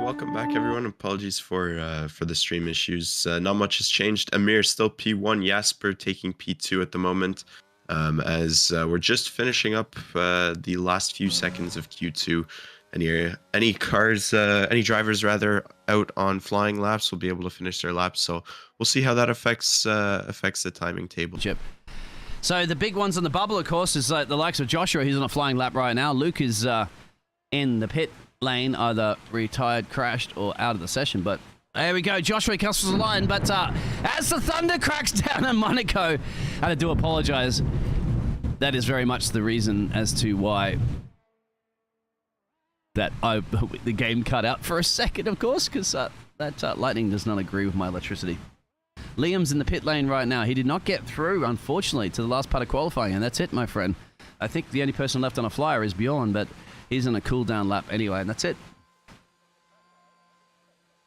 welcome back, everyone. Apologies for the stream issues. Not much has changed. Amir still P1, Jasper taking P2 at the moment, as we're just finishing up the last few seconds of Q2. Any drivers rather out on flying laps will be able to finish their laps. So we'll see how that affects the timing table. Yep. So the big ones on the bubble, of course, is like the likes of Joshua, who's on a flying lap right now. Luke is in the pit lane, either retired, crashed, or out of the session. But there we go. Joshua comes to the line. But as the thunder cracks down in Monaco, and I do apologize, that is very much the reason as to why that the game cut out for a second, of course, because that lightning does not agree with my electricity. Liam's in the pit lane right now. He did not get through, unfortunately, to the last part of qualifying, and that's it, my friend. I think the only person left on a flyer is Bjorn, but he's in a cool-down lap anyway, and that's it.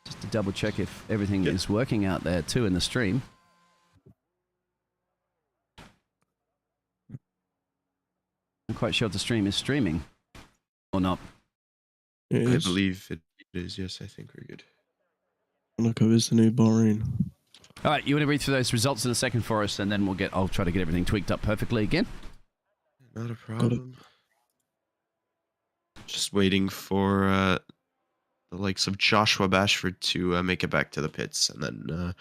Just to double-check if everything is working out there, too, in the stream. I'm quite sure if the stream is streaming or not. I believe it is, yes. I think we're good. Monaco is the new Bahrain. All right, you want to read through those results in a second for us, and then I'll try to get everything tweaked up perfectly again. Not a problem. Just waiting for the likes of Joshua Bashford to make it back to the pits, and then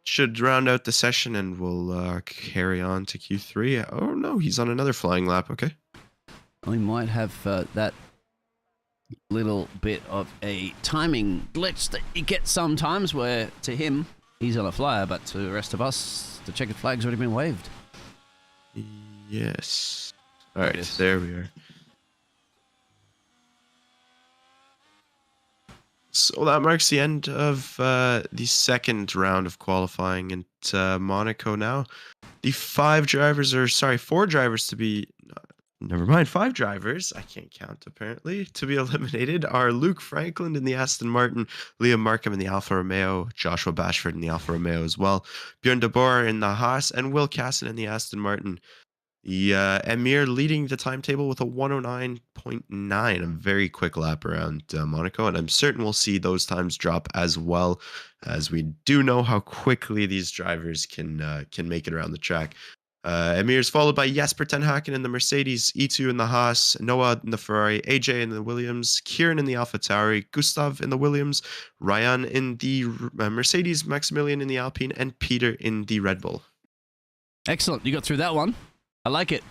should round out the session, and we'll carry on to Q3. Oh no, he's on another flying lap. Okay. We might have that little bit of a timing glitch that you get sometimes, where to him he's on a flyer, but to the rest of us, the checkered flag's already been waved. Yes. All right, there we are. So that marks the end of the second round of qualifying in Monaco now. The four drivers to be... Never mind, 5 drivers, I can't count apparently, to be eliminated are Luke Franklin in the Aston Martin, Liam Markham in the Alfa Romeo, Joshua Bashford in the Alfa Romeo as well, Bjorn de Boer in the Haas, and Will Casson in the Aston Martin. The Amir leading the timetable with a 109.9, a very quick lap around Monaco, and I'm certain we'll see those times drop as well, as we do know how quickly these drivers can make it around the track. Amir's followed by Jesper ten Haken in the Mercedes, E2 in the Haas, Noah in the Ferrari, AJ in the Williams, Kieran in the AlphaTauri, Gustav in the Williams, Ryan in the Mercedes, Maximilian in the Alpine, and Peter in the Red Bull. Excellent. You got through that one. I like it.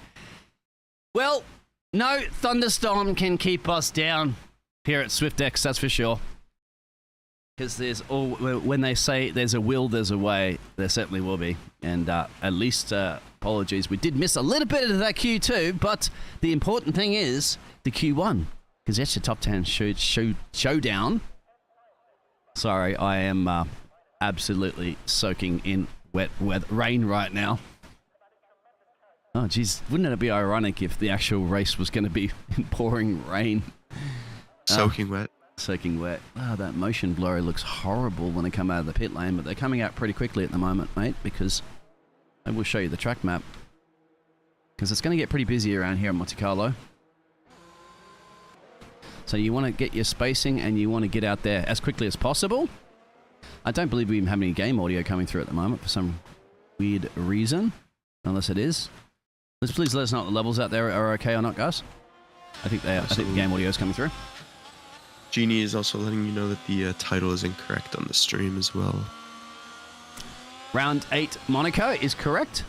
Well, no thunderstorm can keep us down here at SwiftX, that's for sure. Because when they say there's a will, there's a way. There certainly will be. And at least, apologies, we did miss a little bit of that Q2, but the important thing is the Q1, because that's your top 10 showdown. Sorry, I am absolutely soaking in wet rain right now. Oh, geez, wouldn't it be ironic if the actual race was going to be in pouring rain? Soaking wet. Soaking wet. Wow, that motion blur looks horrible when they come out of the pit lane, but they're coming out pretty quickly at the moment, mate, because I will show you the track map. Because it's going to get pretty busy around here in Monte Carlo. So you want to get your spacing and you want to get out there as quickly as possible. I don't believe we even have any game audio coming through at the moment for some weird reason, unless it is. Please let us know if the levels out there are okay or not, guys. I think they are. I think the game audio is coming through. Genie is also letting you know that the title is incorrect on the stream as well. Round 8 Monaco is correct.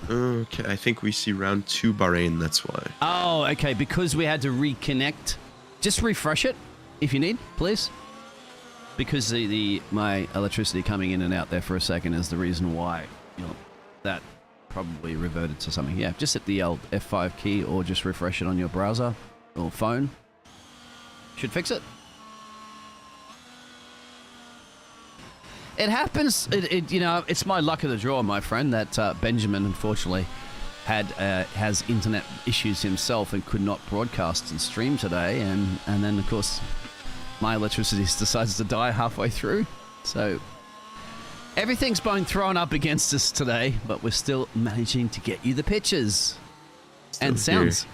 Okay, I think we see round 2 Bahrain, that's why. Oh, okay, because we had to reconnect. Just refresh it if you need, please. Because my electricity coming in and out there for a second is the reason why, that probably reverted to something. Yeah, just hit the F5 key or just refresh it on your browser or phone. Should fix it. It happens. It's my luck of the draw, my friend, that Benjamin, unfortunately, has internet issues himself and could not broadcast and stream today. And then, of course, my electricity decides to die halfway through. So everything's been thrown up against us today, but we're still managing to get you the pictures and sounds.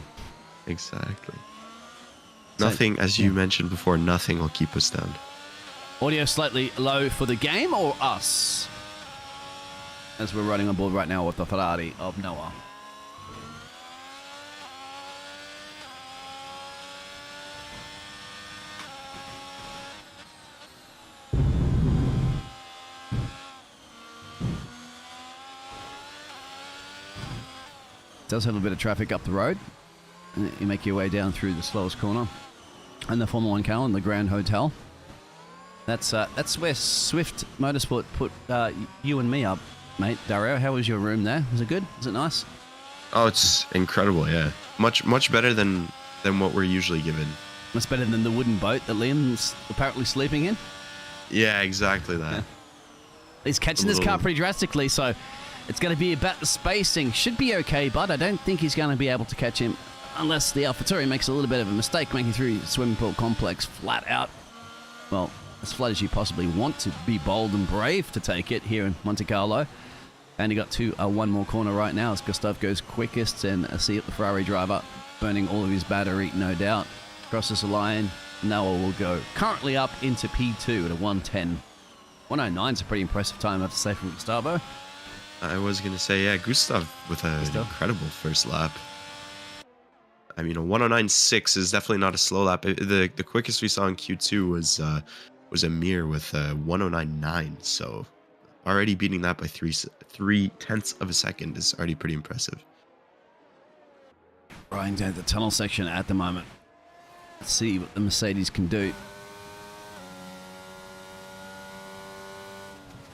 Exactly. Nothing, as you mentioned before, nothing will keep us down. Audio slightly low for the game or us? As we're running on board right now with the Ferrari of Noah. Does have a bit of traffic up the road. And you make your way down through the slowest corner. And the Formula 1 car and the Grand Hotel. That's where Swift Motorsport put you and me up, mate. Dario, how was your room there? Was it good? Was it nice? Oh, it's incredible, yeah. Much better than what we're usually given. That's better than the wooden boat that Liam's apparently sleeping in. Yeah, exactly that. Yeah. He's catching this car pretty drastically, so it's going to be about the spacing. Should be okay, but I don't think he's going to be able to catch him unless the AlphaTauri makes a little bit of a mistake making through the swimming pool complex flat out. Well, as flat as you possibly want to be bold and brave to take it here in Monte Carlo. And he got to one more corner right now as Gustav goes quickest, and see the Ferrari driver burning all of his battery, no doubt. Crosses the line, Noah will go currently up into P2 at a 1:10. 1:09 is a pretty impressive time, I have to say, from Gustavo. I was going to say, yeah, Gustav with an incredible first lap. I mean, a 1:09.6 is definitely not a slow lap. The quickest we saw in Q2 was Amir with a 1:09.9. So already beating that by 3/10 of a second is already pretty impressive. Riding down the tunnel section at the moment. Let's see what the Mercedes can do.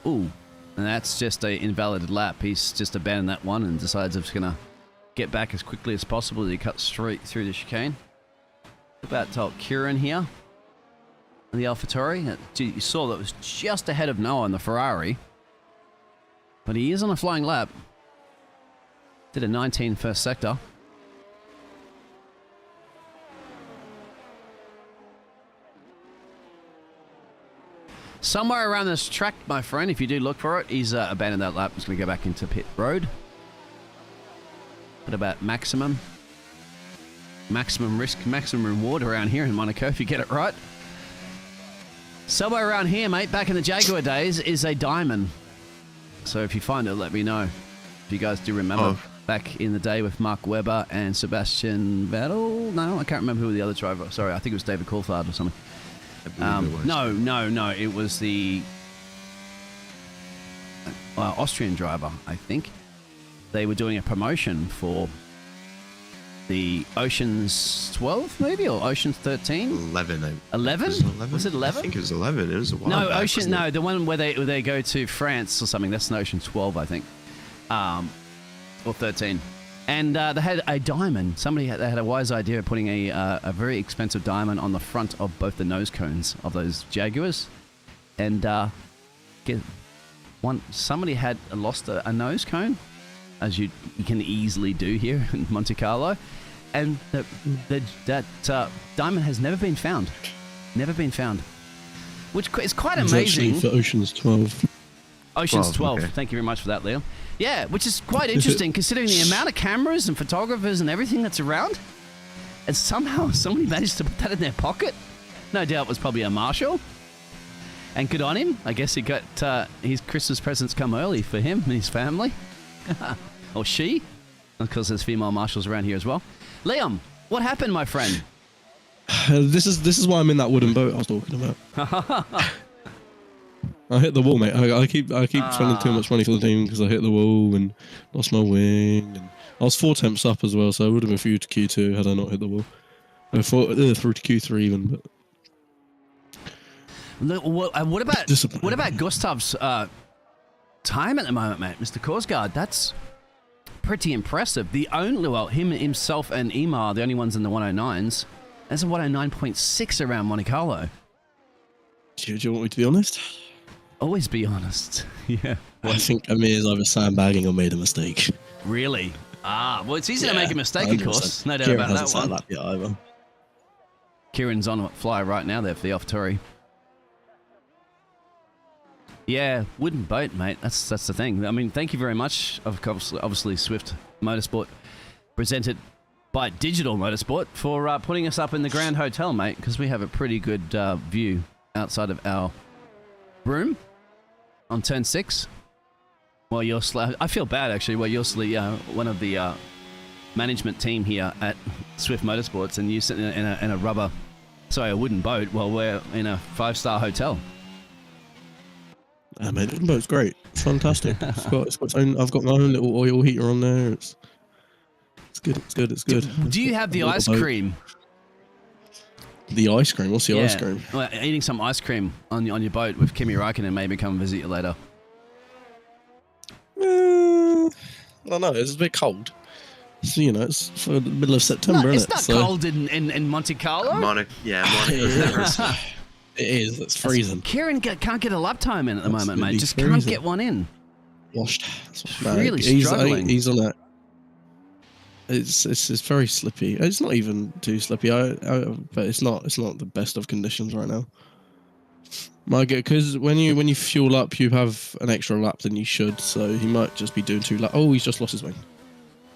Ooh, and that's just a invalid lap. He's just abandoned that one and decides he's going to get back as quickly as possible. He cuts straight through the chicane. About to Kieran here. The AlphaTauri. You saw that was just ahead of Noah in the Ferrari. But he is on a flying lap. Did a 19 first sector. Somewhere around this track, my friend, if you do look for it, he's abandoned that lap. He's going to go back into pit road. What about maximum? Maximum risk, maximum reward around here in Monaco, if you get it right. Somewhere around here, mate, back in the Jaguar days, is a diamond. So if you find it, let me know. If you guys do remember back in the day with Mark Webber and Sebastian Vettel. No, I can't remember who the other driver. Sorry, I think it was David Coulthard or something. No. It was the Austrian driver, I think. They were doing a promotion for the Oceans 12, maybe, or Oceans 13? 11. 11? Was it 11? I think it was 11. It was a while No, back, Ocean. No, the one where they go to France or something. That's an Ocean 12, I think, or 13. And they had a diamond. They had a wise idea of putting a very expensive diamond on the front of both the nose cones of those Jaguars. And somebody had lost a nose cone, as you can easily do here in Monte Carlo. And that diamond has never been found. Never been found. Which is quite amazing. It's actually for Oceans 12. Oceans 12. Okay. Thank you very much for that, Leo. Yeah, which is quite interesting considering the amount of cameras and photographers and everything that's around. And somehow somebody managed to put that in their pocket. No doubt it was probably a marshal. And good on him. I guess he got his Christmas presents come early for him and his family. Or she. Because there's female marshals around here as well. Liam, what happened, my friend? This is why I'm in that wooden boat I was talking about. I hit the wall, mate. I keep spending too much money for the team because I hit the wall and lost my wing. And I was 4 temps up as well, so I would have been through to Q2 had I not hit the wall. Through to Q3 even. But What about Gustav's time at the moment, mate? Mr. Korsgaard, that's pretty impressive. Himself and Emar are the only ones in the 109s. There's a 109.6 around Monte Carlo. Do you want me to be honest? Always be honest. Yeah. I think Amir's either sandbagging or made a mistake. Really? Well, it's easy to make a mistake, of course. No doubt Kieran about hasn't that one. said that yet either. Kieran's on fly right now there for the AlphaTauri. Yeah, wooden boat, mate. That's the thing. I mean, thank you very much. Obviously, Swift Motorsport, presented by Digital Motorsport, for putting us up in the Grand Hotel, mate, because we have a pretty good view outside of our room on turn 6. Well, you're I feel bad actually. Well, you're one of the management team here at Swift Motorsports, and you sitting in a wooden boat while we're in a 5-star hotel. I mean, the boat's great. It's fantastic. It's got its own, I've got my own little oil heater on there. It's good. It's good. Do you have the ice cream? The ice cream? What's the ice cream? Well, eating some ice cream on your boat with Kimi Räikkönen, maybe come visit you later. I don't know. It's a bit cold. So, it's for the middle of September, No, isn't it's not cold in Monte Carlo. Monaco's never. It is. It's freezing. Kieran can't get a lap time in at the moment, mate. Just freezing. can't get one in. Washed. Really struggling. He's on that. It's very slippy. It's not even too slippy, but it's not the best of conditions right now. Because when you fuel up, you have an extra lap than you should, so he might just be doing 2 laps. Oh, he's just lost his wing.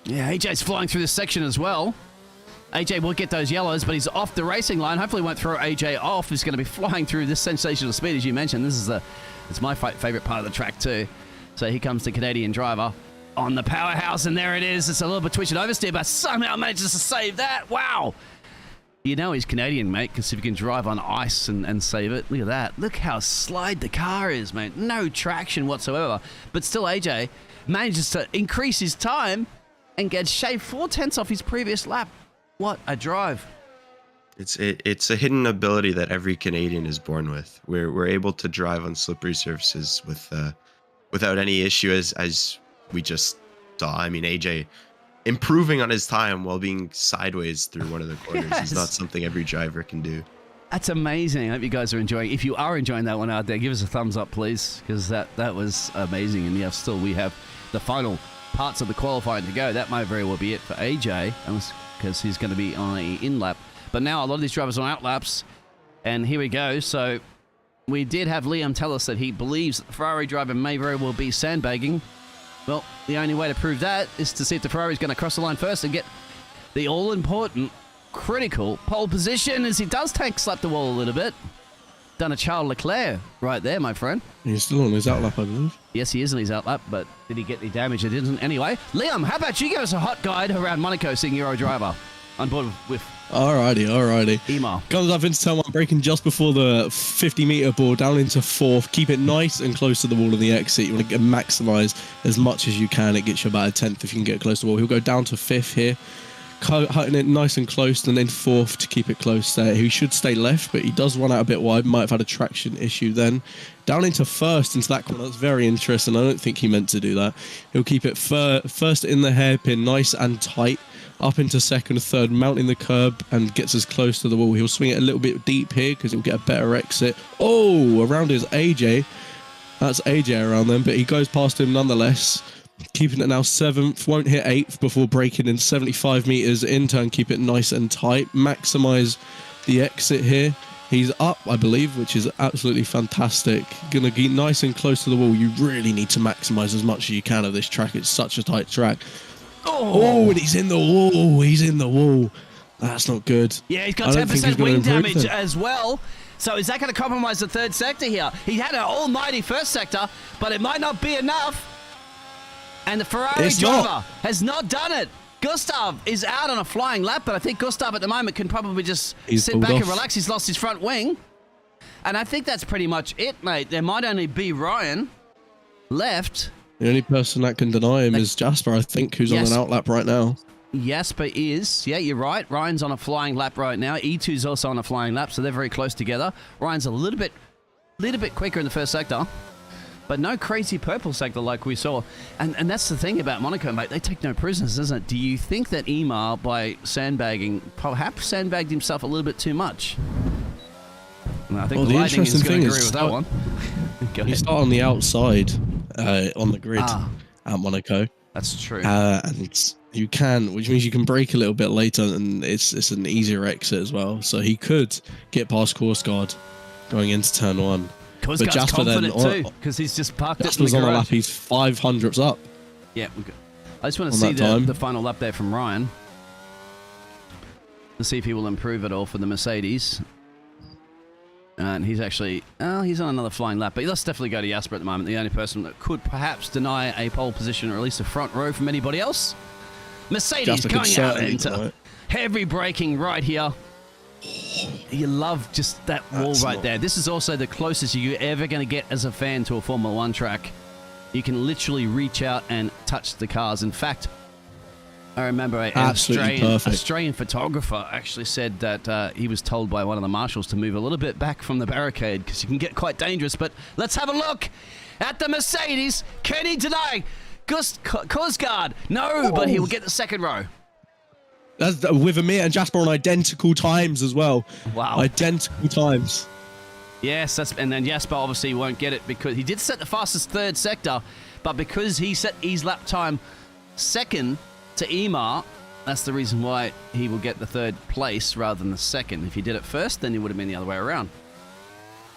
Yeah, AJ's flying through this section as well. AJ will get those yellows, but he's off the racing line. Hopefully won't throw AJ off. He's going to be flying through this sensational speed, as you mentioned. It's my favourite part of the track too. So here comes the Canadian driver on the powerhouse, and there it is. It's a little bit twitch and oversteer, but somehow manages to save that. Wow. You know he's Canadian, mate, because if you can drive on ice and save it, look at that. Look how slide the car is, mate. No traction whatsoever. But still, AJ manages to increase his time and gets shaved 4/10 off his previous lap. What a drive. It's a hidden ability that every Canadian is born with. We're able to drive on slippery surfaces without any issue, as we just saw. I mean, AJ improving on his time while being sideways through one of the corners is not something every driver can do. That's amazing. I hope you guys are enjoying. If you are enjoying that one out there, give us a thumbs up, please, because that was amazing. And yeah, still we have the final parts of the qualifying to go. That might very well be it for AJ, because he's going to be on an in-lap. But now a lot of these drivers are on out-laps, and here we go. So we did have Liam tell us that he believes that the Ferrari driver may very well be sandbagging. Well, the only way to prove that is to see if the Ferrari is going to cross the line first and get the all-important, critical pole position, as he does slap the wall a little bit. Done a Charles Leclerc right there, my friend. He's still on his outlap, I believe. Yes, he is on his outlap, but did he get any damage? It didn't. Anyway, Liam, how about you give us a hot guide around Monaco, seeing Euro driver on board with Alrighty. Ema. Comes up into turn 1, braking just before the 50-meter board, down into 4th. Keep it nice and close to the wall of the exit. You want to maximise as much as you can. It gets you about a 10th if you can get close to the wall. He'll go down to 5th here, cutting it nice and close, and then 4th to keep it close there. He should stay left, but he does run out a bit wide. Might have had a traction issue then. Down into 1st into that corner. That's very interesting. I don't think he meant to do that. He'll keep it first in the hairpin, nice and tight. Up into 2nd, 3rd, mounting the curb, and gets as close to the wall. He'll swing it a little bit deep here because he'll get a better exit. Oh, around is AJ. That's AJ around them, but he goes past him nonetheless. Keeping it now 7th, won't hit 8th before braking in 75 meters in turn. Keep it nice and tight. Maximize the exit here. He's up, I believe, which is absolutely fantastic. Gonna get nice and close to the wall. You really need to maximize as much as you can of this track. It's such a tight track. Oh, and he's in the wall. He's in the wall. That's not good. Yeah, he's got 10% wing damage as well. So is that going to compromise the 3rd sector here? He had an almighty 1st sector, but it might not be enough. And the Ferrari driver has not done it. Gustav is out on a flying lap, but I think Gustav at the moment can probably just sit back and relax. He's lost his front wing. And I think that's pretty much it, mate. There might only be Ryan left. The only person that can deny him is Jasper, I think, who's on an outlap right now. Jasper is. Yeah, you're right. Ryan's on a flying lap right now. E2's also on a flying lap, so they're very close together. Ryan's a little bit quicker in the 1st sector, but no crazy purple sector like we saw. And that's the thing about Monaco, mate. They take no prisoners, isn't it? Do you think that Ema, by sandbagging, perhaps sandbagged himself a little bit too much? And I think the interesting thing is with that one. You start on the outside on the grid at Monaco. That's true. And you can, which means you can brake a little bit later, and it's an easier exit as well. So he could get past course guard going into turn 1. But Jasper then, because he's just parked it in the garage. Jasper's on a lap. He's 500ths up. Yeah, I just want to see the final lap there from Ryan. To see if he will improve at all for the Mercedes. And he's actually, he's on another flying lap. But let's definitely go to Jasper at the moment. The only person that could perhaps deny a pole position or at least a front row from anybody else. Mercedes going out into heavy braking right here. You love just that wall right there. This is also the closest you're ever going to get as a fan to a Formula 1 track. You can literally reach out and touch the cars. In fact, I remember an Australian photographer actually said that he was told by one of the marshals to move a little bit back from the barricade because you can get quite dangerous. But let's have a look at the Mercedes. Can he deny Cosguard? No, but he will get the second row. That's with Amir and Jasper on identical times as well. Wow. Identical times. Yes, and then Jasper obviously won't get it because he did set the fastest third sector, but because he set his lap time second to Emar, that's the reason why he will get the third place rather than the second. If he did it first, then it would have been the other way around.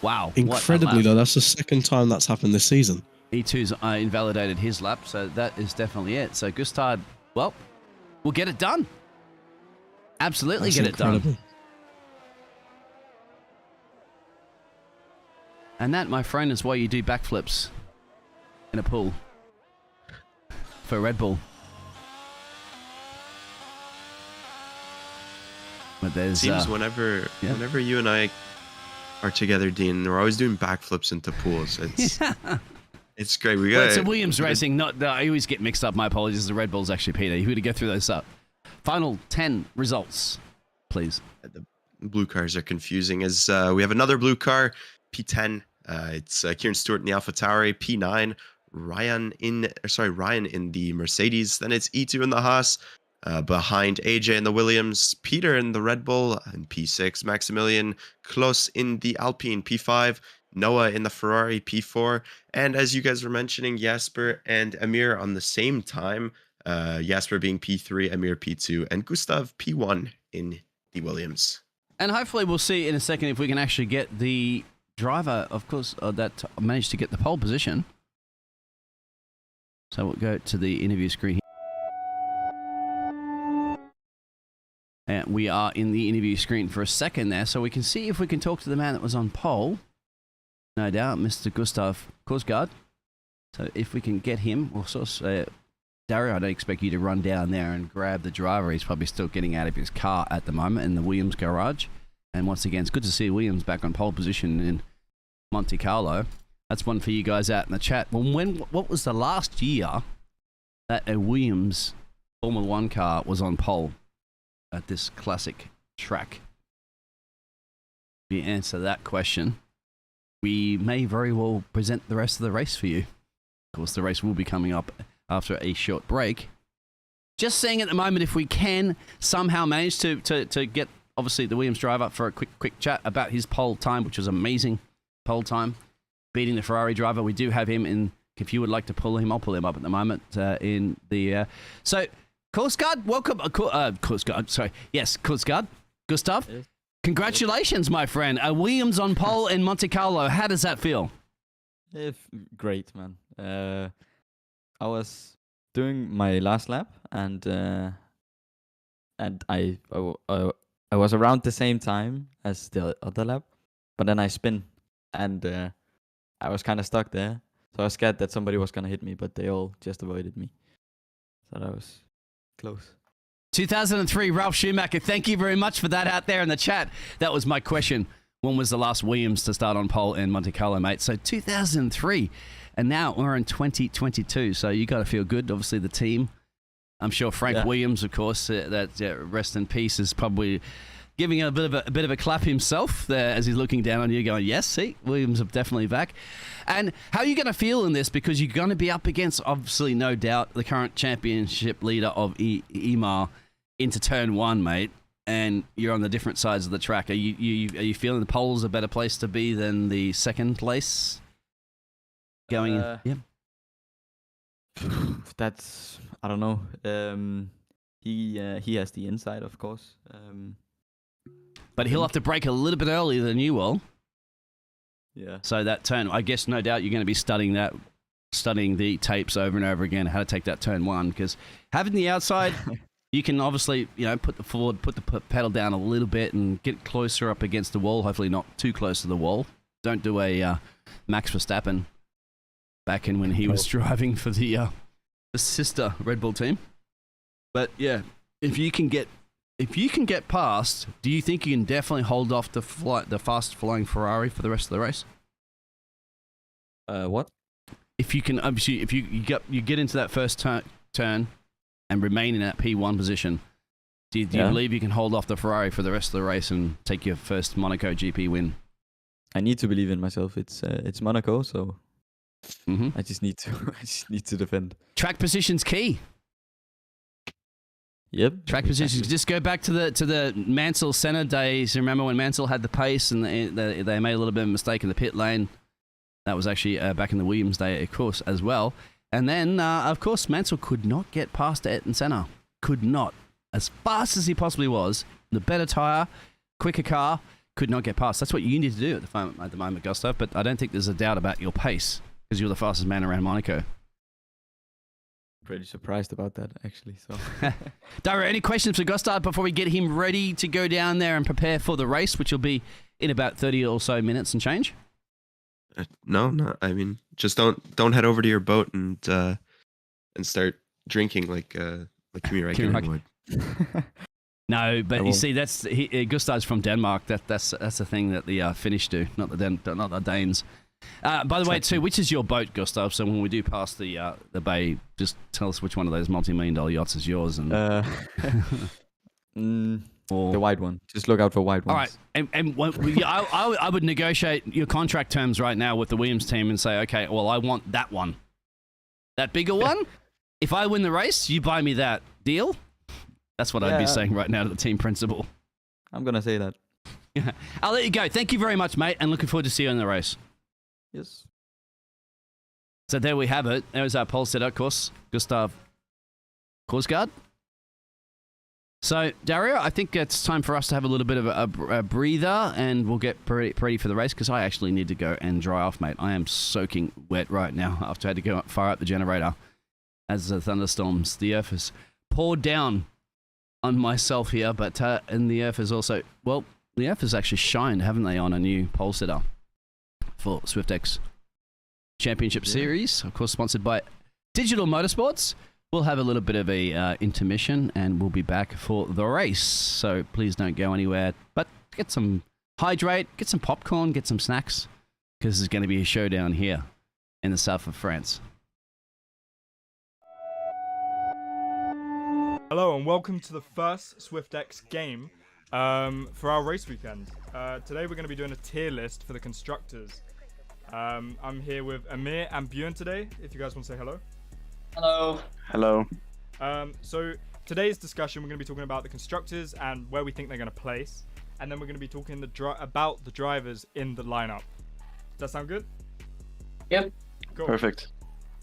Wow. Incredibly, though, that's the second time that's happened this season. E2's invalidated his lap, so that is definitely it. So Gustard, well, we'll get it done. Absolutely get it done. And that, my friend, is why you do backflips in a pool for Red Bull. But there's seems whenever you and I are together, Dean, we're always doing backflips into pools. It's it's great. We got it's a Williams Racing. Not I always get mixed up. My apologies. The Red Bull's actually Peter. You got to go through those up. Final 10 results, please. The blue cars are confusing as we have another blue car, P10. It's Kieran Stewart in the AlphaTauri, P9. Ryan in the Mercedes. Then it's E2 in the Haas. Behind AJ in the Williams, Peter in the Red Bull, and P6, Maximilian Klos in the Alpine, P5, Noah in the Ferrari, P4, and as you guys were mentioning, Jasper and Amir on the same time, Jasper being P3, Amir P2, and Gustav P1 in the Williams. And hopefully we'll see in a second if we can actually get the driver, of course, that managed to get the pole position. So we'll go to the interview screen here. And we are in the interview screen for a second there, so we can see if we can talk to the man that was on pole. No doubt, Mr. Gustav Korsgaard. So if we can get him, or sort of, Dario, I don't expect you to run down there and grab the driver. He's probably still getting out of his car at the moment in the Williams garage. And once again, it's good to see Williams back on pole position in Monte Carlo. That's one for you guys out in the chat. Well, what was the last year that a Williams Formula 1 car was on pole at this classic track? If you answer that question, we may very well present the rest of the race for you. Of course, the race will be coming up after a short break. Just seeing at the moment if we can somehow manage to get, obviously, the Williams driver for a quick chat about his pole time, which was amazing pole time, beating the Ferrari driver. We do have him in. If you would like to pull him, I'll pull him up at the moment in the... So, Korsgaard, welcome. Korsgaard, sorry. Yes, Korsgaard. Gustav, yes. Congratulations, my friend. A Williams on pole in Monte Carlo. How does that feel? Great, man. I was doing my last lap, and I was around the same time as the other lap, but then I spin, and I was kind of stuck there. So I was scared that somebody was gonna hit me, but they all just avoided me. So that was close. 2003, Ralph Schumacher. Thank you very much for that out there in the chat. That was my question. When was the last Williams to start on pole in Monte Carlo, mate? So 2003. And now we're in 2022. So you got to feel good. Obviously, the team. I'm sure Frank Williams, of course, rest in peace, is probably giving a bit of a clap himself there as he's looking down on you going, yes, see, Williams are definitely back. And how are you going to feel in this? Because you're going to be up against, obviously, no doubt, the current championship leader of EMAR into turn one, mate. And you're on the different sides of the track. Are you feeling the pole's a better place to be than the second place? Going in? Yeah. That's, I don't know. He has the inside, of course. But he'll have to brake a little bit earlier than you will. Yeah. So that turn, I guess, no doubt, you're going to be studying the tapes over and over again, how to take that turn one, because having the outside You can obviously, put the pedal down a little bit and get closer up against the wall. Hopefully not too close to the wall. Don't do a Max Verstappen back in when he was driving for the sister Red Bull team. But yeah, if you can get past, do you think you can definitely hold off the fast flying Ferrari for the rest of the race? What? If you can, obviously, if you get into that first turn and remain in that P1 position, do you believe you can hold off the Ferrari for the rest of the race and take your first Monaco GP win? I need to believe in myself. It's Monaco, so Mm-hmm. I just need to defend. Track position's key. Yep. Track positions. Just go back to the Mansell Senna days. Remember when Mansell had the pace and they made a little bit of a mistake in the pit lane? That was actually back in the Williams day, of course, as well. And then, of course, Mansell could not get past Ayrton Senna. Could not. As fast as he possibly was, the better tyre, quicker car, could not get past. That's what you need to do at the moment, Gustav. But I don't think there's a doubt about your pace because you're the fastest man around Monaco. Pretty surprised about that, actually. So, Dario, any questions for Gustav before we get him ready to go down there and prepare for the race, which will be in about 30 or so minutes and change? No. I mean, just don't head over to your boat and start drinking like Kimi Räikkönen would. No, but you see, Gustav's from Denmark. That's the thing that the Finnish do, not the Danes. By the way, too, which is your boat, Gustav? So when we do pass the bay, just tell us which one of those multi-million-dollar yachts is yours. And the white one. Just look out for white ones. All right, and I would negotiate your contract terms right now with the Williams team and say, okay, well, I want that one, that bigger one. If I win the race, you buy me that. Deal? That's what I'd be saying right now to the team principal. I'm gonna say that. I'll let you go. Thank you very much, mate, and looking forward to see you in the race. Yes. So there we have it. There's our pole setter, of course, Gustav Korsgaard. So, Dario, I think it's time for us to have a little bit of a breather, and we'll get ready for the race, because I actually need to go and dry off, mate. I am soaking wet right now after I had to go fire up the generator as the thunderstorms. The earth has poured down on myself here, but and the earth has also, well, the earth has actually shined, haven't they, on a new pole setter for SwiftX Championship Series, of course, sponsored by Digital Motorsports. We'll have a little bit of a intermission, and we'll be back for the race. So please don't go anywhere, but get some hydrate, get some popcorn, get some snacks, because there's going to be a showdown here in the south of France. Hello and welcome to the first SwiftX game for our race weekend. Today we're going to be doing a tier list for the constructors. I'm here with Amir and Björn today, if you guys want to say hello. Hello. Hello. So today's discussion, we're going to be talking about the constructors and where we think they're going to place. And then we're going to be talking about the drivers in the lineup. Does that sound good? Yep. Cool. Perfect.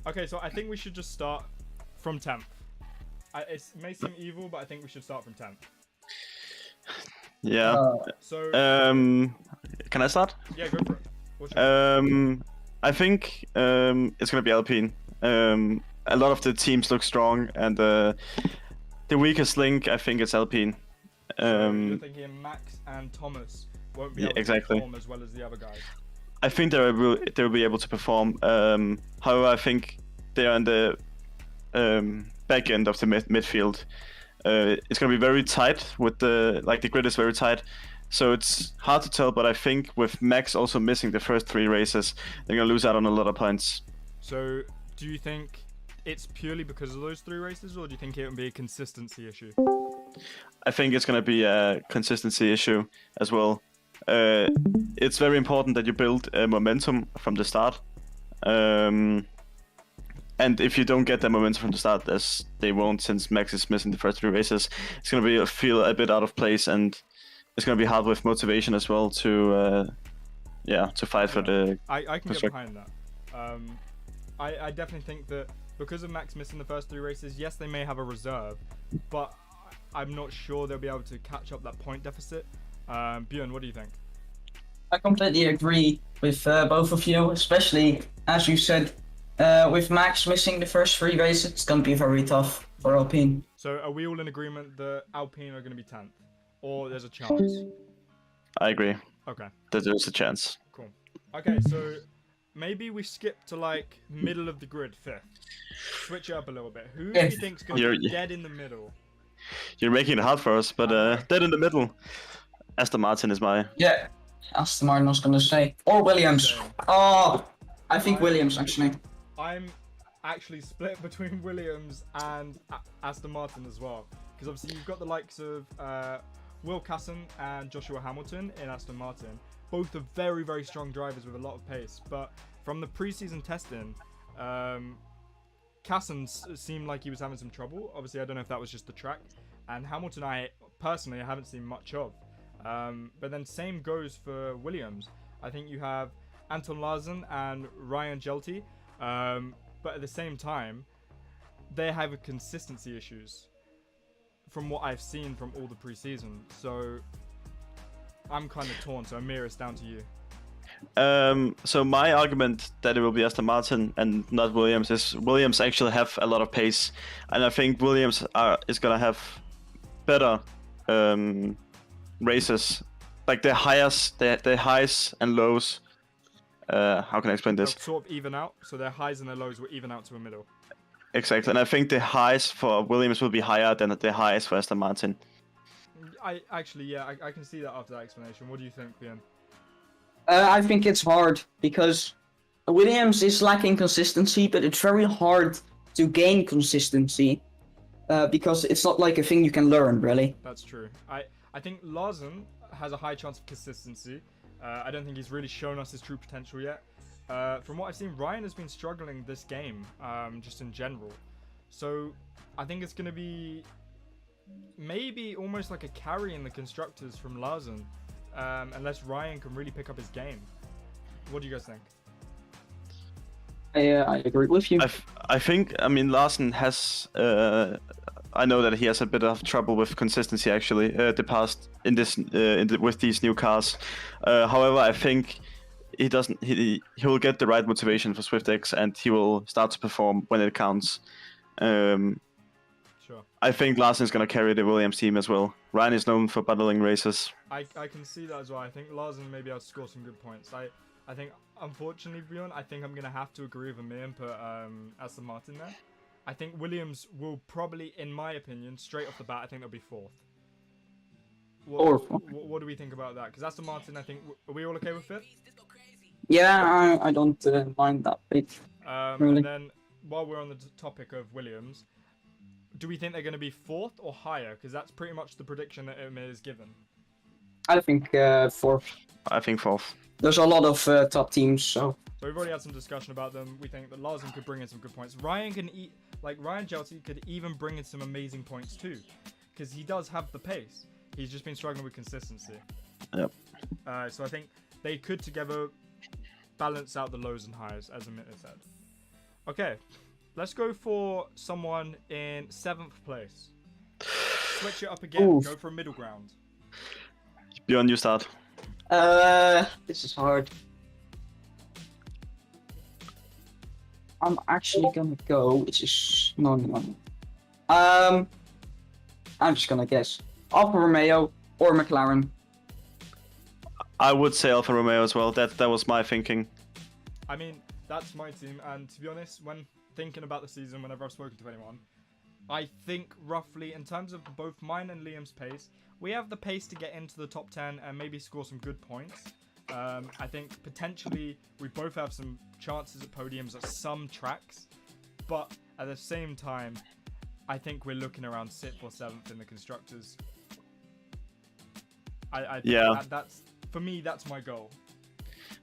Okay, so I think we should just start from 10th. It may seem evil, but I think we should start from 10th. Yeah. So. Can I start? Yeah, go for it. What's your I think it's gonna be Alpine. A lot of the teams look strong, and the weakest link, I think, is Alpine. You're thinking Max and Thomas won't be able to perform as well as the other guys. I think they will be able to perform. However, I think they are in the back end of the midfield. It's going to be very tight with the grid is very tight, so it's hard to tell. But I think with Max also missing the first 3 races, they're going to lose out on a lot of points. So, do you think it's purely because of those 3 races, or do you think it will be a consistency issue? I think it's going to be a consistency issue as well. It's very important that you build momentum from the start. And if you don't get that momentum from the start, as they won't, since Max is missing the first 3 races, it's going to feel a bit out of place, and it's going to be hard with motivation as well to fight for the. I can get behind that. I definitely think that because of Max missing the first 3 races, yes, they may have a reserve, but I'm not sure they'll be able to catch up that point deficit. Björn, what do you think? I completely agree with both of you, especially as you said, with Max missing the first 3 races, it's going to be very tough for Alpine. So are we all in agreement that Alpine are going to be 10th? Or there's a chance? I agree Okay, that there's a chance. cool. Okay, so maybe we skip to like middle of the grid, 5th. Switch it up a little bit. Who do you think's going to be dead in the middle? You're making it hard for us, but dead in the middle. Aston Martin is my. Yeah, Aston Martin, I was gonna say, or Williams. Same. Oh, I think Williams actually. I'm actually split between Williams and Aston Martin as well. Because obviously you've got the likes of Will Casson and Joshua Hamilton in Aston Martin. Both are very, very strong drivers with a lot of pace. But from the preseason testing, Casson seemed like he was having some trouble. Obviously, I don't know if that was just the track. And Hamilton, I personally haven't seen much of. But then same goes for Williams. I think you have Anton Larsen and Ryan Jelty. But at the same time, they have consistency issues from what I've seen from all the preseason. So I'm kind of torn. So Amir, it's down to you. So my argument that it will be Aston Martin and not Williams is Williams actually have a lot of pace, and I think Williams is gonna have better races, like their highs and lows. How can I explain this? They'll sort of even out. So their highs and their lows will even out to a middle. Exactly, and I think the highs for Williams will be higher than the highs for Aston Martin. I can see that after that explanation. What do you think, Bjorn? I think it's hard because Williams is lacking consistency, but it's very hard to gain consistency because it's not like a thing you can learn, really. That's true. I think Larsen has a high chance of consistency. I don't think he's really shown us his true potential yet. From what I've seen, Ryan has been struggling this game, just in general. So I think it's going to be maybe almost like a carry in the constructors from Larsen, unless Ryan can really pick up his game. What do you guys think? I agree with you. I think, I mean, Larsen has. I know that he has a bit of trouble with consistency actually. The past with these new cars. However, I think he doesn't. He will get the right motivation for SwiftX, and he will start to perform when it counts. Sure. I think Larsen is going to carry the Williams team as well. Ryan is known for battling races. I can see that as well. I think Larsen may be able to score some good points. I think, unfortunately, Bjorn, I think I'm going to have to agree with Amir and put Aston Martin there. I think Williams will probably, in my opinion, straight off the bat, I think they'll be 4th. What do we think about that? Because Aston Martin, I think, are we all okay with 5th? Yeah, I don't mind that bit. Really. And then, while we're on the topic of Williams, do we think they're going to be 4th or higher? Because that's pretty much the prediction that Amir has given. I think 4th. I think 4th. There's a lot of top teams, so. So we've already had some discussion about them. We think that Larsen could bring in some good points. Ryan Jelty could even bring in some amazing points too, because he does have the pace. He's just been struggling with consistency. Yep. So I think they could together balance out the lows and highs, as Amir said. Okay, let's go for someone in 7th place. Switch it up again. Oof. Go for a middle ground. Bjorn, you start. This is hard. I'm actually gonna go, which is no. I'm just gonna guess Alfa Romeo or McLaren. I would say Alfa Romeo as well. That was my thinking. I mean, that's my team, and to be honest, when thinking about the season, whenever I've spoken to anyone, I think roughly, in terms of both mine and Liam's pace, we have the pace to get into the top 10 and maybe score some good points. I think potentially we both have some chances at podiums at some tracks, but at the same time, I think we're looking around 6th or 7th in the constructors. I think that's, for me, that's my goal.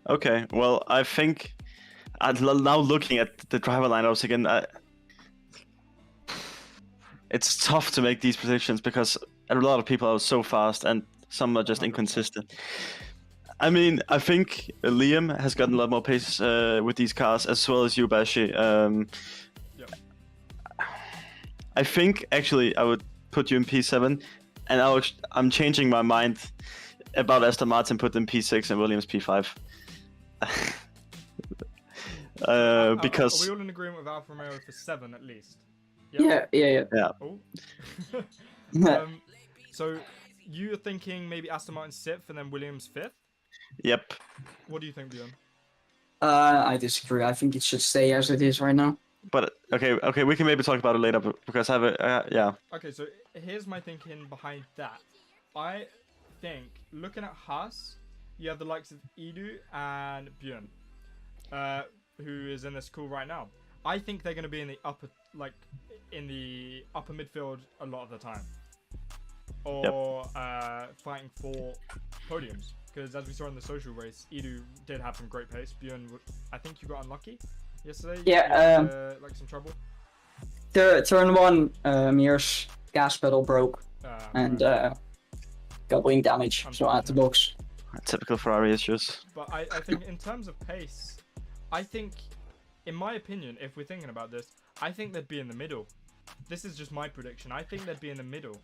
Okay, well, I think now looking at the driver lineups again, it's tough to make these predictions because a lot of people are so fast and some are just 100%. Inconsistent. I mean, I think Liam has gotten a lot more pace with these cars, as well as you, Bashi. Yep. I think, actually, I would put you in P7, and I'm changing my mind about Aston Martin, put in P6 and Williams P5. Because... Because... Are we all in agreement with Alfa Romeo for 7 at least? Yeah. Oh. Yeah. So you're thinking maybe Aston Martin 6th and then Williams 5th? Yep. What do you think, Bjorn? I disagree. I think it should stay as it is right now. But okay, we can maybe talk about it later because I have a yeah. Okay, so here's my thinking behind that. I think, looking at Haas, you have the likes of Edu and Bjorn, who is in this call right now. I think they're going to be in the upper midfield a lot of the time, or fighting for podiums. Because as we saw in the social race, Edu did have some great pace. Bjorn, I think you got unlucky yesterday. Yeah. You had, like some trouble. Turn 1, Mir's gas pedal broke and got wing damage, so I had to box. Typical Ferrari issues. But I think in terms of pace, I think, in my opinion, if we're thinking about this, I think they'd be in the middle. This is just my prediction. I think they'd be in the middle.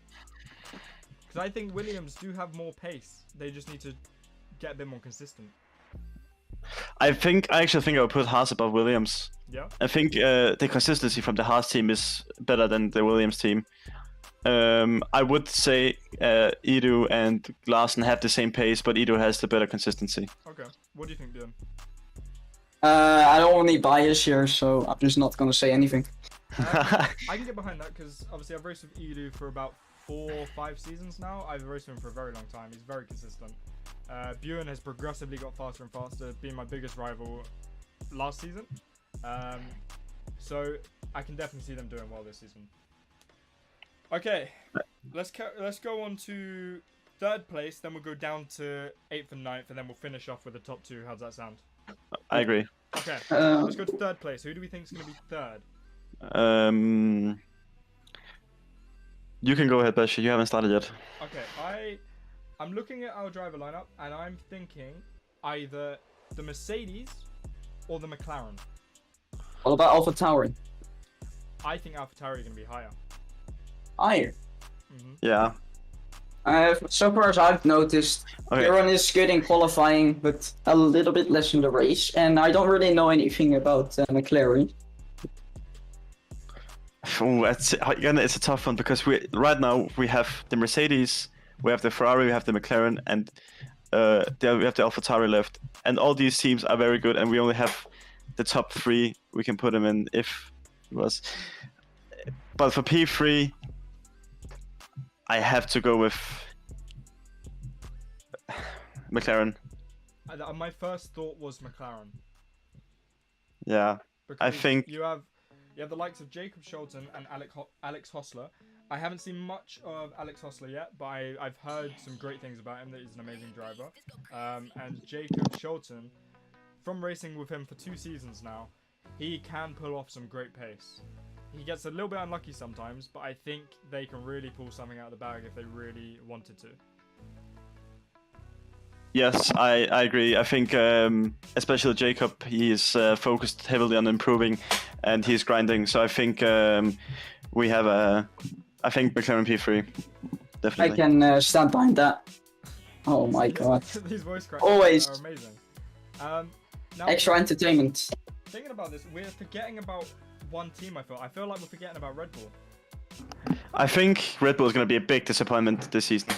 Because I think Williams do have more pace. They just need to get a bit more consistent. I actually think I would put Haas above Williams. Yeah. I think the consistency from the Haas team is better than the Williams team. I would say Edu and Larsen have the same pace, but Edu has the better consistency. Okay. What do you think, Dylan? I don't want any bias here, so I'm just not gonna say anything. I can get behind that because obviously I've raced with Edu for about 4 or 5 seasons now. I've raced with him for a very long time. He's very consistent. Bjorn has progressively got faster and faster, being my biggest rival last season. So I can definitely see them doing well this season. Okay, let's go on to 3rd place, then we'll go down to 8th and 9th, and then we'll finish off with the top 2. How's that sound? I agree. Okay, let's go to 3rd place. Who do we think is going to be 3rd? You can go ahead, Bashi. You haven't started yet. Okay, I'm looking at our driver lineup, and I'm thinking either the Mercedes or the McLaren. What about AlphaTauri? I think AlphaTauri are going to be higher. Higher. Yeah. So far as I've noticed, Bjorn is good in qualifying, but a little bit less in the race, and I don't really know anything about McLaren. Oh, it's a tough one because right now we have the Mercedes, we have the Ferrari, we have the McLaren, and we have the AlphaTauri left. And all these teams are very good, and we only have the top 3 we can put them in if it was. But for P3, I have to go with McLaren. My first thought was McLaren. Yeah, Because I think you have the likes of Jacob Scholten and Alex Hosler. I haven't seen much of Alex Hosler yet, but I've heard some great things about him, that he's an amazing driver. And Jacob Scholten, from racing with him for 2 seasons now, he can pull off some great pace. He gets a little bit unlucky sometimes, but I think they can really pull something out of the bag if they really wanted to. yes, I agree. I think especially Jacob, he's focused heavily on improving, and he's grinding. So I think we have I think McLaren P3, definitely. I can stand behind that. Oh my god. These voice cracks Always. are amazing. Now, Extra entertainment. thinking about this, we're forgetting about one team. I feel like we're forgetting about Red Bull. I think Red Bull is going to be a big disappointment this season.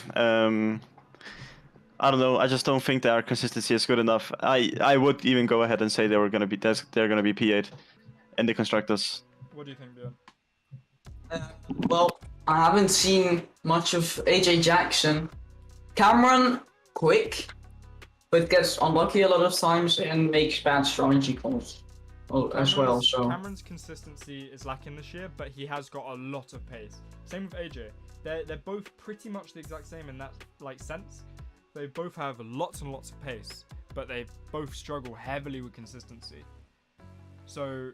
I don't know. I just don't think their consistency is good enough. I would even go ahead and say they're going to be P8 in the constructors. What do you think, Bjorn? Well, I haven't seen much of AJ Jackson. Cameron, quick, but gets unlucky a lot of times and makes bad strategy calls as well. So Cameron's consistency is lacking this year, but he has got a lot of pace. Same with AJ. They're both pretty much the exact same in that sense. They both have lots and lots of pace, but they both struggle heavily with consistency. So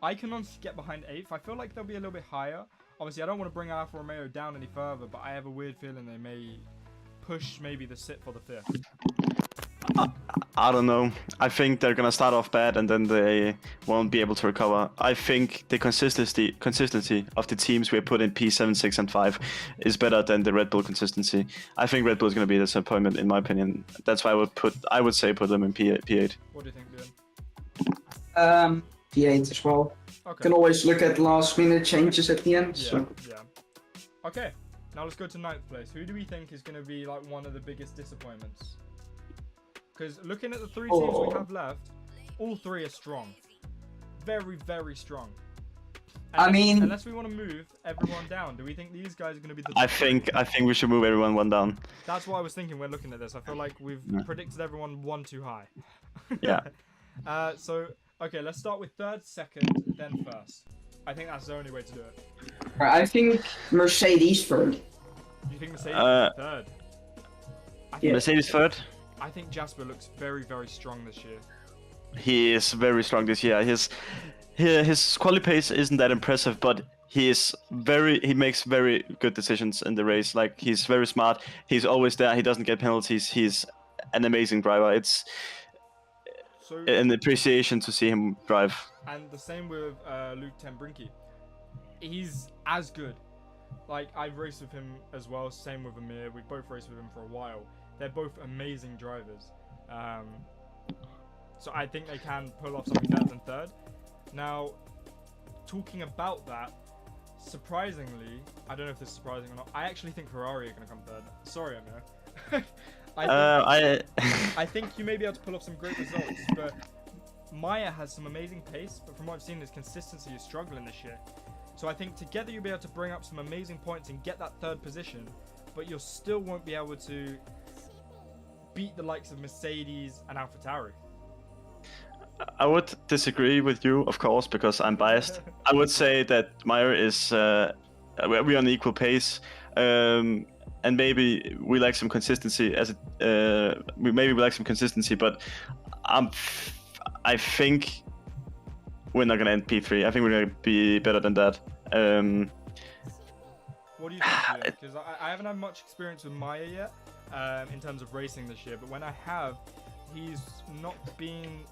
I can honestly get behind 8th. I feel like they'll be a little bit higher. Obviously, I don't want to bring Alfa Romeo down any further, but I have a weird feeling they may push maybe the 6th or the 5th. I don't know. I think they're gonna start off bad and then they won't be able to recover. I think the consistency of the teams we put in P7, 6, and 5 is better than the Red Bull consistency. I think Red Bull is gonna be a disappointment in my opinion. That's why I would say put them in P8. What do you think, Bjorn? P8 as well. Okay. Can always look at last minute changes at the end. Yeah, So. yeah. Okay, now let's go to 9th place. Who do we think is going to be like one of the biggest disappointments? Because looking at the 3 teams we have left, all 3 are strong. Very, very strong. I mean, unless we want to move everyone down, do we think these guys are going to be the? I think we should move everyone one down. That's what I was thinking when looking at this. I feel like we've predicted everyone 1 too high. Yeah. So okay, let's start with 3rd, 2nd, then 1st. I think that's the only way to do it. I think Mercedes 3rd. Do you think Mercedes is 3rd? Yeah. Mercedes 3rd. I think Jasper looks very, very strong this year. He is very strong this year. His quali pace isn't that impressive, but he makes very good decisions in the race. Like, he's very smart. He's always there. He doesn't get penalties. He's an amazing driver. It's an appreciation to see him drive. And the same with Luke Tembrinky. He's as good. Like, I've raced with him as well. Same with Amir. We've both raced with him for a while. They're both amazing drivers. So I think they can pull off something better than 3rd. Now, talking about that, surprisingly, I don't know if this is surprising or not, I actually think Ferrari are going to come 3rd. Sorry, Amir. I think you may be able to pull off some great results, but Maya has some amazing pace, but from what I've seen, his consistency is struggling this year. So I think together you'll be able to bring up some amazing points and get that 3rd position, but you still won't be able to beat the likes of Mercedes and AlphaTauri. I would disagree with you, of course, because I'm biased. I would say that Meyer is we're on equal pace, and maybe we lack some consistency. We lack some consistency, but I think we're not gonna end P3. I think we're gonna be better than that. What do you think? Because I haven't had much experience with Maya yet in terms of racing this year, but when I have, he's not been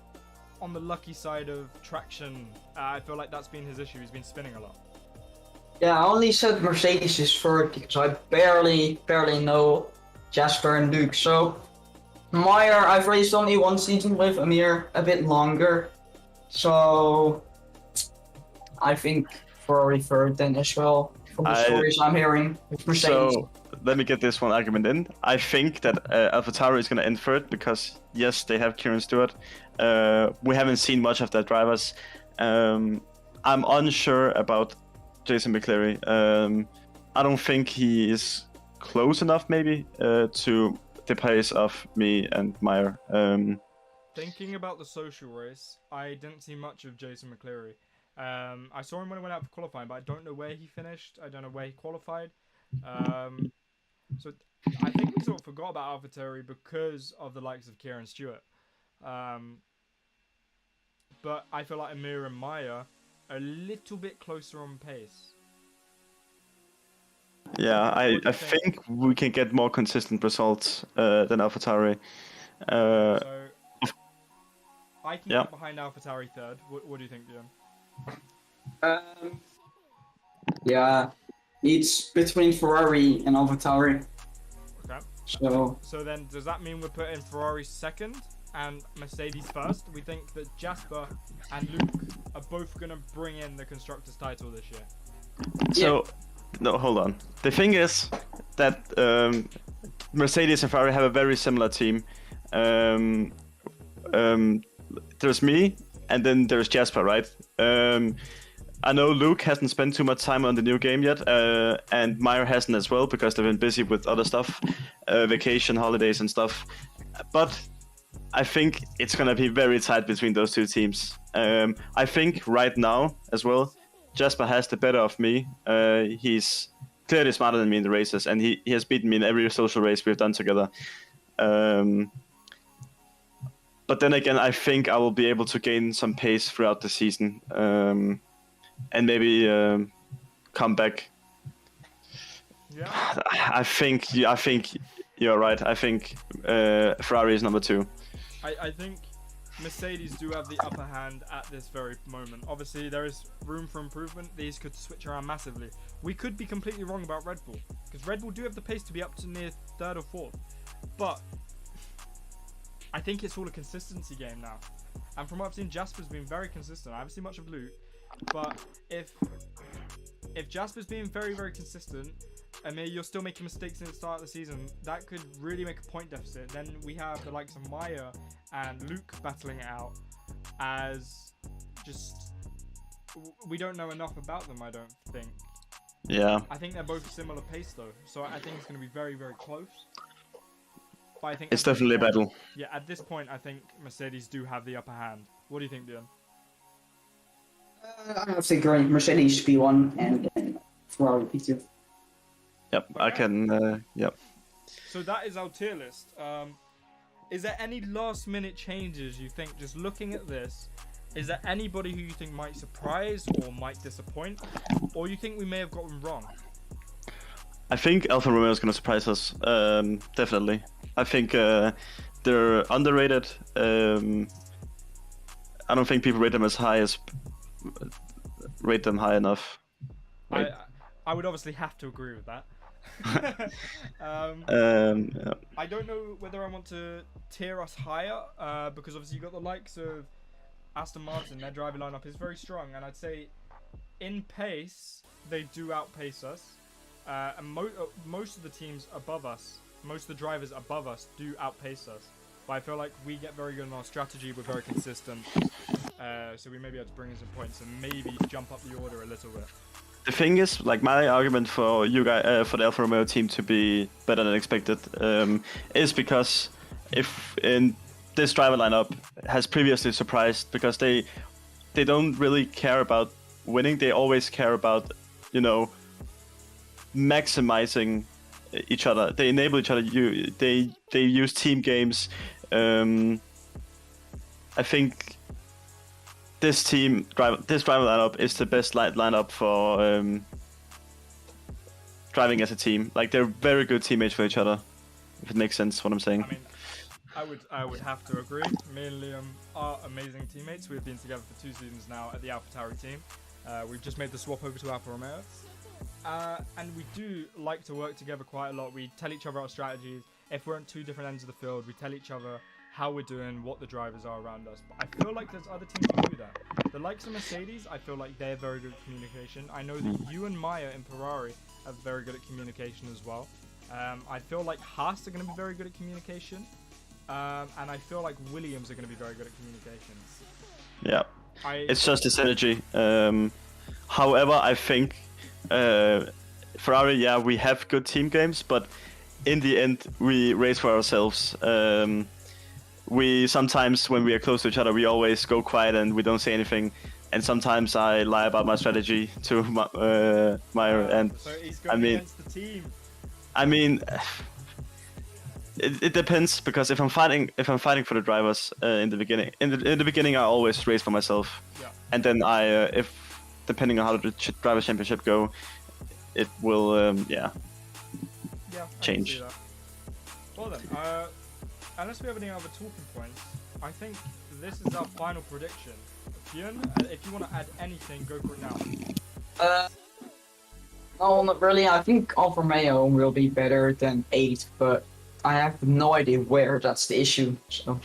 on the lucky side of traction. I feel like that's been his issue. He's been spinning a lot. Yeah, I only said Mercedes is 3rd because I barely know Jasper and Luke. So Meyer, I've raced only 1 season with Amir, a bit longer. So I think Ferrari 3rd then as well, from the stories I'm hearing with Mercedes. So let me get this one argument in. I think that AlphaTauri is going to end 3rd because, yes, they have Kieran Stewart. We haven't seen much of their drivers. I'm unsure about Jason McCleary. I don't think he is close enough, maybe, to the pace of me and Meyer. Thinking about the social race, I didn't see much of Jason McCleary. I saw him when he went out for qualifying, but I don't know where he finished. I don't know where he qualified. So I think we sort of forgot about AlphaTauri because of the likes of Kieran Stewart. But I feel like Amir and Maya are a little bit closer on pace. Yeah, I think we can get more consistent results than AlphaTauri. So I can get behind AlphaTauri 3rd. What do you think, Dion? Yeah, it's between Ferrari and AlphaTauri. Okay. So then, does that mean we're putting Ferrari 2nd and Mercedes 1st? We think that Jasper and Luke are both going to bring in the Constructors' title this year. So, no, hold on. The thing is that Mercedes and Ferrari have a very similar team. There's me, and then there's Jasper, right? I know Luke hasn't spent too much time on the new game yet, and Meyer hasn't as well because they've been busy with other stuff, vacation, holidays and stuff. But I think it's gonna be very tight between those 2 teams. I think right now as well, Jasper has the better of me. He's clearly smarter than me in the races, and he has beaten me in every social race we've done together. But then again, I think I will be able to gain some pace throughout the season, and maybe come back. Yeah. I think you're right. I think Ferrari is number 2. I think Mercedes do have the upper hand at this very moment. Obviously, there is room for improvement. These could switch around massively. We could be completely wrong about Red Bull, because Red Bull do have the pace to be up to near 3rd or 4th. But I think it's all a consistency game now. And from what I've seen, Jasper's been very consistent. I haven't seen much of Luke. But if Jasper's being very, very consistent, and maybe you're still making mistakes in the start of the season, that could really make a point deficit. Then we have the likes of Maya and Luke battling it out as just... We don't know enough about them, I don't think. Yeah. I think they're both similar pace, though. So I think it's going to be very, very close. But I think It's definitely a battle. Yeah, at this point, I think Mercedes do have the upper hand. What do you think, Dion? I have to agree. Mercedes P1 and Ferrari P2. Yep, I can. Yep. So that is our tier list. Is there any last minute changes you think, just looking at this, is there anybody who you think might surprise or might disappoint? Or you think we may have gotten wrong? I think Alfa Romeo is going to surprise us. Definitely. I think they're underrated. I don't think people rate them as high as rate them high enough. Right? I would obviously have to agree with that. Yeah. I don't know whether I want to tier us higher because obviously you've got the likes of Aston Martin. Their driver lineup is very strong, and I'd say in pace they do outpace us. And most of the teams above us, most of the drivers above us do outpace us. But I feel like we get very good in our strategy. We're very consistent, so we may be able to bring in some points and maybe jump up the order a little bit. The thing is, like, my argument for you guys, for the Alfa Romeo team to be better than expected, is because if in this driver lineup has previously surprised, because they don't really care about winning. They always care about, you know, maximizing each other. They enable each other. They use team games. I think this driver lineup is the best lineup for driving as a team. Like, they're very good teammates for each other. If it makes sense, what I'm saying. I mean, I would have to agree. Me and Liam are amazing teammates. We've been together for 2 seasons now at the AlphaTauri team. We've just made the swap over to Alfa Romeo. And we do like to work together quite a lot. We tell each other our strategies. If we're on 2 different ends of the field, we tell each other how we're doing, what the drivers are around us. But I feel like there's other teams who do that. The likes of Mercedes, I feel like they're very good at communication. I know that you and Maya in Ferrari are very good at communication as well. I feel like Haas are going to be very good at communication. And I feel like Williams are going to be very good at communication. Yeah. It's just a synergy. However, I think Ferrari, yeah, we have good team games, but in the end, we race for ourselves. We sometimes, when we are close to each other, we always go quiet and we don't say anything. And sometimes I lie about my strategy to Meyer. And so he's going against the team. I mean, it depends, because if I'm fighting for the drivers in the beginning, I always race for myself. Yeah. And then if depending on how the drivers' championship go, it will change. Well then, unless we have any other talking points, I think this is our final prediction. Björn, if you want to add anything, go for it now. No, not really. I think Alfa Romeo will be better than 8, but I have no idea where. That's the issue. So.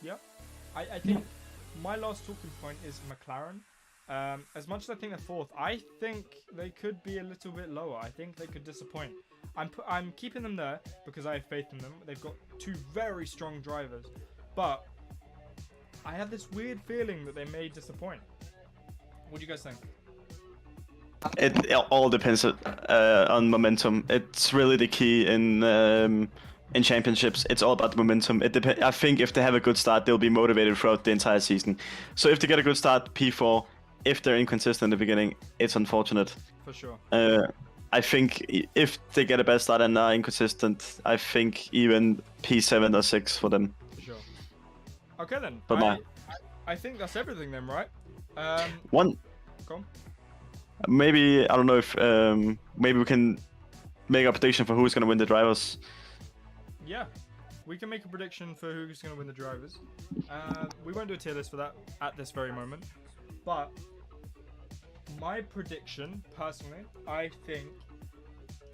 Yeah, I think my last talking point is McLaren. As much as I think they're 4th, I think they could be a little bit lower. I think they could disappoint. I'm keeping them there because I have faith in them. They've got 2 very strong drivers, but I have this weird feeling that they may disappoint. What do you guys think? It all depends on momentum. It's really the key in championships. It's all about the momentum. I think if they have a good start, they'll be motivated throughout the entire season. So if they get a good start, P4. If they're inconsistent in the beginning, it's unfortunate. For sure. I think if they get a bad start and are inconsistent, I think even P7 or 6 for them. For sure. Okay then. But I think that's everything then, right? One. Go on. Maybe, I don't know if maybe we can make a prediction for who's going to win the drivers. Yeah, we can make a prediction for who's going to win the drivers. We won't do a tier list for that at this very moment. But my prediction, personally, I think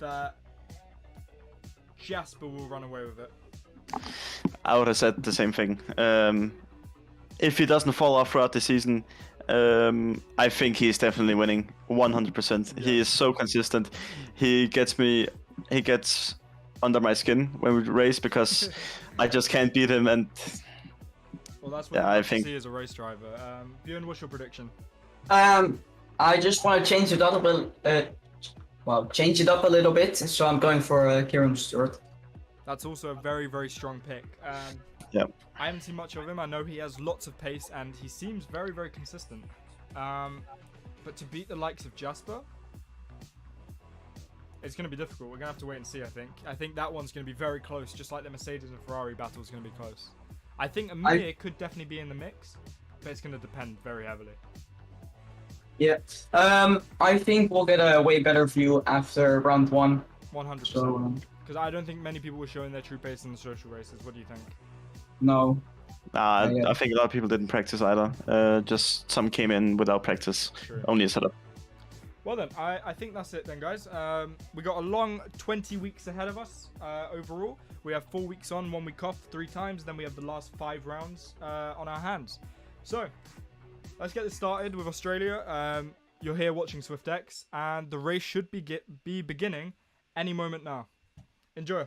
that Jasper will run away with it. I would have said the same thing. If he doesn't fall off throughout the season, I think he's definitely winning 100%. He is so consistent. He gets under my skin when we race because I just can't beat him. And Well, that's what Yeah, you I have to think- see as a race driver. Bjorn, what's your prediction? I just want to change it up a bit. Change it up a little bit. So I'm going for Kieran Stewart. That's also a very, very strong pick. Yeah. I haven't seen much of him. I know he has lots of pace and he seems very, very consistent. But to beat the likes of Jasper, it's going to be difficult. We're going to have to wait and see, I think. I think that one's going to be very close, just like the Mercedes and Ferrari battle is going to be close. I think Amir could definitely be in the mix, but it's going to depend very heavily. Yeah. I think we'll get a way better view after round 1. 100%. So, Because I don't think many people were showing their true pace in the social races. What do you think? no. I think a lot of people didn't practice either. Just some came in without practice, True. only a setup. Well then, I think that's it then, guys. We got a long 20 weeks ahead of us overall. We have 4 weeks on, 1 week off, 3 times. Then we have the last 5 rounds on our hands. So, let's get this started with Australia. You're here watching SwiftX, and the race should be beginning any moment now. Enjoy.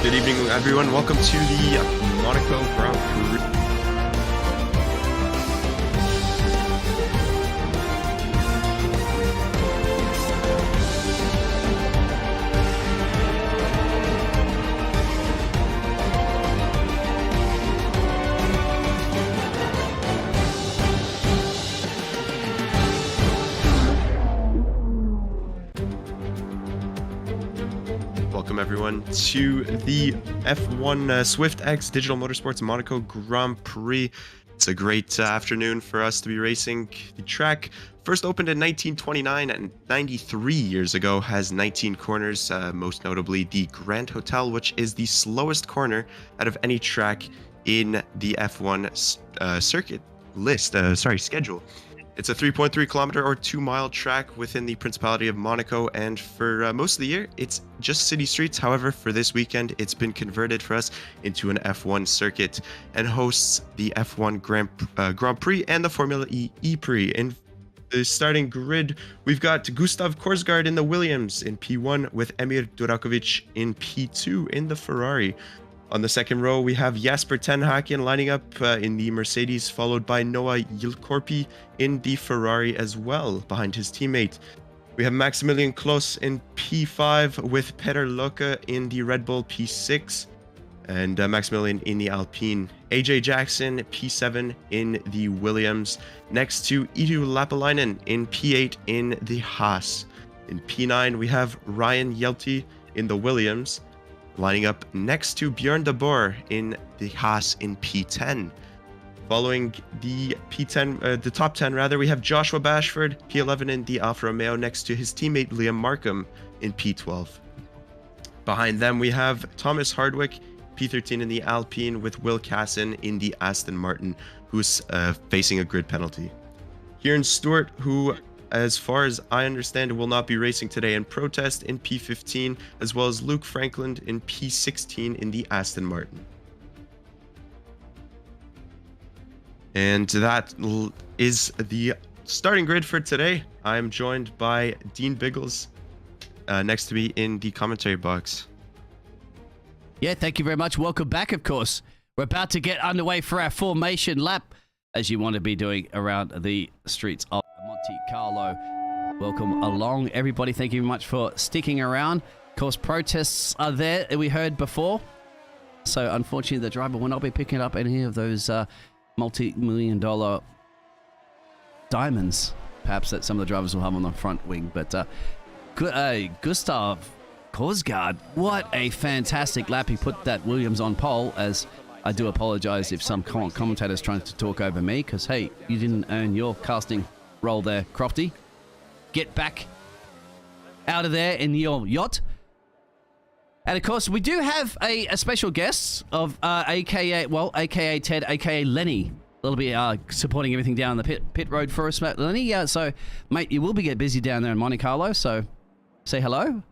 Good evening, everyone. Welcome to the Monaco Grand Prix. Welcome everyone to the F1 SwiftX Digital Motorsports Monaco Grand Prix. It's a great afternoon for us to be racing. The track first opened in 1929 and 93 years ago has 19 corners, most notably the Grand Hotel, which is the slowest corner out of any track in the F1 schedule. It's a 3.3 kilometer or 2 mile track within the Principality of Monaco, and for most of the year, it's just city streets. However, for this weekend, it's been converted for us into an F1 circuit and hosts the F1 Grand Prix and the Formula E Prix. In the starting grid, we've got Gustav Korsgaard in the Williams in P1 with Emir Durakovic in P2 in the Ferrari. On the second row, we have Jasper ten Haken lining up in the Mercedes, followed by Noah Yilkorpi in the Ferrari as well, behind his teammate. We have Maximilian Kloss in P5 with Peter Locke in the Red Bull P6, and Maximilian in the Alpine. AJ Jackson P7 in the Williams, next to Edu Lapalainen in P8 in the Haas. In P9, we have Ryan Yelty in the Williams, lining up next to Björn de Boer in the Haas in P10. Following the the top 10 rather, we have Joshua Bashford, P11 in the Alfa Romeo, next to his teammate Liam Markham in P12. Behind them, we have Thomas Hardwick, P13 in the Alpine, with Will Casson in the Aston Martin, who's facing a grid penalty. Kieran Stewart, who, as far as I understand, will not be racing today in protest, in P15, as well as Luke Franklin in P16 in the Aston Martin. And that is the starting grid for today. I am joined by Dean Biggles next to me in the commentary box. Yeah, thank you very much. Welcome back, of course. We're about to get underway for our formation lap, as you want to be doing around the streets of Monte Carlo. Welcome along, everybody. Thank you very much for sticking around. Of course, protests are there, we heard before. So, unfortunately, the driver will not be picking up any of those multi-million-dollar diamonds, perhaps, that some of the drivers will have on the front wing. But Gustav Korsgaard, what a fantastic lap. He put that Williams on pole, as I do apologize if some commentators trying to talk over me, because, hey, you didn't earn your casting role there, Crofty. Get back out of there in your yacht. And of course, we do have a special guest of aka Ted, aka Lenny. They'll be supporting everything down the pit road for us, Lenny. So, mate, you will be get busy down there in Monte Carlo. So, say hello.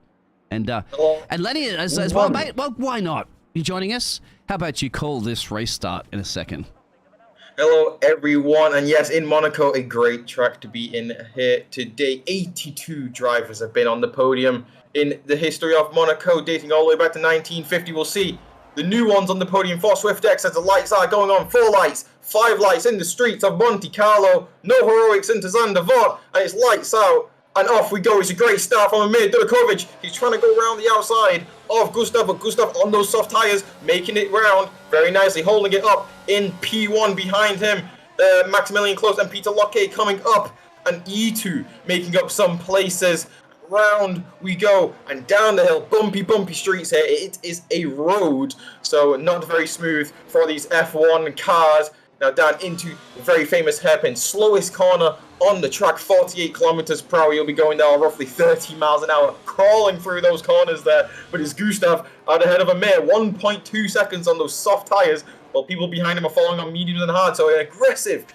And and Lenny as well, mate. Well, why not? You joining us? How about you call this race start in a second? Hello, everyone, and yes, in Monaco, a great track to be in here today. 82 drivers have been on the podium in the history of Monaco, dating all the way back to 1950. We'll see the new ones on the podium for SwiftX as the lights are going on. 4 lights, 5 lights in the streets of Monte Carlo. No heroics into Zandvoort, and it's lights out. And off we go. It's a great start from Emir Durakovic. He's trying to go around the outside of Gustav, but Gustav on those soft tyres, making it round very nicely, holding it up in P1 behind him. Maximilian Kloss and Peter Locke coming up, and E2 making up some places. Round we go, and down the hill, bumpy streets here. It is a road, so not very smooth for these F1 cars. Now down into the very famous hairpin, slowest corner on the track, 48 kilometers per hour. You'll be going down roughly 30 miles an hour, crawling through those corners there. But it's Gustav out ahead of Emir, 1.2 seconds on those soft tires, while people behind him are following on mediums and hard. So an aggressive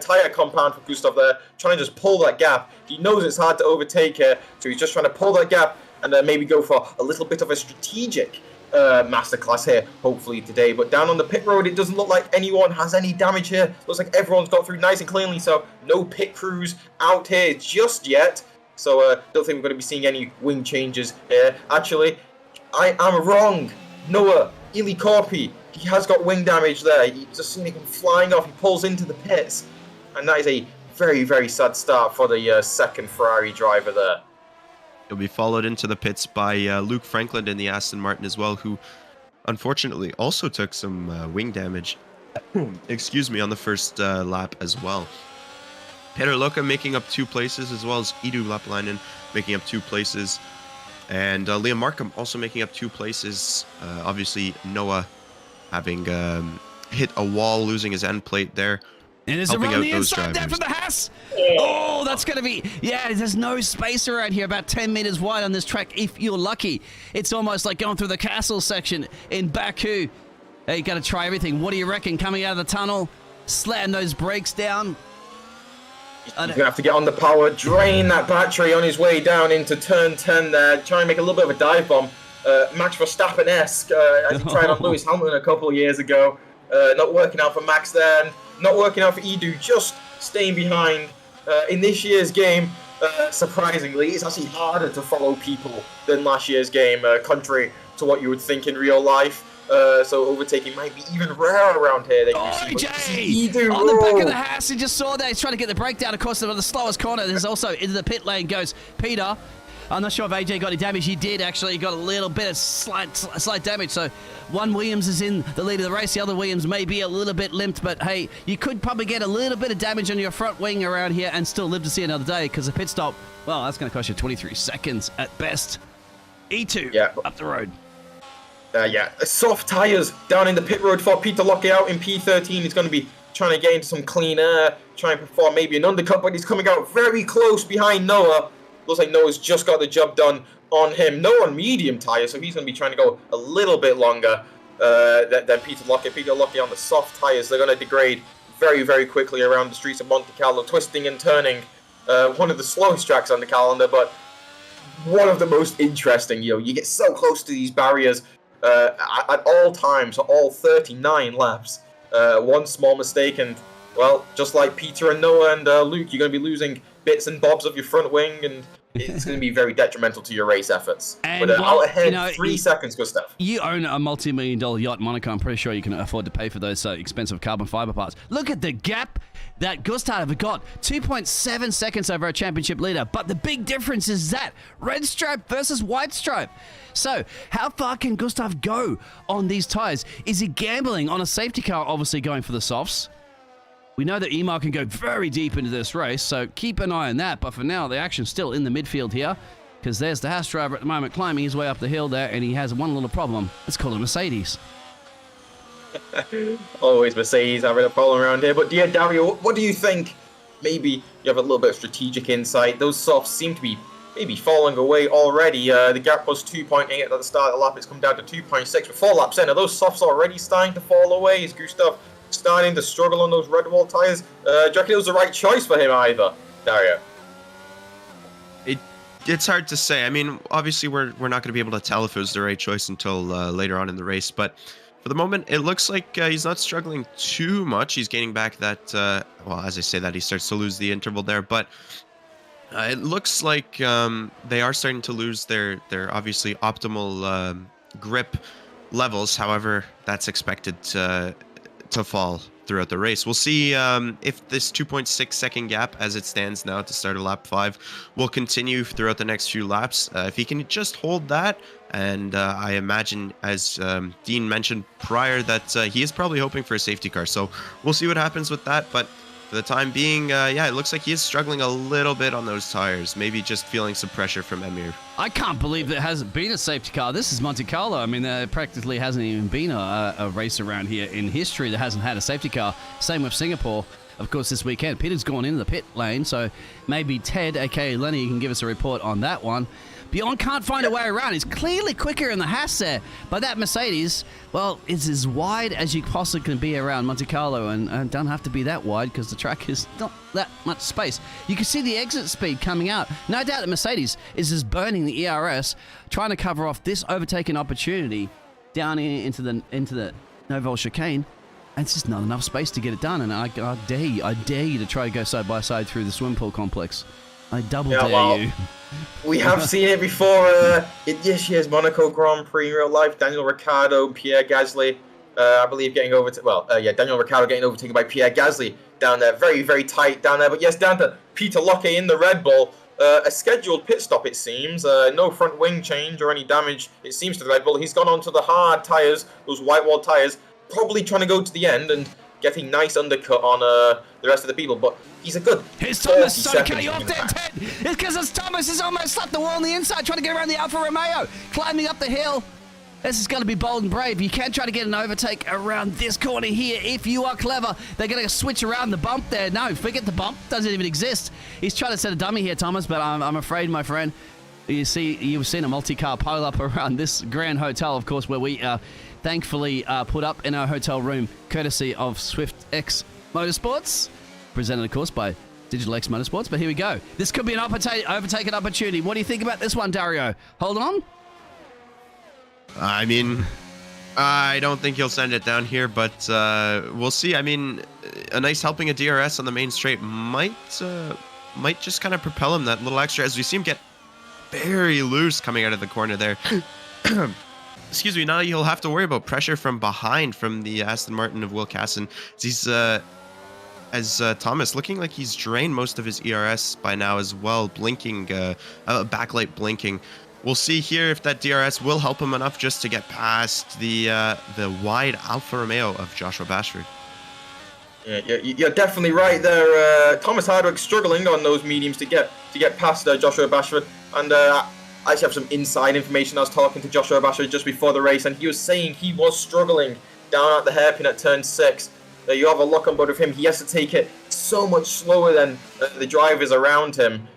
tire compound for Gustav there, trying to just pull that gap. He knows it's hard to overtake here, so he's just trying to pull that gap and then maybe go for a little bit of a strategic masterclass here, hopefully today. But down on the pit road, it doesn't look like anyone has any damage here. Looks like everyone's got through nice and cleanly, so no pit crews out here just yet. So don't think we're going to be seeing any wing changes here. Actually, I am wrong. Noah Ilikorpi, he has got wing damage there. You just seen him flying off. He pulls into the pits, and that is a very, very sad start for the second Ferrari driver there. He'll be followed into the pits by Luke Franklin in the Aston Martin as well, who unfortunately also took some wing damage. Excuse me, on the first lap as well. Peter Luca making up 2 places, as well as Edu Lappalainen making up 2 places. And Liam Markham also making up 2 places. Obviously, Noah having hit a wall, losing his end plate there. And there's a run on the inside there from the Haas. Oh, that's going to be... Yeah, there's no space around here, about 10 meters wide on this track, if you're lucky. It's almost like going through the castle section in Baku. Hey, you got to try everything. What do you reckon? Coming out of the tunnel, slam those brakes down. He's going to have to get on the power, drain that battery on his way down into turn 10 there, try and make a little bit of a dive bomb. Max Verstappen-esque, as he tried on Lewis Hamilton a couple of years ago. Not working out for Max there, and not working out for Edu, just staying behind. In this year's game, surprisingly, it's actually harder to follow people than last year's game, contrary to what you would think in real life. So overtaking might be even rarer around here than you see. Edu, on the back of the house, he just saw that. He's trying to get the breakdown. Of course, the slowest corner. There's also into the pit lane goes Peter. I'm not sure if AJ got any damage. He did actually. He got a little bit of slight damage. So one Williams is in the lead of the race. The other Williams may be a little bit limped, but hey, you could probably get a little bit of damage on your front wing around here and still live to see another day, because a pit stop, well, that's going to cost you 23 seconds at best. E2 up the road. Soft tyres down in the pit road for Peter Lockout in P13. He's going to be trying to get into some clean air, trying to perform maybe an undercut, but he's coming out very close behind Noah. Looks like Noah's just got the job done on him. Noah on medium tyres, so he's going to be trying to go a little bit longer than Peter Lockett. Peter Lockett on the soft tyres, they're going to degrade very, very quickly around the streets of Monte Carlo, twisting and turning. One of the slowest tracks on the calendar, but one of the most interesting. You get so close to these barriers at all times, all 39 laps. One small mistake, and well, just like Peter and Noah and Luke, you're going to be losing bits and bobs of your front wing, and it's going to be very detrimental to your race efforts. And but out ahead, 3 seconds, Gustav. You own a multi-million-dollar yacht in Monaco. I'm pretty sure you can afford to pay for those expensive carbon fiber parts. Look at the gap that Gustav got. 2.7 seconds over a championship leader. But the big difference is that red stripe versus white stripe. So how far can Gustav go on these tires? Is he gambling on a safety car, obviously going for the softs? We know that Emar can go very deep into this race, so keep an eye on that. But for now, the action's still in the midfield here, because there's the Haas driver at the moment climbing his way up the hill there, and he has one little problem. It's called a Mercedes. Always Mercedes having a problem around here. But yeah, Dario, what do you think? Maybe you have a little bit of strategic insight. Those softs seem to be maybe falling away already. The gap was 2.8 at the start of the lap. It's come down to 2.6 with 4 laps in. Are those softs already starting to fall away? Is Gustav starting to struggle on those red wall tyres? Do you reckon it was the right choice for him either, Dario? It's hard to say. I mean, obviously we're not going to be able to tell if it was the right choice until later on in the race, but for the moment it looks like he's not struggling too much. He's gaining back that, well, as I say that, he starts to lose the interval there, but it looks like they are starting to lose their obviously optimal grip levels. However, that's expected to fall throughout the race. We'll see if this 2.6 second gap as it stands now at the start of lap 5 will continue throughout the next few laps. If he can just hold that, and I imagine, as Dean mentioned prior, that he is probably hoping for a safety car. So we'll see what happens with that. But for the time being, yeah, it looks like he is struggling a little bit on those tires. Maybe just feeling some pressure from Emir. I can't believe there hasn't been a safety car. This is Monte Carlo. I mean, there practically hasn't even been a race around here in history that hasn't had a safety car. Same with Singapore. Of course, this weekend, Peter's gone into the pit lane, so maybe Ted, aka Lenny, can give us a report on that one. Bjorn can't find a way around. He's clearly quicker in the Haas there. But that Mercedes, well, it's as wide as you possibly can be around Monte Carlo, and don't have to be that wide because the track is not that much space. You can see the exit speed coming out. No doubt that Mercedes is just burning the ERS, trying to cover off this overtaking opportunity down into the Nouvelle chicane. And it's just not enough space to get it done. And I dare you to try to go side by side through the swim pool complex. I double Yeah, dare well, you. We have seen it before in this year's Monaco Grand Prix in real life. Daniel Ricciardo, Pierre Gasly, I believe getting Daniel Ricciardo getting overtaken by Pierre Gasly down there. Very, very tight down there. But yes, down to Peter Locke in the Red Bull. A scheduled pit stop, it seems. No front wing change or any damage, it seems, to the Red Bull. He's gone onto the hard tyres, those white-walled tyres, probably trying to go to the end and getting nice undercut on the rest of the people. But he's a good Here's Thomas, 30 sorry, seconds cut you off in the there, back. Ted. It's because Thomas has almost slapped the wall on the inside, trying to get around the Alfa Romeo, climbing up the hill. This is going to be bold and brave. You can try to get an overtake around this corner here if you are clever. They're going to switch around the bump there. No, forget the bump. Doesn't even exist. He's trying to set a dummy here, Thomas, but I'm afraid, my friend, you've seen a multi-car pile up around this Grand Hotel, of course, where we thankfully put up in our hotel room, courtesy of SwiftX Motorsports, presented, of course, by Digital X Motorsports. But here we go. This could be an overtaken opportunity. What do you think about this one, Dario? Hold on. I mean, I don't think he'll send it down here, but we'll see. I mean, a nice helping of DRS on the main straight might just kind of propel him that little extra, as we see him get very loose coming out of the corner there. Excuse me. Now he'll have to worry about pressure from behind from the Aston Martin of Will Casson. He's as Thomas looking like he's drained most of his ERS by now as well, blinking, backlight blinking. We'll see here if that DRS will help him enough just to get past the wide Alfa Romeo of Joshua Bashford. Yeah, you're definitely right there. Thomas Hardwick struggling on those mediums to get past Joshua Bashford. And I actually have some inside information. I was talking to Joshua Bashford just before the race, and he was saying he was struggling down at the hairpin at turn 6. You have a lock on board of him. He has to take it so much slower than the drivers around him,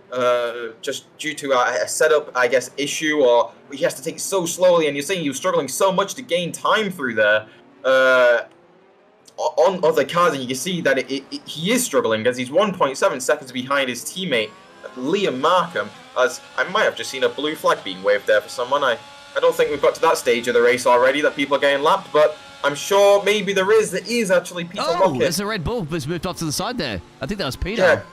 just due to a setup, I guess, issue, or he has to take it so slowly. And you're saying he was struggling so much to gain time through there on other cars, and you can see that he is struggling, as he's 1.7 seconds behind his teammate Liam Markham. As I might have just seen a blue flag being waved there for someone. I don't think we've got to that stage of the race already that people are getting lapped, but I'm sure maybe there is actually Peter Lockett. There's a Red Bull that's moved off to the side there. I think that was Peter.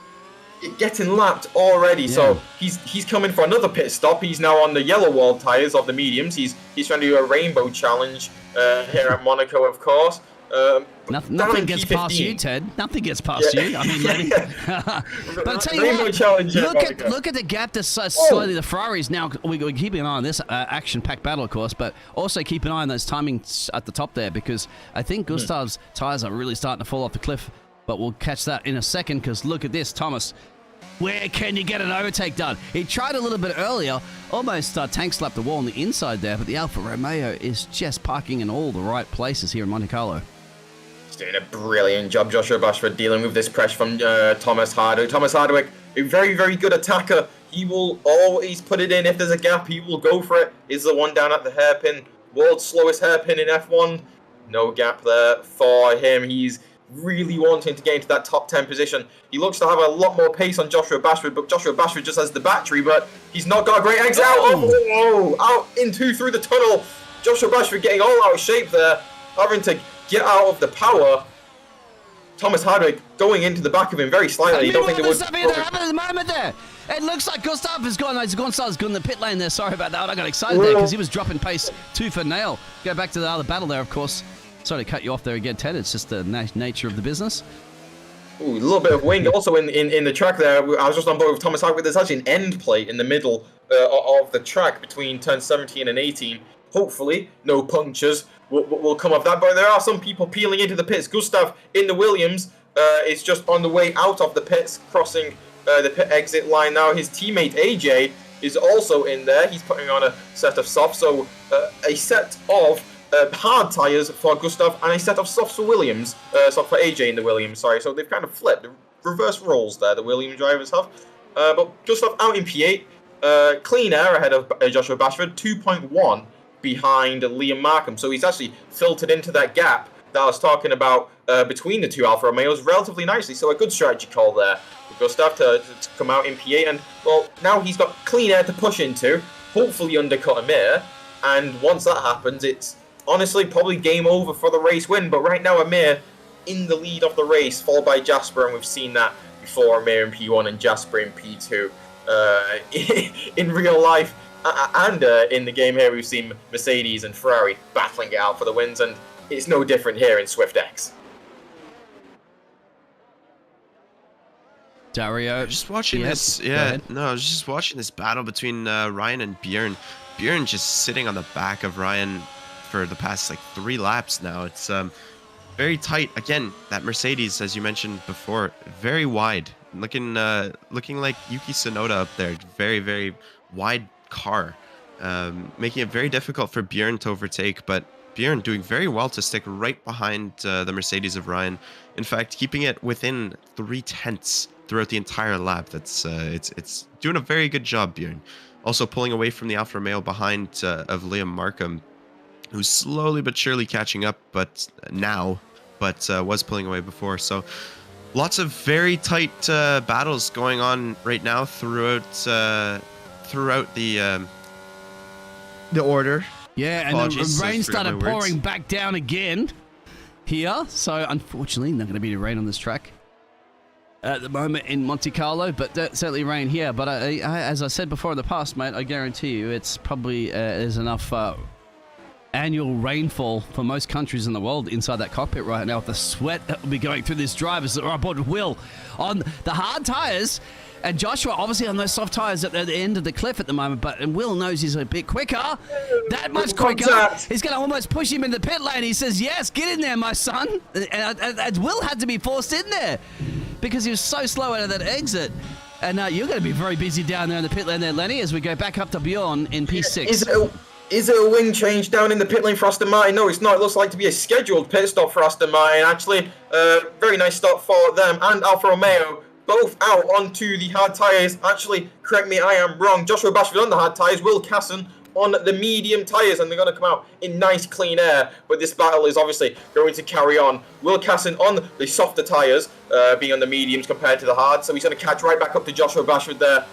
Yeah, getting lapped already. Yeah. So he's coming for another pit stop. He's now on the yellow wall tyres of the mediums. He's trying to do a rainbow challenge here at Monaco, of course. Nothing gets past you, Ted. Nothing gets past you. I mean, but I'll tell you what, look at the gap that's so slightly the Ferraris now. We're keeping an eye on this action-packed battle, of course, but also keep an eye on those timings at the top there, because I think Gustav's tyres are really starting to fall off the cliff. But we'll catch that in a second, because look at this, Thomas. Where can you get an overtake done? He tried a little bit earlier, almost tank slapped the wall on the inside there, but the Alfa Romeo is just parking in all the right places here in Monte Carlo. He's doing a brilliant job, Joshua Bashford, dealing with this pressure from Thomas Hardwick. Thomas Hardwick, a very, very good attacker. He will always put it in. If there's a gap, he will go for it. Is the one down at the hairpin. World's slowest hairpin in F1. No gap there for him. He's really wanting to get into that top 10 position. He looks to have a lot more pace on Joshua Bashford, but Joshua Bashford just has the battery, but he's not got a great exit out. Oh, out into through the tunnel. Joshua Bashford getting all out of shape there, having to get out of the power. Thomas Hardwick going into the back of him very slightly. You don't think there would happen at the moment there. It looks like Gustav has gone. Gonzalez gone in the pit lane there. Sorry about that. I got excited there because he was dropping pace tooth and nail. Go back to the other battle there, of course. Sorry to cut you off there again, Ted. It's just the nature of the business. Ooh, a little bit of wind also in the track there. I was just on board with Thomas Hardwick. There's actually an end plate in the middle of the track between turn 17 and 18. Hopefully, no punctures will come off that. But there are some people peeling into the pits. Gustav in the Williams is just on the way out of the pits, crossing the pit exit line now. His teammate AJ is also in there. He's putting on a set of softs. So a set of hard tyres for Gustav and a set of softs for Williams. For AJ in the Williams, sorry. So they've kind of flipped, reverse roles there, the Williams drivers have. But Gustav out in P8, clean air ahead of Joshua Bashford, 2.1 behind Liam Markham. So he's actually filtered into that gap that I was talking about between the two Alfa Romeos relatively nicely. So a good strategy call there for Gustav to come out in P8. And, well, now he's got clean air to push into, hopefully undercut Amir. And once that happens, it's honestly probably game over for the race win. But right now, Amir in the lead of the race, followed by Jasper. And we've seen that before, Amir in P1 and Jasper in P2. in real life and in the game here, we've seen Mercedes and Ferrari battling it out for the wins, and it's no different here in SwiftX. Dario, Just watching this, go ahead. I was just watching this battle between Ryan and Bjorn. Bjorn just sitting on the back of Ryan for the past like 3 laps now. It's very tight. Again, that Mercedes, as you mentioned before, very wide. Looking like Yuki Tsunoda up there. Very, very wide car, making it very difficult for Bjorn to overtake. But Bjorn doing very well to stick right behind the Mercedes of Ryan. In fact, keeping it within 0.3 throughout the entire lap. That's it's doing a very good job, Bjorn. Also pulling away from the Alfa Romeo behind of Liam Markham, who's slowly but surely catching up, but was pulling away before. So lots of very tight battles going on right now throughout the order. Yeah, and Apologies, the rain I forgot started my words. pouring back down again here. So unfortunately, not going to be any rain on this track at the moment in Monte Carlo, but certainly rain here. But as I said before in the past, mate, I guarantee you it's probably there's enough annual rainfall for most countries in the world inside that cockpit right now with the sweat that will be going through these drivers that are aboard Will on the hard tires. And Joshua, obviously, on those soft tyres at the end of the cliff at the moment, but Will knows he's a bit quicker. That much quicker. He's going to almost push him in the pit lane. He says, yes, get in there, my son. And Will had to be forced in there because he was so slow out of that exit. And you're going to be very busy down there in the pit lane there, Lenny, as we go back up to Bjorn in P6. Is it a wing change down in the pit lane for Aston Martin? No, it's not. It looks like to be a scheduled pit stop for Aston Martin. Actually, very nice stop for them and Alfa Romeo. Both out onto the hard tyres. Actually, correct me, I am wrong. Joshua Bashford on the hard tyres, Will Casson on the medium tyres, and they're going to come out in nice clean air. But this battle is obviously going to carry on. Will Casson on the softer tyres, being on the mediums compared to the hard, so he's going to catch right back up to Joshua Bashford there,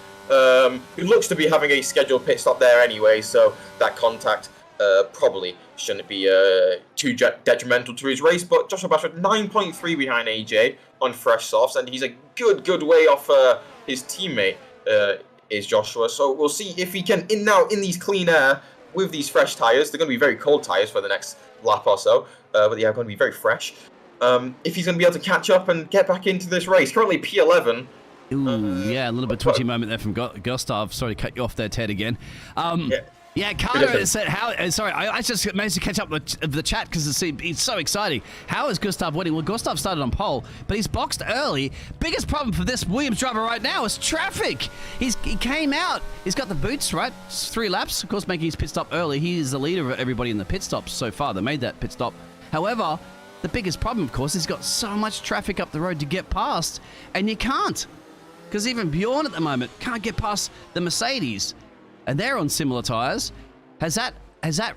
who looks to be having a scheduled pit stop there anyway, so that contact probably shouldn't be too detrimental to his race. But Joshua Bashford 9.3 behind AJ on fresh softs, and he's a good way off his teammate is Joshua. So we'll see if he can in these clean air with these fresh tyres. They're going to be very cold tyres for the next lap or so, but they are going to be very fresh. If he's going to be able to catch up and get back into this race, currently P11. Ooh, yeah, a little bit twitchy moment there from Gustav. Sorry to cut you off there, Ted, again. Yeah, Carter said, sorry, I just managed to catch up with the chat because it's so exciting. How is Gustav winning? Well, Gustav started on pole, but he's boxed early. Biggest problem for this Williams driver right now is traffic. He came out. He's got the boots, right? 3 laps, of course, making his pit stop early. He is the leader of everybody in the pit stops so far that made that pit stop. However, the biggest problem, of course, is he's got so much traffic up the road to get past, and you can't. Because even Bjorn at the moment can't get past the Mercedes. And they're on similar tyres. Has that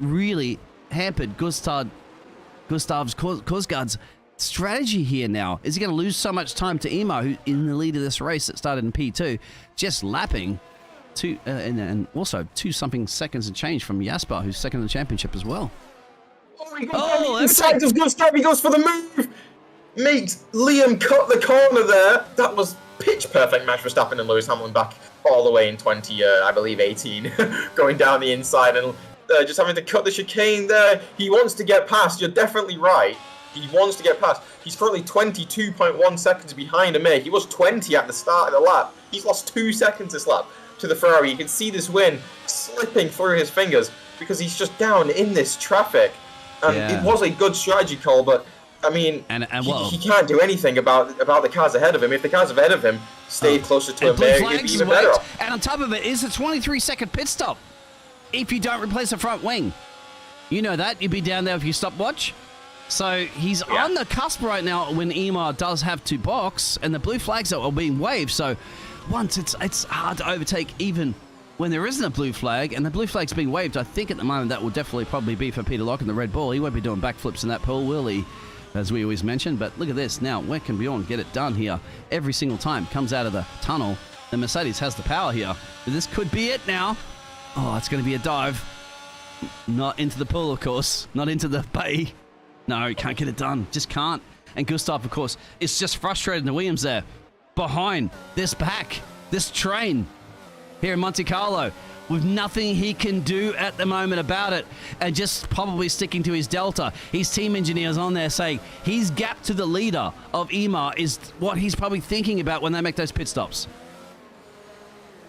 really hampered Gustav's Korsgaard's strategy here now? Is he going to lose so much time to Emo, who in the lead of this race that started in P2, just lapping and also 2-something seconds and change from Jasper, who's second in the championship as well? Inside of Gustav, he goes for the move. Makes Liam cut the corner there. That was pitch perfect match for Verstappen and Lewis Hamilton back all the way in 18, going down the inside and just having to cut the chicane there. He wants to get past. You're definitely right. He wants to get past. He's currently 22.1 seconds behind Amir. He was 20 at the start of the lap. He's lost 2 seconds this lap to the Ferrari. You can see this win slipping through his fingers because he's just down in this traffic. And it was a good strategy call, but I mean, he can't do anything about the cars ahead of him. If the cars ahead of him stayed closer to him, he'd be even better off. And on top of it is a 23-second pit stop if you don't replace the front wing. You know that. You'd be down there if you stopwatch. So he's on the cusp right now when Emar does have to box, and the blue flags are being waved. So once it's hard to overtake even when there isn't a blue flag, and the blue flag's being waved. I think at the moment that will definitely probably be for Peter Locke and the Red Bull. He won't be doing backflips in that pool, will he? As we always mention, but look at this now. Where can Bjorn get it done here? Every single time comes out of the tunnel. The Mercedes has the power here. But this could be it now. Oh, it's going to be a dive. Not into the pool, of course. Not into the bay. No, can't get it done. Just can't. And Gustav, of course, is just frustrated in the Williams there. Behind this pack, this train. here in Monte Carlo, with nothing he can do at the moment about it, and just probably sticking to his delta. His team engineers on there saying his gap to the leader of EMA is what he's probably thinking about when they make those pit stops.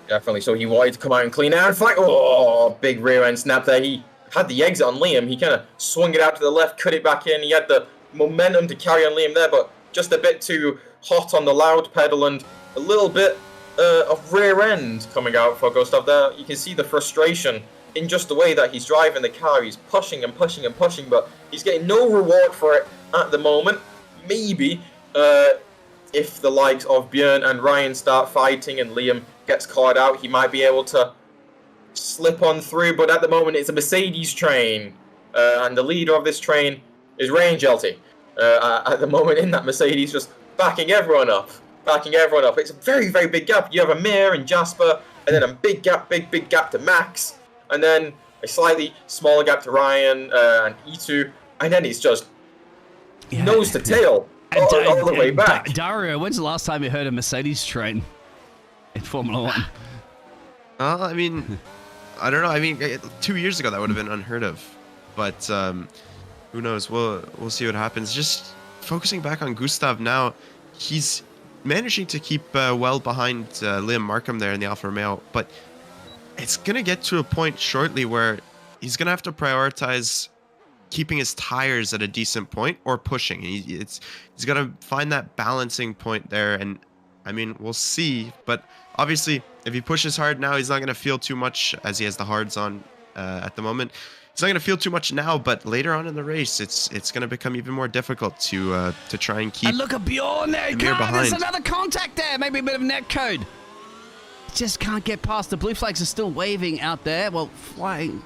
Definitely. So he wanted to come out and clean out and flag. Oh, big rear end snap there. He had the exit on Liam. He kind of swung it out to the left, cut it back in. He had the momentum to carry on Liam there, but just a bit too hot on the loud pedal and a little bit of rear end coming out for Gustav there. You can see the frustration in just the way that he's driving the car. He's pushing and pushing and pushing, but he's getting no reward for it at the moment. Maybe if the likes of Björn and Ryan start fighting and Liam gets caught out, he might be able to slip on through, but at the moment it's a Mercedes train, and the leader of this train is Range LT. At the moment in that Mercedes, just backing everyone up. It's a very, very big gap. You have Amir and Jasper, and then a big gap to Max, and then a slightly smaller gap to Ryan and E2, and then it's just nose to tail all the way back. Dario, when's the last time you heard a Mercedes train in Formula 1? I mean, I don't know. I mean, 2 years ago that would have been unheard of, but who knows? We'll see what happens. Just focusing back on Gustav now, he's managing to keep well behind Liam Markham there in the Alfa Romeo, but it's gonna get to a point shortly where he's gonna have to prioritize keeping his tires at a decent point or pushing. He's got to find that balancing point there, and I mean, we'll see. But obviously, if he pushes hard now, he's not going to feel too much as he has the hards on at the moment. He's not going to feel too much now, but later on in the race, it's going to become even more difficult to try and keep. And look at Bjorn there. God, there's another contact there. Maybe a bit of net code. Just can't get past. The blue flags are still waving out there. Well, flying.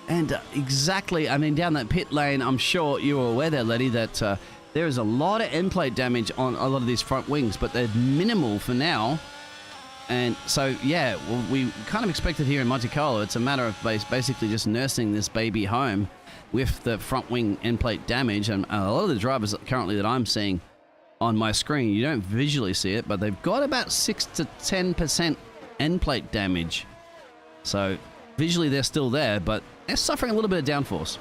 And exactly, I mean, down that pit lane, I'm sure you were aware there, Letty, that there is a lot of end plate damage on a lot of these front wings, but they're minimal for now. And so, yeah, well, we kind of expected here in Monte Carlo, it's a matter of basically just nursing this baby home with the front wing end plate damage. And a lot of the drivers currently that I'm seeing on my screen, you don't visually see it, but they've got about 6 to 10% end plate damage. So visually they're still there, but they're suffering a little bit of downforce.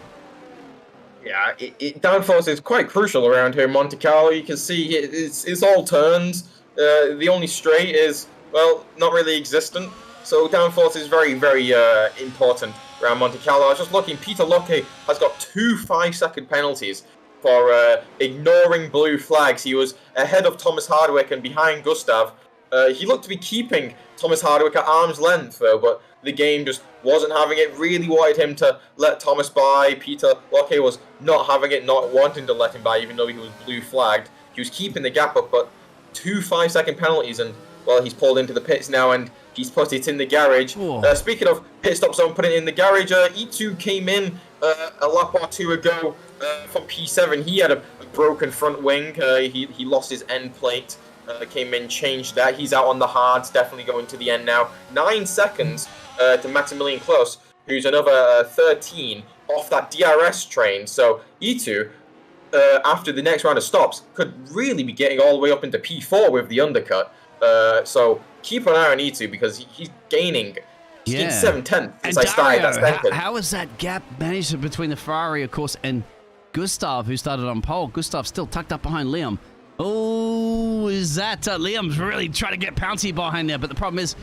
Yeah, downforce is quite crucial around here in Monte Carlo. You can see it's all turns. The only straight is, well, not really existent. So downforce is very, very important around Monte Carlo. I was just looking, Peter Locke has got 2 5-second penalties for ignoring blue flags. He was ahead of Thomas Hardwick and behind Gustav. He looked to be keeping Thomas Hardwick at arm's length, though, but the game just wasn't having it. Really wanted him to let Thomas by. Peter Locke was not having it, not wanting to let him by, even though he was blue flagged. He was keeping the gap up, but 2 5-second penalties, and, well, he's pulled into the pits now, and he's put it in the garage. Speaking of pit stop zone, put it in the garage, E2 came in a lap or two ago from P7. He had a broken front wing. He lost his end plate. Came in, changed that. He's out on the hards, definitely going to the end now. 9 seconds to Maximilian Close, who's another 13 off that DRS train. So E2, after the next round of stops, could really be getting all the way up into P4 with the undercut. So keep an eye on E2 because he's gaining. He's gained 7/10 since I started that sentence. How is that gap managed between the Ferrari, of course, and Gustav, who started on pole? Gustav's still tucked up behind Liam. Oh, is that Liam's really trying to get Pouncy behind there, but the problem is,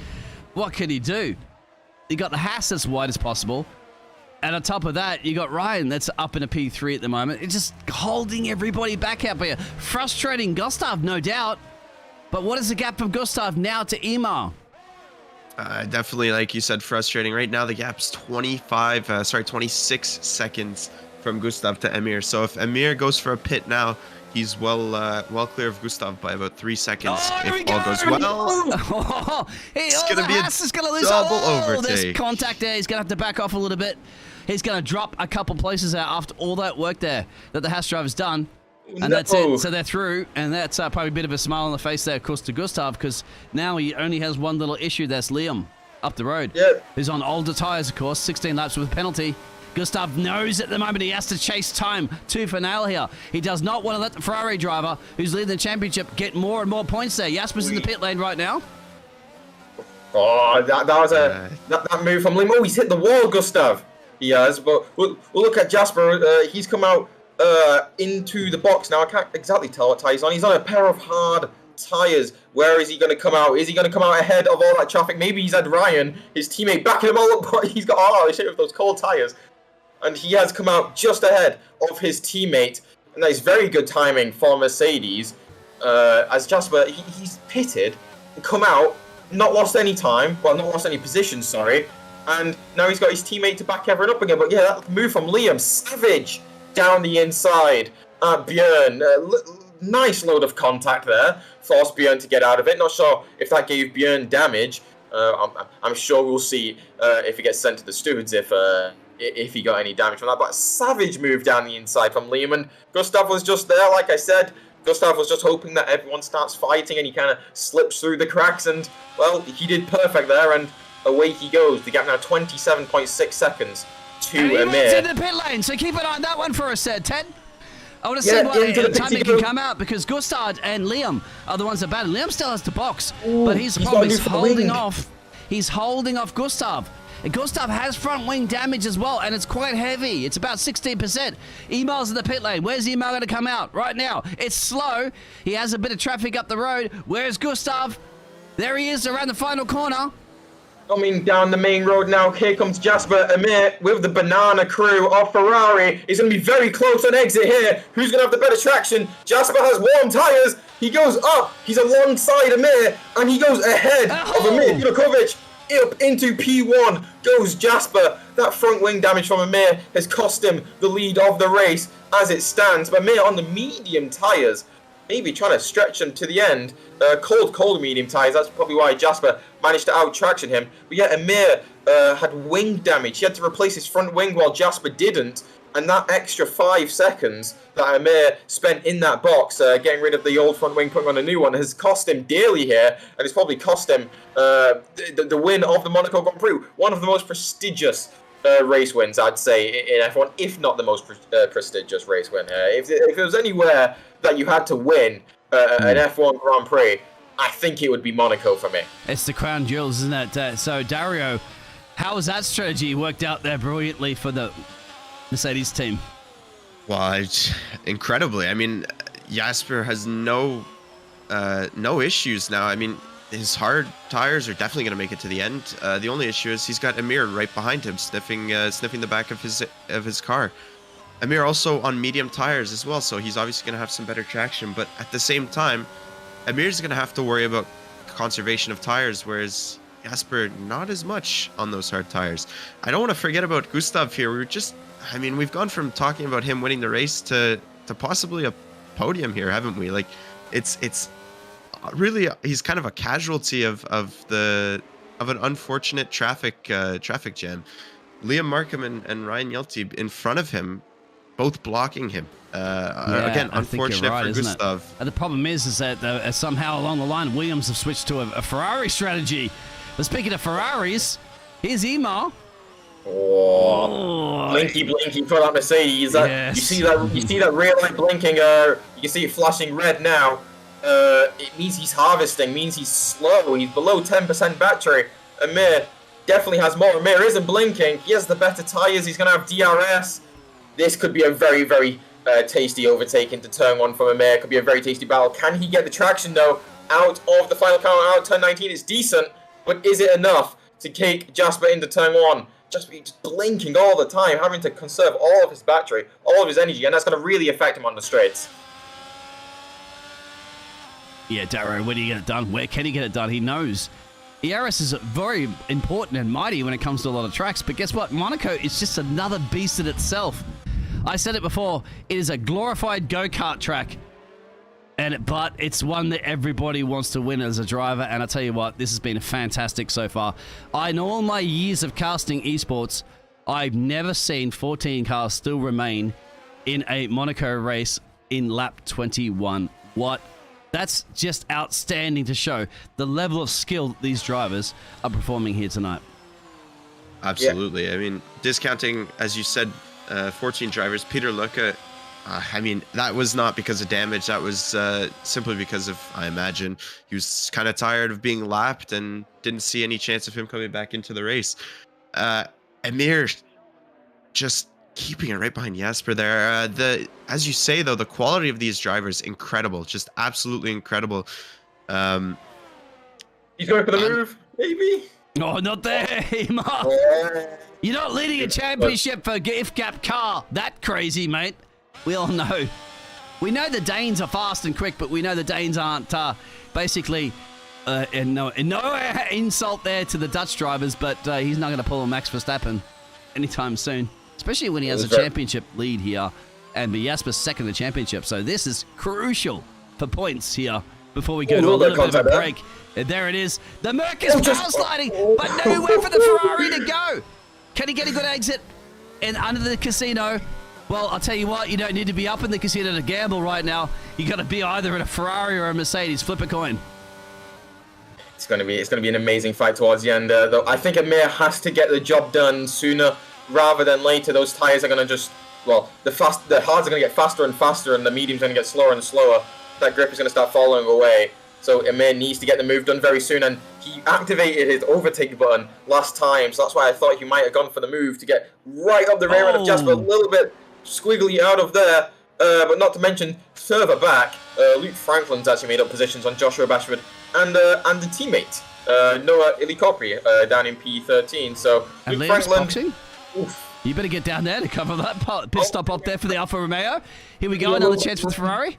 what can he do? He got the Haas as wide as possible, and on top of that, you got Ryan that's up in a P3 at the moment. It's just holding everybody back out here. Frustrating Gustav, no doubt, but what is the gap from Gustav now to Emar? Definitely, like you said, frustrating. Right now, the gap's 26 seconds from Gustav to Emir. So if Emir goes for a pit now, he's well clear of Gustav by about 3 seconds. If all goes well, it's going to be a double overtake. There's contact there. He's going to have to back off a little bit. He's going to drop a couple places out after all that work there that the Haas driver's done. And that's it. So they're through, and that's probably a bit of a smile on the face there, of course, to Gustav, because now he only has one little issue. That's Liam up the road, who's on older tyres, of course, 16 laps with a penalty. Gustav knows at the moment he has to chase time tooth and nail here. He does not want to let the Ferrari driver, who's leading the championship, get more and more points there. Jasper's in the pit lane right now. Oh, that was that move from Liam. Oh, he's hit the wall, Gustav. He has, but we'll look at Jasper. He's come out into the box now. I can't exactly tell what tyre he's on. He's on a pair of hard tyres. Where is he going to come out? Is he going to come out ahead of all that traffic? Maybe he's had Ryan, his teammate, backing him all up, but he's got shit with those cold tyres. And he has come out just ahead of his teammate. And that is very good timing for Mercedes. As Jasper, he's pitted, come out, not lost any time, well, not lost any position, sorry, and now he's got his teammate to back everyone up again. But yeah, that move from Liam, savage down the inside at Björn. Nice load of contact there, forced Björn to get out of it. Not sure if that gave Björn damage. I'm sure we'll see if he gets sent to the stewards if he got any damage from that. But a savage move down the inside from Liam, and Gustav was just there, like I said. Gustav was just hoping that everyone starts fighting and he kind of slips through the cracks, and, well, he did perfect there, and away he goes. The gap now 27.6 seconds to Amir. Amir. In the pit lane, so keep an eye on that one for a set, Ted. I want to see what time he can come out, because Gustav and Liam are the ones that battle. Liam still has to box, but he's probably holding off. He's holding off Gustav. And Gustav has front wing damage as well, and it's quite heavy. It's about 16%. Email's in the pit lane. Where's Email going to come out? Right now. It's slow. He has a bit of traffic up the road. Where's Gustav? There he is around the final corner. Coming down the main road now, here comes Jasper Amir with the banana crew of Ferrari. He's going to be very close on exit here. Who's going to have the better traction? Jasper has warm tyres. He goes up. He's alongside Amir, and he goes ahead of Amir Yudokovic. Up into P1 goes Jasper. That front wing damage from Amir has cost him the lead of the race as it stands. But Amir on the medium tyres, maybe trying to stretch him to the end. Cold medium tyres. That's probably why Jasper managed to out-traction him. But yeah, Amir had wing damage. He had to replace his front wing while Jasper didn't. And that extra 5 seconds that Amir spent in that box, getting rid of the old front wing, putting on a new one, has cost him dearly here. And it's probably cost him the win of the Monaco Grand Prix. One of the most prestigious race wins, I'd say, in F1, if not the most prestigious race win. If there was anywhere that you had to win an F1 Grand Prix, I think it would be Monaco for me. It's the crown jewels, isn't it? So, Dario, how has that strategy worked out there brilliantly for the Mercedes team? Well, incredibly. I mean, Jasper has no issues now. I mean, his hard tires are definitely going to make it to the end. The only issue is he's got Amir right behind him, sniffing the back of his car. Amir also on medium tires as well, so he's obviously going to have some better traction. But at the same time, Amir's going to have to worry about conservation of tires, whereas Jasper not as much on those hard tires. I don't want to forget about Gustav here. We've gone from talking about him winning the race to possibly a podium here, haven't we? Like, it's really, he's kind of a casualty of an unfortunate traffic jam. Liam Markham and Ryan Yelty in front of him, both blocking him. Again, unfortunate for Gustav. And the problem is that somehow along the line, Williams have switched to a Ferrari strategy. But speaking of Ferraris, here's Ema. Oh, blinky for that Mercedes. Yes. You see that rear light blinking. You can see it flashing red now. It means he's harvesting. Means he's slow. He's below 10% battery. Amir definitely has more. Amir isn't blinking. He has the better tires. He's gonna have DRS. This could be a very, very tasty overtake into turn 1 from Amir. Could be a very tasty battle. Can he get the traction though? Out of the final count, out turn 19 is decent, but is it enough to take Jasper into turn 1? Just blinking all the time, having to conserve all of his battery, all of his energy, and that's going to really affect him on the straights. Yeah, Darrow, when do you get it done? Where can he get it done? He knows. ERS is very important and mighty when it comes to a lot of tracks, but guess what? Monaco is just another beast in itself. I said it before, it is a glorified go-kart track, but it's one that everybody wants to win as a driver, and I tell you what, this has been fantastic so far. In all my years of casting esports, I've never seen 14 cars still remain in a Monaco race in lap 21. That's just outstanding to show the level of skill that these drivers are performing here tonight. Absolutely. Yeah. I mean, discounting, as you said, 14 drivers, Peter Lucca I mean, that was not because of damage. That was simply because of, I imagine, he was kind of tired of being lapped and didn't see any chance of him coming back into the race. Amir just keeping it right behind Jasper there. As you say, though, the quality of these drivers, incredible. Just absolutely incredible. He's going for the move, maybe? Oh, not there, Mark. You're not leading a championship for gift gap car. That crazy, mate. We all know. We know the Danes are fast and quick, but we know the Danes aren't basically... and no insult there to the Dutch drivers, but he's not going to pull a Max Verstappen anytime soon, especially when he has a championship lead here, and Jasper's second in the championship. So this is crucial for points here before we go to a little bit of a break. And there it is. The Merc is power sliding, but nowhere for the Ferrari to go. Can he get a good exit and under the casino? Well, I'll tell you what, you don't need to be up in the casino to gamble right now. You got to be either in a Ferrari or a Mercedes. Flip a coin. It's going to be an amazing fight towards the end, though. I think Amir has to get the job done sooner rather than later. Those tires are going to just, well, the hards are going to get faster and faster, and the mediums are going to get slower and slower. That grip is going to start falling away. So Amir needs to get the move done very soon, and he activated his overtake button last time, so that's why I thought he might have gone for the move to get right up the rear end of Jasper, a little bit squiggly out of there, but not to mention further back, Luke Franklin's actually made up positions on Joshua Bashford and the teammate Noah Ilikopri down in P13. So and Luke Liam's Franklin, boxing. oof. You better get down there to cover that pit stop up there for the Alfa Romeo. Here we go, another chance for the Ferrari.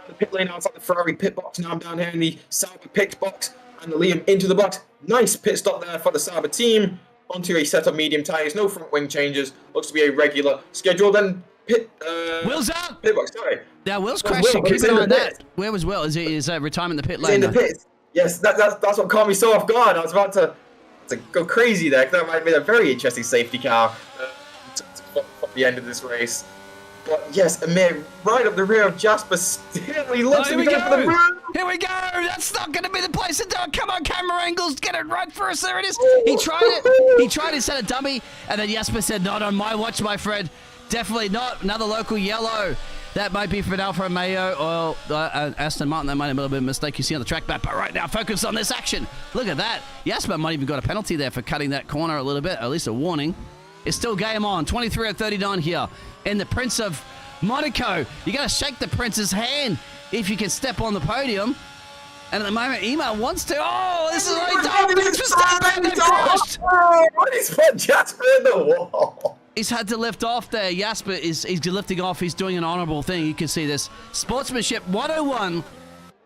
The pit lane outside the Ferrari pit box. Now I'm down here in the Sauber pit box, and the Liam into the box. Nice pit stop there for the Sauber team. Onto a set of medium tyres, no front wing changes. Looks to be a regular schedule. Then pit. Will's out. Pit box. Sorry. Now Will's crashing. Keep an eye on that. Where was Will? Is retirement in the pit lane? In the pit. Yes, that's what caught me so off guard. I was about to go crazy there, because that might have been a very interesting safety car for the end of this race. But yes, Amir right up the rear of Jasper still. He looks to be going for the move. Here we go. That's not going to be the place to do it. Come on, camera angles. Get it right first. There it is. He tried it. He tried instead of dummy. And then Jasper said, not on my watch, my friend. Definitely not. Another local yellow. That might be for an Alfa Romeo or Aston Martin. That might have been a little bit of a mistake you see on the track back. But right now, focus on this action. Look at that. Jasper might even got a penalty there for cutting that corner a little bit. At least a warning. It's still game on. 23:39 here. And the Prince of Monaco. You got to shake the Prince's hand if you can step on the podium. And at the moment, Ema wants to. Oh, this is what he done. Max Verstappen, they crashed. What is put Jasper in the wall? He's had to lift off there. Jasper he's lifting off. He's doing an honourable thing. You can see this. Sportsmanship 101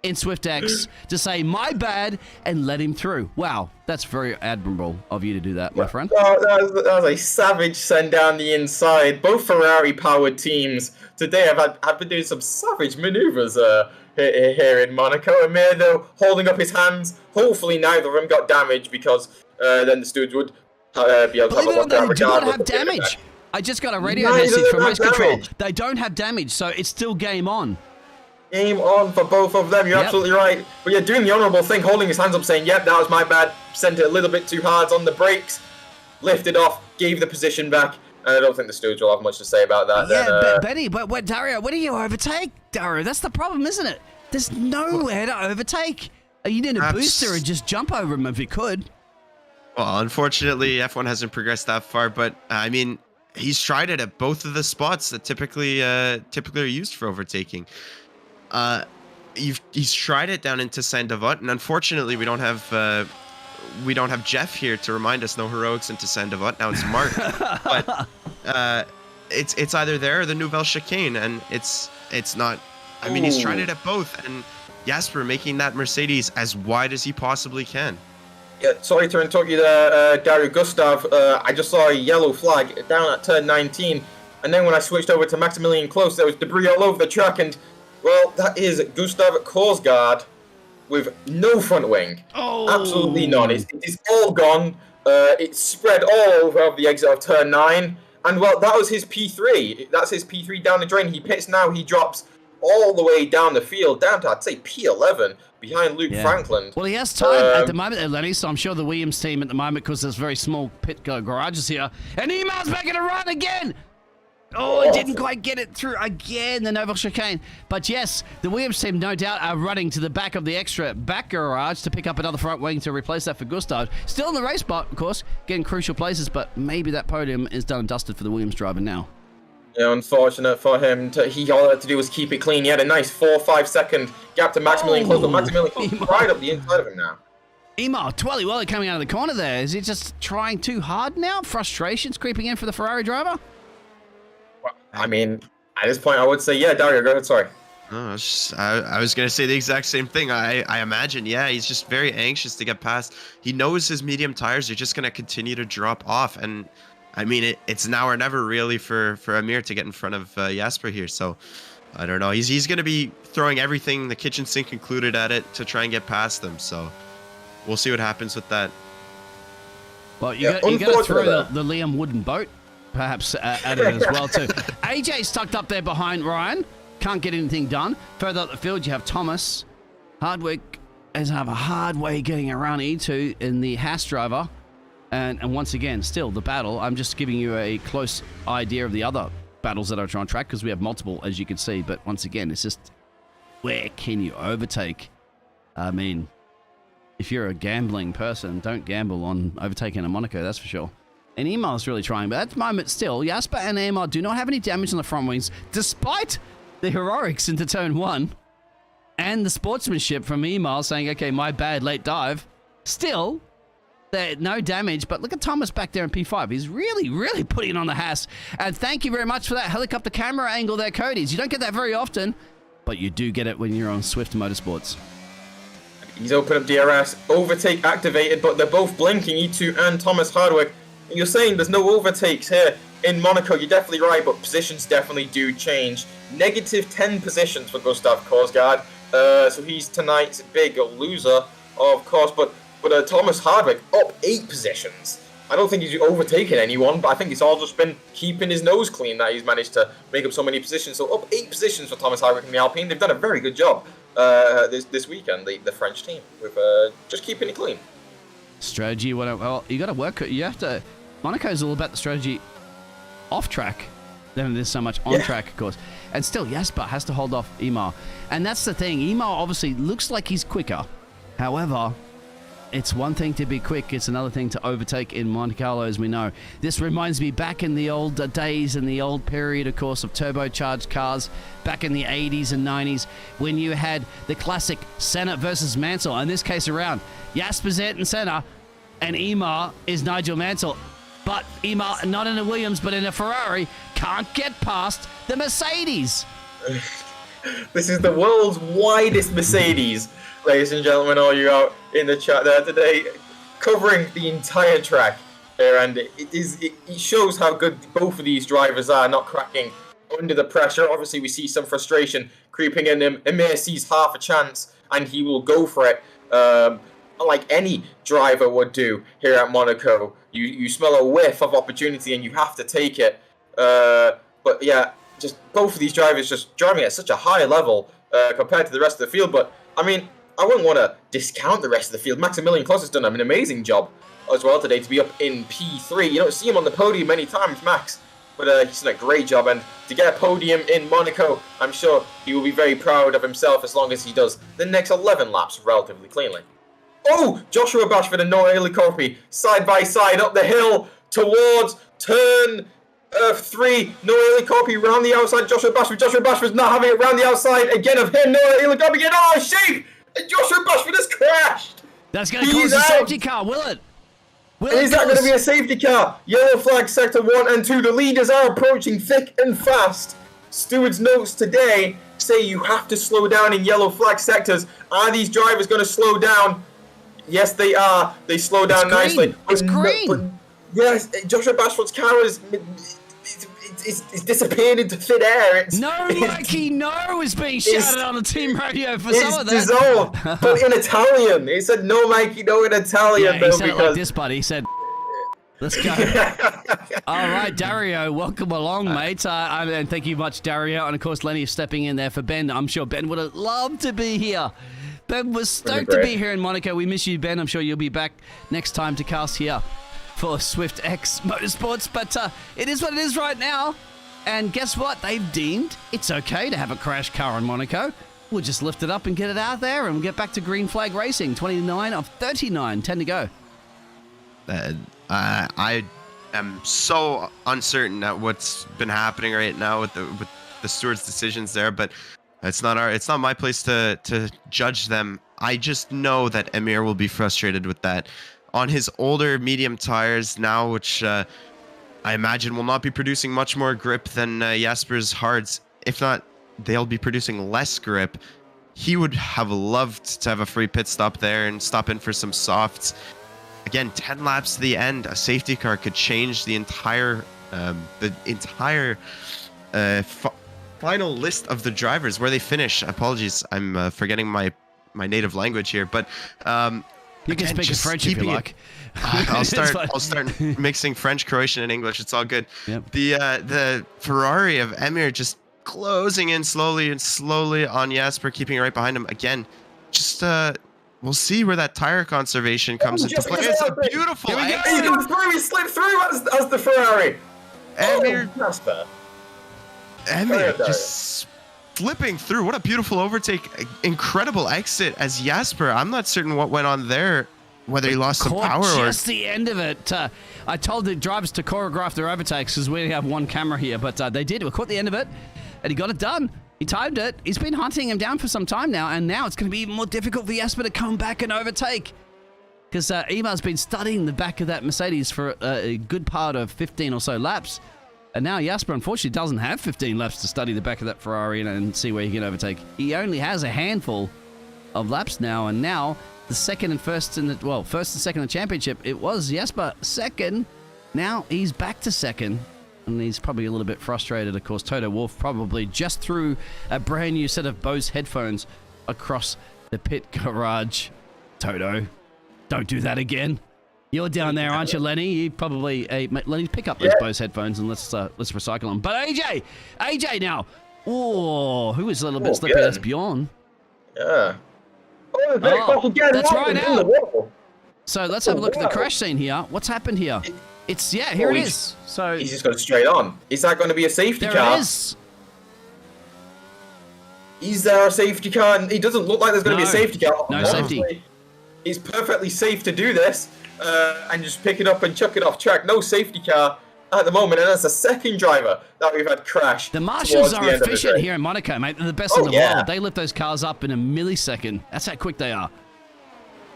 in SwiftX to say, my bad, and let him through. Wow, that's very admirable of you to do that, my friend. That was a savage send down the inside. Both Ferrari-powered teams today have been doing some savage manoeuvres here in Monaco. Amir, though, holding up his hands. Hopefully neither of them got damaged, because then the stewards would be able to have a look at they do not have damage. I just got a radio message from Race Control. They don't have damage, so it's still game on. Game on for both of them. You're absolutely right. But you're doing the honourable thing, holding his hands up, saying, yep, that was my bad. Sent it a little bit too hard on the brakes. Lifted off, gave the position back. And I don't think the stewards will have much to say about that. Yeah, Benny, but Dario, when do you overtake, Dario? That's the problem, isn't it? There's nowhere to overtake. You need a booster and just jump over him if you could. Well, unfortunately, F1 hasn't progressed that far, but I mean, he's tried it at both of the spots that typically are used for overtaking. He's tried it down into Saint-Devote, and unfortunately, we don't have Jeff here to remind us no heroics into Saint-Devote. Now it's Mark, but it's either there or the Nouvelle Chicane, and it's not. I mean, he's tried it at both, and Jasper making that Mercedes as wide as he possibly can. Yeah, sorry to interrupt you there, Dario Gustav. I just saw a yellow flag down at turn 19, and then when I switched over to Maximilian Close, there was debris all over the track, and well, that is Gustav Korsgaard with no front wing. Oh. Absolutely none. It is all gone. It's spread all over the exit of turn 9, and well, that was his P3. That's his P3 down the drain. He pits now. He drops all the way down the field, down to, I'd say, P11, behind Luke Franklin. Well, he has time at the moment, Lenny, so I'm sure the Williams team at the moment, because there's very small pit garages here, and Ema's making a run again! Oh, it didn't quite get it through again, the Noble chicane. But yes, the Williams team, no doubt, are running to the back of the extra back garage to pick up another front wing to replace that for Gustav. Still in the race spot, of course, getting crucial places, but maybe that podium is done and dusted for the Williams driver now. Yeah, unfortunate for him. All he had to do was keep it clean. He had a nice 4-5 second gap to Maximilian Close, but Maximilian Close right up the inside of him now. Emar Twelly Welly coming out of the corner there. Is he just trying too hard now? Frustrations creeping in for the Ferrari driver? Well, I mean, at this point, I would say, yeah, Dario, go ahead, sorry. No, I was going to say the exact same thing. I imagine, yeah, he's just very anxious to get past. He knows his medium tires are just going to continue to drop off. And, I mean, it's now or never really for Amir to get in front of Jasper here. So, I don't know. He's going to be throwing everything, the kitchen sink included, at it to try and get past them. So, we'll see what happens with that. Well, you got to throw the Liam wooden boat, perhaps, at it as well, too. AJ's tucked up there behind Ryan. Can't get anything done. Further up the field, you have Thomas. Hardwick has have a hard way getting around E2 in the Haas driver. And once again, still the battle. I'm just giving you a close idea of the other battles that are on track because we have multiple, as you can see. But once again, it's just where can you overtake? I mean, if you're a gambling person, don't gamble on overtaking a Monaco, that's for sure. And Emar's really trying, but at the moment still, Jasper and Emar do not have any damage on the front wings, despite the heroics into turn 1 and the sportsmanship from Emar saying, okay, my bad, late dive. Still, no damage, but look at Thomas back there in P5. He's really, really putting on the Haas. And thank you very much for that helicopter camera angle there, Cody's. You don't get that very often, but you do get it when you're on Swift Motorsports. He's opened up DRS, overtake activated, but they're both blinking, E2 and Thomas Hardwick. And you're saying there's no overtakes here in Monaco. You're definitely right, but positions definitely do change. Negative 10 positions for Gustav Korsgaard. So he's tonight's big loser, of course, but Thomas Hardwick up 8 positions. I don't think he's overtaken anyone, but I think it's all just been keeping his nose clean that he's managed to make up so many positions. So up 8 positions for Thomas Hardwick in the Alpine. They've done a very good job this weekend, the French team, with just keeping it clean. Strategy, well, you got to work. You have to. Monaco's all about the strategy off track than it is so much on track, of course. And still, Jasper has to hold off Emar. And that's the thing. Emar obviously looks like he's quicker. However, it's one thing to be quick, it's another thing to overtake in Monte Carlo, as we know. This reminds me back in the old days, in the old period, of course, of turbocharged cars, back in the 80s and 90s, when you had the classic Senna versus Mansell. In this case around, Jasper's Ayrton Senna, and Emar is Nigel Mansell. But Emar, not in a Williams, but in a Ferrari, can't get past the Mercedes. This is the world's widest Mercedes, ladies and gentlemen, all you out in the chat there today, covering the entire track there, and it shows how good both of these drivers are, not cracking under the pressure. Obviously, we see some frustration creeping in him. Emir sees half a chance, and he will go for it, like any driver would do here at Monaco. You smell a whiff of opportunity, and you have to take it. But yeah, just both of these drivers just driving at such a high level compared to the rest of the field. But I mean, I wouldn't want to discount the rest of the field. Maximilian Kloss has done an amazing job as well today to be up in P3. You don't see him on the podium many times, Max, but he's done a great job. And to get a podium in Monaco, I'm sure he will be very proud of himself as long as he does the next 11 laps relatively cleanly. Oh, Joshua Bashford and Noah Ilikopi side by side up the hill towards turn 3. Noah Ilikopi round the outside. Joshua Bashford's not having it round the outside again of him. Noah Ilikopi getting out of shape. And Joshua Bashford has crashed. That's going to cause a safety car, will it? Is that going to be a safety car? Yellow flag sector 1 and 2. The leaders are approaching thick and fast. Steward's notes today say you have to slow down in yellow flag sectors. Are these drivers going to slow down? Yes, they are. They slow down nicely. It's green. But yes, Joshua Bashford's car is disappeared into thin air. Mikey, no is being shouted on the team radio for some of that. It's dissolved, but in Italian. He said, no, Mikey, no in Italian. Yeah, he said it like this, buddy. He said, let's go. All right, Dario, welcome along, mate. And thank you much, Dario. And, of course, Lenny is stepping in there for Ben. I'm sure Ben would have loved to be here. Ben was stoked to be here in Monaco. We miss you, Ben. I'm sure you'll be back next time to cast here for SwiftX Motorsports. But it is what it is right now. And guess what? They've deemed it's okay to have a crash car in Monaco. We'll just lift it up and get it out there and we'll get back to green flag racing. 29 of 39, 10 to go. I am so uncertain at what's been happening right now with the stewards' decisions there, but it's not my place to judge them. I just know that Emir will be frustrated with that. On his older medium tires now, which I imagine will not be producing much more grip than Jasper's hards. If not, they'll be producing less grip. He would have loved to have a free pit stop there and stop in for some softs. Again, 10 laps to the end, a safety car could change the entire final list of the drivers, where they finish. Apologies, I'm forgetting my native language here, but you can speak French if you like. I'll start mixing French, Croatian, and English. It's all good. Yep. The Ferrari of Emir just closing in slowly on Jasper, keeping right behind him. Again, just we'll see where that tire conservation comes into play. It's a beautiful exit. He goes through. He slipped through as the Ferrari. Emir, Jasper. Emir just slipping through. What a beautiful overtake. Incredible exit as Jasper. I'm not certain what went on there, whether he lost some power or just the end of it. I told the drivers to choreograph their overtakes because we only have one camera here, but they did. We caught the end of it, and he got it done. He timed it. He's been hunting him down for some time now, and now it's going to be even more difficult for Jasper to come back and overtake because Emar's been studying the back of that Mercedes for a good part of 15 or so laps. And now Jasper, unfortunately, doesn't have 15 laps to study the back of that Ferrari and see where he can overtake. He only has a handful of laps now, and now the first and second in the championship, it was Jasper second. Now he's back to second, and he's probably a little bit frustrated. Of course, Toto Wolff probably just threw a brand new set of Bose headphones across the pit garage. Toto, don't do that again. You're down there, aren't you, Lenny? You probably, Lenny, pick up those Bose headphones and let's recycle them. But AJ now. Oh, who is a little bit slippy? That's Bjorn. Yeah. Oh, that's right out. So let's have a look at the crash scene here. What's happened here? Here it is. So he's just going straight on. Is that going to be a safety car? There it is. Is there a safety car? It doesn't look like there's going to be a safety car. No safety. It's perfectly safe to do this. And just pick it up and chuck it off track. No safety car at the moment, and that's the second driver that we've had crash. The marshals are efficient here in Monaco, mate. They're the best in the world. They lift those cars up in a millisecond. That's how quick they are.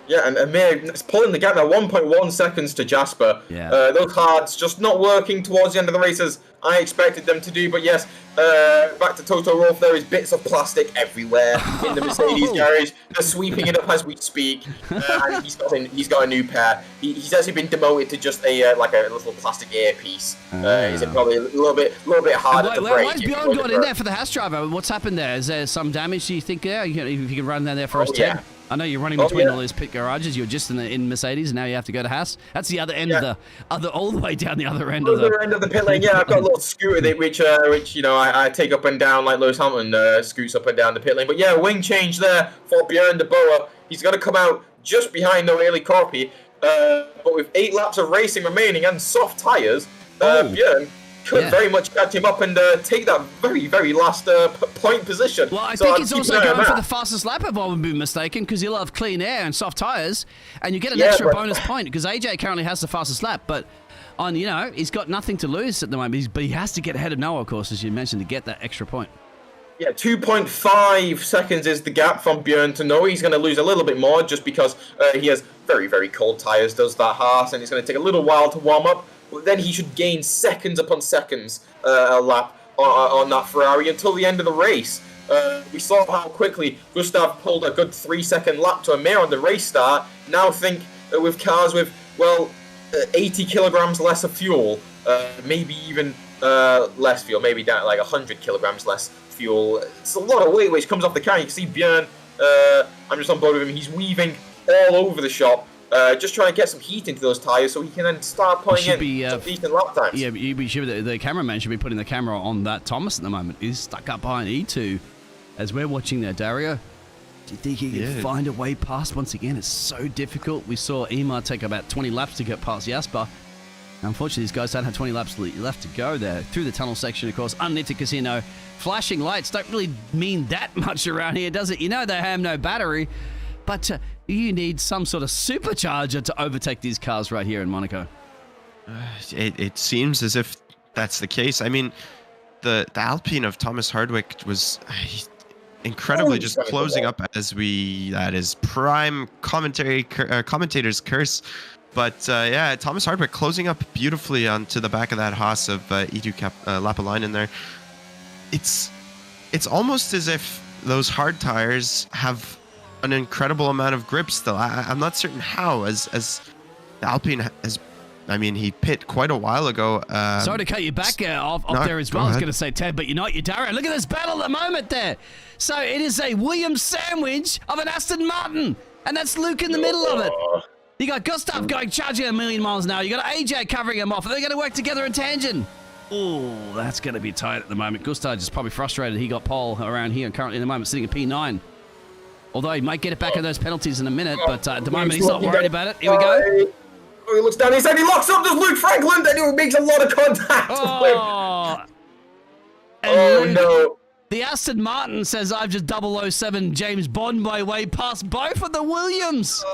Yeah, and Amir is pulling the gap now, 1.1 seconds to Jasper. Yeah. Those hards just not working towards the end of the race as I expected them to do. But yes, back to Toto Wolff, there is bits of plastic everywhere in the Mercedes garage. They're sweeping it up as we speak. And he's got a new pair. He's actually been demoted to just a little plastic earpiece. Is it probably a little bit harder to break? Why has Bjorn got in there for the Haas driver? What's happened there? Is there some damage, do you think, there? If you can run down there for us, Ted? I know you're running between all those pit garages. You're just in Mercedes, and now you have to go to Haas. That's the other end of all the way down the other end of the pit lane. Yeah, I've got a little scooter which I take up and down like Lewis Hamilton scoots up and down the pit lane. But yeah, wing change there for Bjorn de Boer. He's going to come out just behind Noeli Korpi. But with 8 laps of racing remaining and soft tyres, Bjorn could very much catch him up and take that very, very last point position. Well, I think he's also going for the fastest lap, if I wouldn't be mistaken, because you'll have clean air and soft tyres, and you get an extra bonus point, because AJ currently has the fastest lap, but he's got nothing to lose at the moment, but he has to get ahead of Noah, of course, as you mentioned, to get that extra point. Yeah, 2.5 seconds is the gap from Bjorn to Noah. He's going to lose a little bit more just because he has very, very cold tyres, does that Haas, and it's going to take a little while to warm up. But then he should gain seconds upon seconds a lap on that Ferrari until the end of the race. We saw how quickly Gustav pulled a good 3-second lap to Amir on the race start. Now think with cars with, 80 kilograms less of fuel, maybe even less fuel, maybe down like 100 kilograms less fuel. It's a lot of weight which comes off the car. You can see Bjorn, I'm just on board with him, he's weaving all over the shop. Just trying to get some heat into those tyres so he can then start putting in some decent lap times. Yeah, the cameraman should be putting the camera on that Thomas at the moment. He's stuck up behind E2 as we're watching there. Dario, do you think he can find a way past once again? It's so difficult. We saw Emar take about 20 laps to get past Jasper. Unfortunately, these guys don't have 20 laps left to go there. Through the tunnel section, of course, underneath the casino. Flashing lights don't really mean that much around here, does it? You know they have no battery, but you need some sort of supercharger to overtake these cars right here in Monaco. It seems as if that's the case. I mean, the Alpine of Thomas Hardwick was incredibly just closing up at his prime commentator's curse. But yeah, Thomas Hardwick closing up beautifully onto the back of that Haas of Edu Lapalainen there. It's almost as if those hard tires have an incredible amount of grip still. I'm not certain how, as the Alpine has. I mean, he pit quite a while ago. Sorry to cut you back off there as well. I was going to say, Ted, but you know what, Darren? Look at this battle at the moment there. So it is a Williams sandwich of an Aston Martin, and that's Luke in the middle of it. You got Gustav going charging 1,000,000 miles an hour. You got AJ covering him off. Are they going to work together in tangent? Oh, that's going to be tight at the moment. Gustav is probably frustrated. He got pole around here currently in the moment, sitting at P9. Although he might get it back in those penalties in a minute, but at the moment he's not worried about it. Here we go. Oh, he looks down his head, he locks up, there's Luke Franklin, and he makes a lot of contact with him. No. The Aston Martin says, I've just 007 James Bond my way past both of the Williams.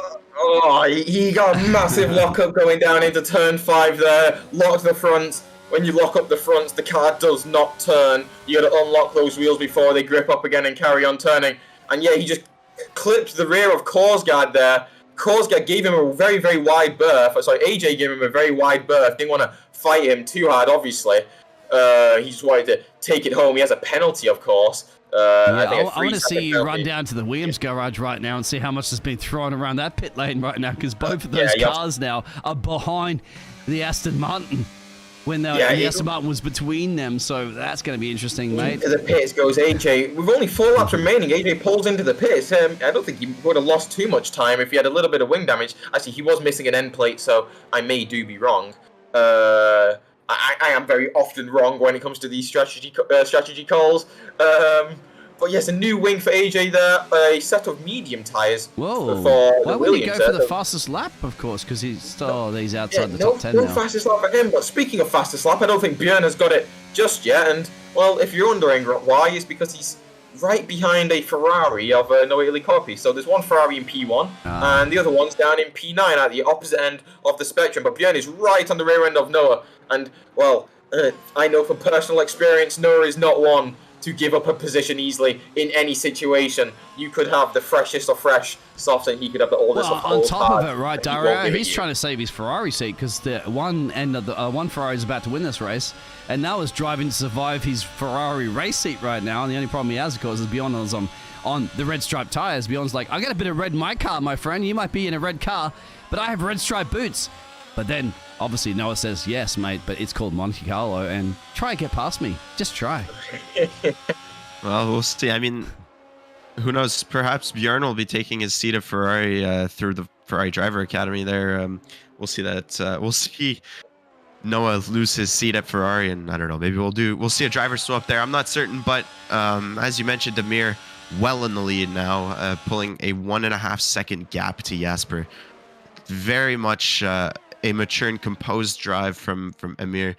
He got a massive lockup going down into turn 5 there, locked the fronts. When you lock up the fronts, the car does not turn. You got to unlock those wheels before they grip up again and carry on turning. And yeah, he just clipped the rear of Korsgaard there. Korsgaard gave him a very, very wide berth. Sorry, AJ gave him a very wide berth. Didn't want to fight him too hard, obviously. He just wanted to take it home. He has a penalty, of course. I want to see you run down to the Williams garage right now and see how much has been thrown around that pit lane right now, because both of those cars now are behind the Aston Martin. When the Aston Martin was between them, so that's going to be interesting, mate. Into the pits goes AJ. With only 4 laps remaining, AJ pulls into the pits. I don't think he would have lost too much time if he had a little bit of wing damage. Actually, he was missing an end plate, so I may be wrong. I am very often wrong when it comes to these strategy calls. But yes, a new wing for AJ there, a set of medium tyres. Whoa! Why would he go for the fastest lap, of course, because he's outside the top 10 now. No fastest lap for him, but speaking of fastest lap, I don't think Björn has got it just yet, and, well, if you're wondering why, it's because he's right behind a Ferrari of No Italy Copy. So there's one Ferrari in P1, and the other one's down in P9 at the opposite end of the spectrum, but Björn is right on the rear end of Noah, and, well, I know from personal experience, Noah is not one to give up a position easily in any situation. You could have the freshest of fresh softs, and he could have the oldest of old. On top of it, right, Dario, he's trying to save his Ferrari seat, because the one end of the one Ferrari is about to win this race, and Noah's driving to survive his Ferrari race seat right now. And the only problem he has, of course, is Bjorn is on the red striped tires. Bjorn's like, I got a bit of red in my car, my friend. You might be in a red car, but I have red striped boots. But then, obviously, Noah says, yes, mate, but it's called Monte Carlo, and try and get past me. Just try. Well, we'll see. I mean, who knows? Perhaps Bjorn will be taking his seat of Ferrari through the Ferrari Driver Academy there. We'll see that. We'll see Noah lose his seat at Ferrari, and I don't know, maybe we'll see a driver swap there. I'm not certain, but as you mentioned, Amir well in the lead now, pulling a 1.5 second gap to Jasper. Very much a mature and composed drive from Amir.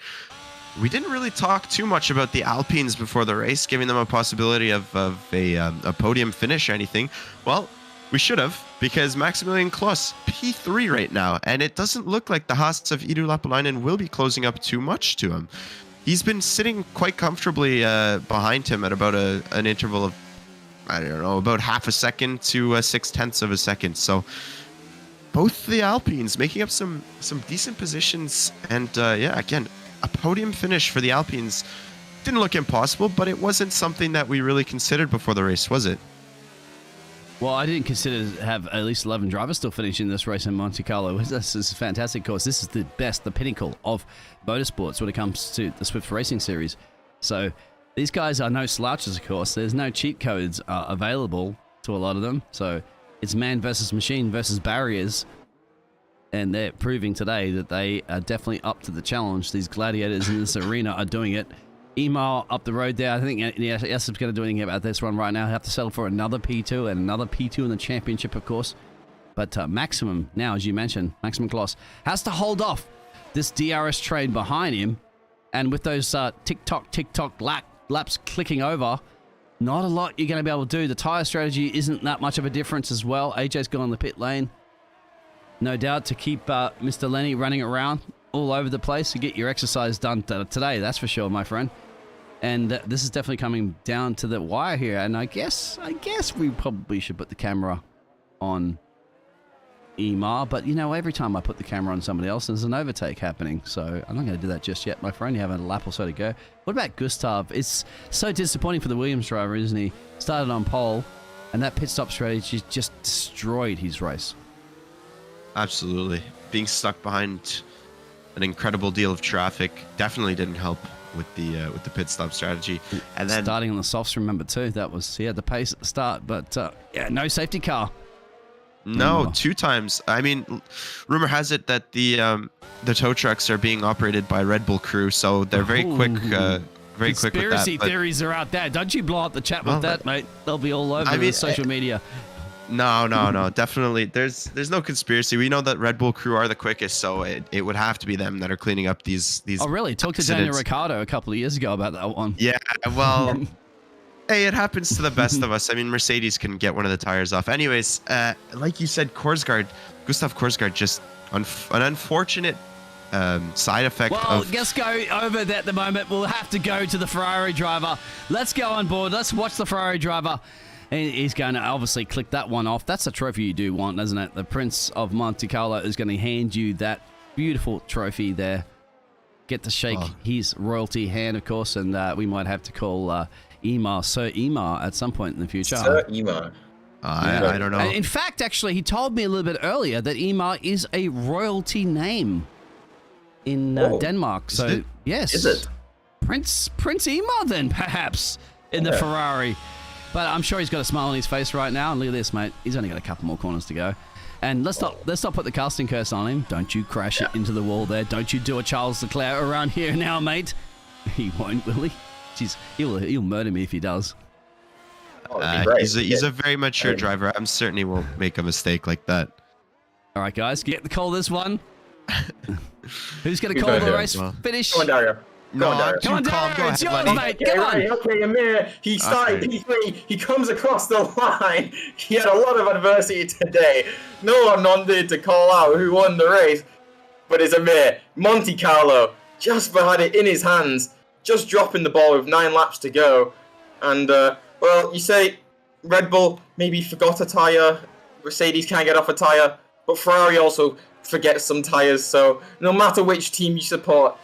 We didn't really talk too much about the Alpines before the race, giving them a possibility of a podium finish or anything. Well, we should have, because Maximilian Kloss, P3 right now, and it doesn't look like the Haas of Edu Lapalainen will be closing up too much to him. He's been sitting quite comfortably behind him at about an interval of, I don't know, about half a second to 0.6 of a second. So both the Alpines making up some decent positions, and yeah, again, a podium finish for the Alpines didn't look impossible, but it wasn't something that we really considered before the race, was it? Well, I didn't consider to have at least 11 drivers still finishing this race in Monte Carlo. This is a fantastic course. This is the best, the pinnacle of motorsports when it comes to the Swift Racing Series. So these guys are no slouches, of course. There's no cheat codes available to a lot of them. So it's man versus machine versus barriers. And they're proving today that they are definitely up to the challenge. These gladiators in this arena are doing it. Email up the road there. I think Yasip's going to do anything about this one right now. He'll have to settle for another P2 and another P2 in the championship, of course. But Maximum, now, as you mentioned, Maximum Kloss, has to hold off this DRS train behind him, and with those tick-tock laps clicking over, not a lot you're going to be able to do. The tyre strategy isn't that much of a difference as well. AJ's gone on the pit lane. No doubt to keep Mr. Lenny running around all over the place to get your exercise done today, that's for sure, my friend. And this is definitely coming down to the wire here. And I guess we probably should put the camera on Emar. But, you know, every time I put the camera on somebody else, there's an overtake happening. So I'm not going to do that just yet, my friend. You have a lap or so to go. What about Gustav? It's so disappointing for the Williams driver, isn't he? Started on pole, and that pit stop strategy just destroyed his race. Absolutely. Being stuck behind an incredible deal of traffic definitely didn't help with the pit stop strategy. And then starting on the softs, remember too, that was, he had the pace at the start, but yeah, no safety car. No, 2 times. I mean, rumor has it that the tow trucks are being operated by Red Bull crew, so they're very quick quick with that. Conspiracy theories are out there. Don't you blow up the chat with that, mate. They'll be all over social media. No, definitely. There's no conspiracy. We know that Red Bull crew are the quickest, so it would have to be them that are cleaning up these. Oh, really? Talked to Daniel Ricciardo a couple of years ago about that one. Yeah, well, hey, it happens to the best of us. I mean, Mercedes can get one of the tires off. Anyways, like you said, Gustav Korsgaard, just an unfortunate side effect Well, let's go over that at the moment. We'll have to go to the Ferrari driver. Let's go on board. Let's watch the Ferrari driver. And he's going to obviously click that one off. That's a trophy you do want, isn't it? The Prince of Monte Carlo is going to hand you that beautiful trophy there. Get to shake his royalty hand, of course, and we might have to call Emar Sir Emar at some point in the future. Sir Emar. I don't know. In fact, actually, he told me a little bit earlier that Emar is a royalty name in Denmark. So, yes. Is it? Prince Emar, then, perhaps, in the Ferrari. But I'm sure he's got a smile on his face right now. And look at this, mate. He's only got a couple more corners to go. And let's not put the casting curse on him. Don't you crash it into the wall there. Don't you do a Charles Leclerc around here now, mate. He won't, will he? Jeez, he'll murder me if he does. He's a very mature driver. I'm certain he won't make a mistake like that. All right, guys, get the call this one. Who's going to call the race finish? Come on, Dario. Come on, Dario. It's yours, mate. Come on. Okay, Amir. He started P3. He comes across the line. He had a lot of adversity today. No one wanted to call out who won the race, but it's Amir. Monte Carlo. Jasper had it in his hands, just dropping the ball with 9 laps to go. And, well, you say Red Bull maybe forgot a tyre. Mercedes can't get off a tyre. But Ferrari also forgets some tyres. So no matter which team you support,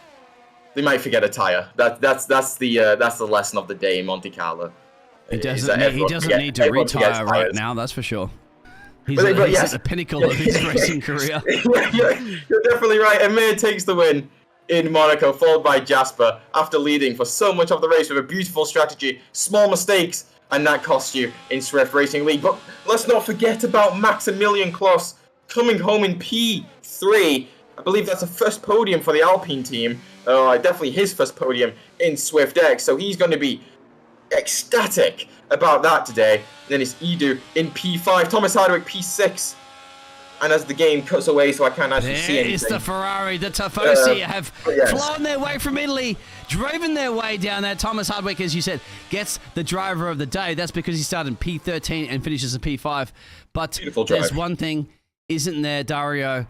they might forget a tyre. That's the lesson of the day in Monte Carlo. He doesn't need to retire right now, that's for sure. He's at the pinnacle of his racing career. You're definitely right. Amir takes the win in Monaco, followed by Jasper, after leading for so much of the race with a beautiful strategy, small mistakes, and that cost you in Swift Racing League. But let's not forget about Maximilian Kloss coming home in P3. I believe that's the first podium for the Alpine team. Definitely his first podium in SwiftX. So he's going to be ecstatic about that today. And then it's Edu in P5. Thomas Hardwick P6. And as the game cuts away, so I can't actually see anything. It's the Ferrari. The Tifosi have flown their way from Italy, driven their way down there. Thomas Hardwick, as you said, gets the driver of the day. That's because he started in P13 and finishes in P5. But there's one thing, isn't there, Dario?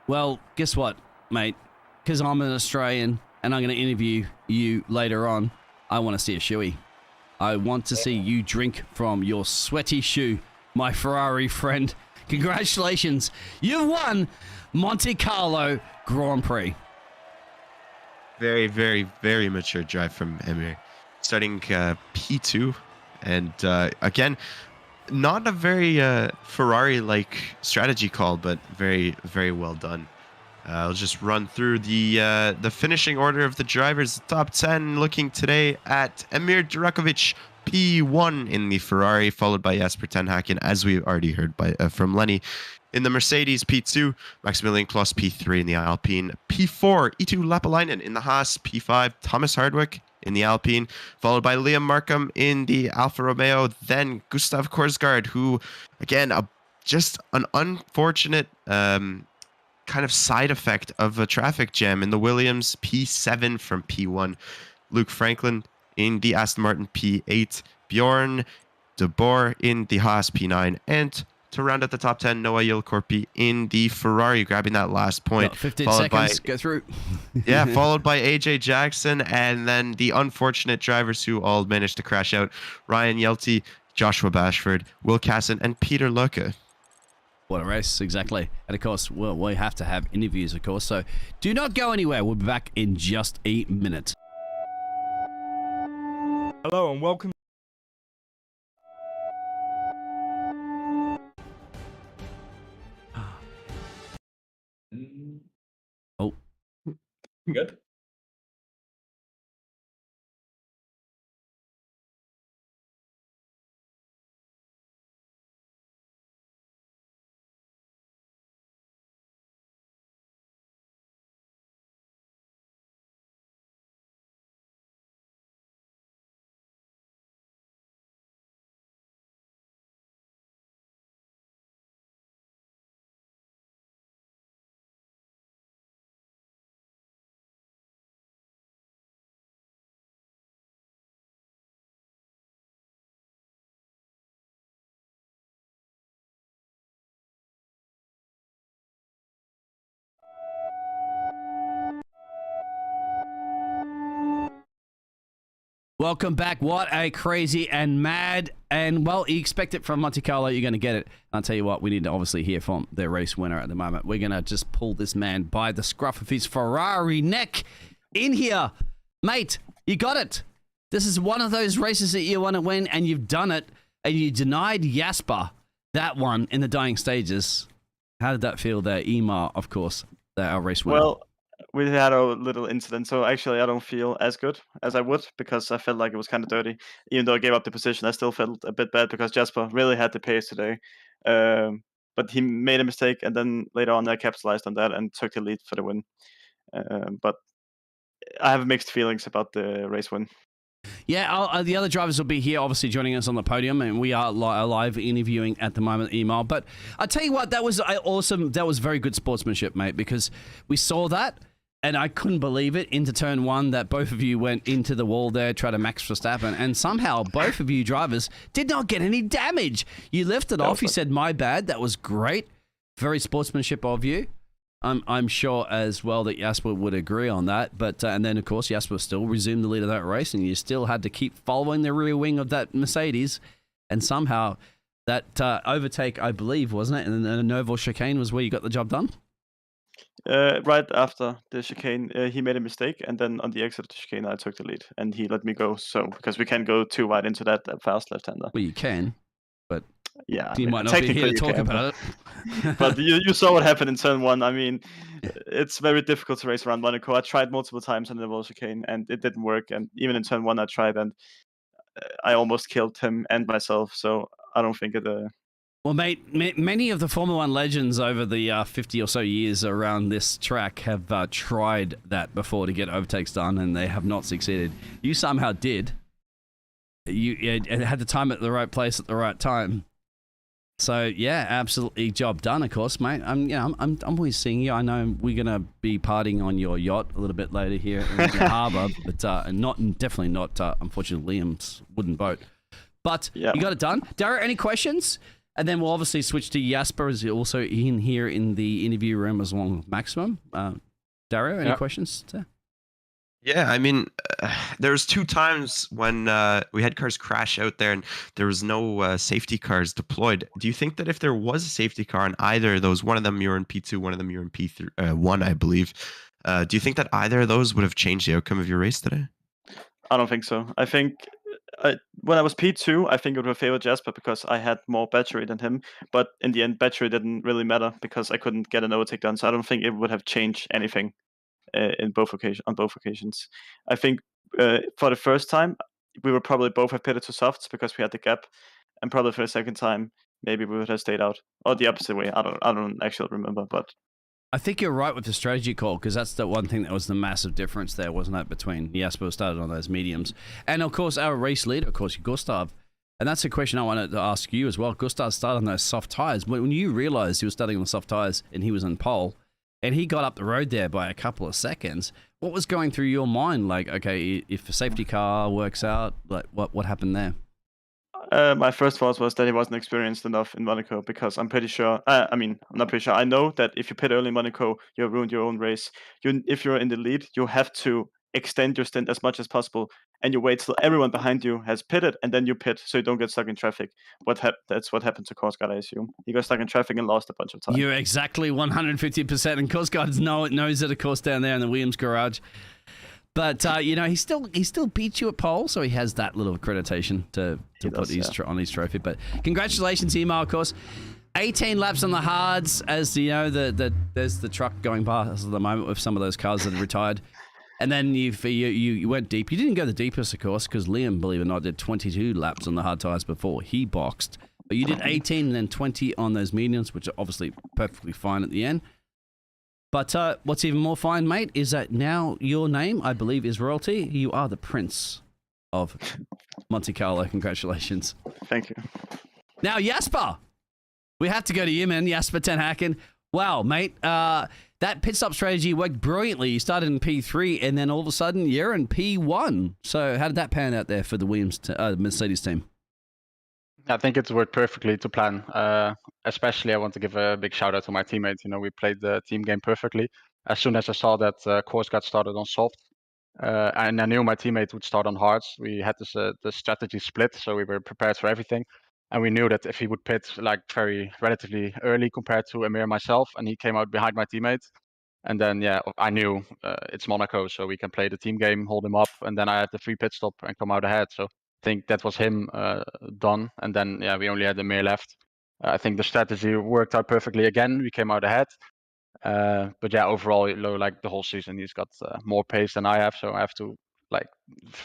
Well, guess what, mate? Because I'm an Australian and I'm going to interview you later on, I want to see a shoey. I want to see you drink from your sweaty shoe, my Ferrari friend. Congratulations. You've won Monte Carlo Grand Prix. Very, very, very mature drive from Emir. Starting P2. And again, not a very Ferrari-like strategy call, but very, very well done. I'll just run through the finishing order of the drivers. Top 10 looking today at Emir Durakovic, P1 in the Ferrari, followed by Jasper Tenhaken, as we already heard from Lenny. In the Mercedes, P2, Maximilian Kloss, P3 in the Alpine. P4, Eetu Lapalainen in the Haas. P5, Thomas Hardwick in the Alpine, followed by Liam Markham in the Alfa Romeo. Then Gustav Korsgaard, who, again, just an unfortunate kind of side effect of a traffic jam in the Williams P7 from P1. Luke Franklin in the Aston Martin P8. Bjorn de Boer in the Haas P9. And to round out the top 10, Noah Yilkorpi in the Ferrari, grabbing that last point. Got 15 seconds, go through. Yeah, followed by AJ Jackson, and then the unfortunate drivers who all managed to crash out. Ryan Yelty, Joshua Bashford, Will Casson, and Peter Lucke. What a race, exactly. And of course, well, we have to have interviews, of course, so do not go anywhere. We'll be back in just a minute. Hello and welcome. Oh. Good. Welcome back. What a crazy and mad, and well, you expect it from Monte Carlo, you're going to get it. I'll tell you what, we need to obviously hear from the race winner at the moment. We're going to just pull this man by the scruff of his Ferrari neck in here. Mate, you got it. This is one of those races that you want to win, and you've done it, and you denied Jasper that one in the dying stages. How did that feel there? Emar, of course, our race winner. Well, we had a little incident, so actually I don't feel as good as I would because I felt like it was kind of dirty. Even though I gave up the position, I still felt a bit bad because Jasper really had the pace today. But he made a mistake, and then later on I capitalized on that and took the lead for the win. But I have mixed feelings about the race win. Yeah, the other drivers will be here, obviously joining us on the podium, and we are live interviewing at the moment, Email. But I tell you what, that was awesome. That was very good sportsmanship, mate, because we saw that, and I couldn't believe it, into turn one, that both of you went into the wall there, tried to Max Verstappen, and somehow both of you drivers did not get any damage. You lifted off, you said, my bad. That was great. Very sportsmanship of you. I'm sure as well that Jasper would agree on that. But and then, of course, Jasper still resumed the lead of that race, and you still had to keep following the rear wing of that Mercedes. And somehow that overtake, I believe, wasn't it? And then the Novo chicane was where you got the job done? Right after the chicane, he made a mistake, and then on the exit of the chicane, I took the lead, and he let me go. So because we can't go too wide into that fast left-hander. Well, you can, but yeah, you might not be here to talk about it. But you saw what happened in turn one. I mean, it's very difficult to race around Monaco. I tried multiple times on the wall chicane, and it didn't work. And even in turn one, I tried, and I almost killed him and myself. So I don't think it. Well, mate, many of the Formula One legends over the 50 or so years around this track have tried that before to get overtakes done, and they have not succeeded. You somehow did. You had the time at the right place at the right time. So yeah, absolutely, job done. Of course, mate. I'm always seeing you. I know we're gonna be partying on your yacht a little bit later here in the harbour, but definitely not. Unfortunately, Liam's wooden boat. But yeah. You got it done. Dario, any questions? And then we'll obviously switch to Jasper, is also in here in the interview room as well as Maximum. Dario, any questions? Yeah, I mean, there was 2 times when we had cars crash out there and there was no safety cars deployed. Do you think that if there was a safety car on either of those, one of them you're in P2, one of them you're in P1, I believe, do you think that either of those would have changed the outcome of your race today? I don't think so. I think when I was P2, I think it would have favored Jasper because I had more battery than him. But in the end, battery didn't really matter because I couldn't get an overtake done. So I don't think it would have changed anything on both occasions. I think for the first time, we would probably both have pitted to softs because we had the gap. And probably for the second time, maybe we would have stayed out. Or the opposite way. I don't actually remember, but I think you're right with the strategy call, because that's the one thing that was the massive difference there, wasn't it, between Jasper started on those mediums. And, of course, our race leader, of course, Gustav. And that's a question I wanted to ask you as well. Gustav started on those soft tyres. When you realised he was starting on the soft tyres and he was in pole, and he got up the road there by a couple of seconds. What was going through your mind? Like, okay, if a safety car works out, like what happened there? My first thought was that he wasn't experienced enough in Monaco, because I'm pretty sure. I mean, I'm not pretty sure. I know that if you pit early in Monaco, you ruined your own race. If you're in the lead, you have to extend your stint as much as possible, and you wait till everyone behind you has pitted, and then you pit, so you don't get stuck in traffic. That's what happened to Korsgaard, I assume. He got stuck in traffic and lost a bunch of time. You're exactly 150%, and Korsgaard knows it, of course, down there in the Williams garage. But he still beats you at pole, so he has that little accreditation to put on his trophy. But congratulations, Emo, of course. 18 laps on the hards, as you know, there's the truck going past at the moment with some of those cars that are retired. And then you went deep. You didn't go the deepest, of course, because Liam, believe it or not, did 22 laps on the hard tires before he boxed. But you did 18 and then 20 on those mediums, which are obviously perfectly fine at the end. But what's even more fine, mate, is that now your name, I believe, is royalty. You are the Prince of Monte Carlo. Congratulations. Thank you. Now, Jasper. We have to go to you, man. Jasper ten Haken. Wow, mate. That pit stop strategy worked brilliantly. You started in P3, and then all of a sudden, you're in P1. So how did that pan out there for the Mercedes team? I think it's worked perfectly to plan. Especially, I want to give a big shout out to my teammates. We played the team game perfectly. As soon as I saw that course got started on soft, and I knew my teammate would start on hards, we had the strategy split, so we were prepared for everything. And we knew that if he would pit like relatively early compared to Amir and myself, and he came out behind my teammate, and then I knew it's Monaco, so we can play the team game, hold him up, and then I had the free pit stop and come out ahead. So I think that was him done, and then we only had Amir left. I think the strategy worked out perfectly again. We came out ahead, but overall, like the whole season, he's got more pace than I have, so I have to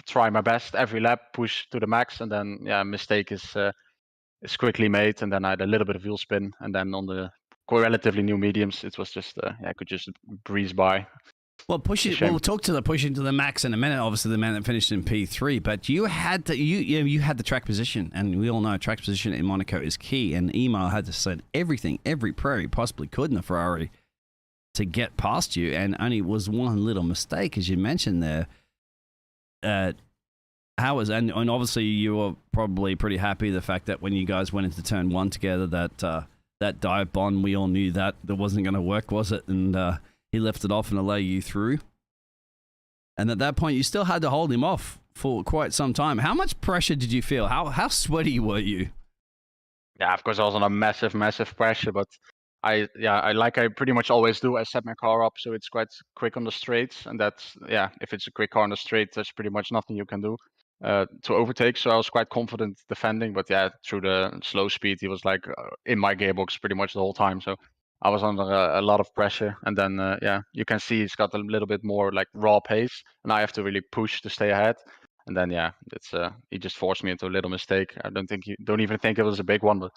try my best every lap, push to the max, and then mistake is quickly made, and then I had a little bit of wheel spin, and then on the relatively new mediums, it was just I could just breeze by. Well, we'll talk to the pushing to the max in a minute. Obviously, the man that finished in P3, but you had the track position, and we all know track position in Monaco is key. And Emo had to set everything, every prayer he possibly could in the Ferrari to get past you, and only was one little mistake, as you mentioned there. And obviously you were probably pretty happy the fact that when you guys went into turn one together, that dive bomb, we all knew that wasn't going to work, was it? And he left it off and allowed you through. And at that point, you still had to hold him off for quite some time. How much pressure did you feel? How sweaty were you? Yeah, of course, I was under massive, massive pressure, but I pretty much always do. I set my car up so it's quite quick on the straights, and that's if it's a quick car on the straight, there's pretty much nothing you can do to overtake. So I was quite confident defending, but through the slow speed, he was in my gearbox pretty much the whole time. So I was under a lot of pressure, and then you can see he's got a little bit more raw pace, and I have to really push to stay ahead. And then it's he just forced me into a little mistake. I don't even think it was a big one, but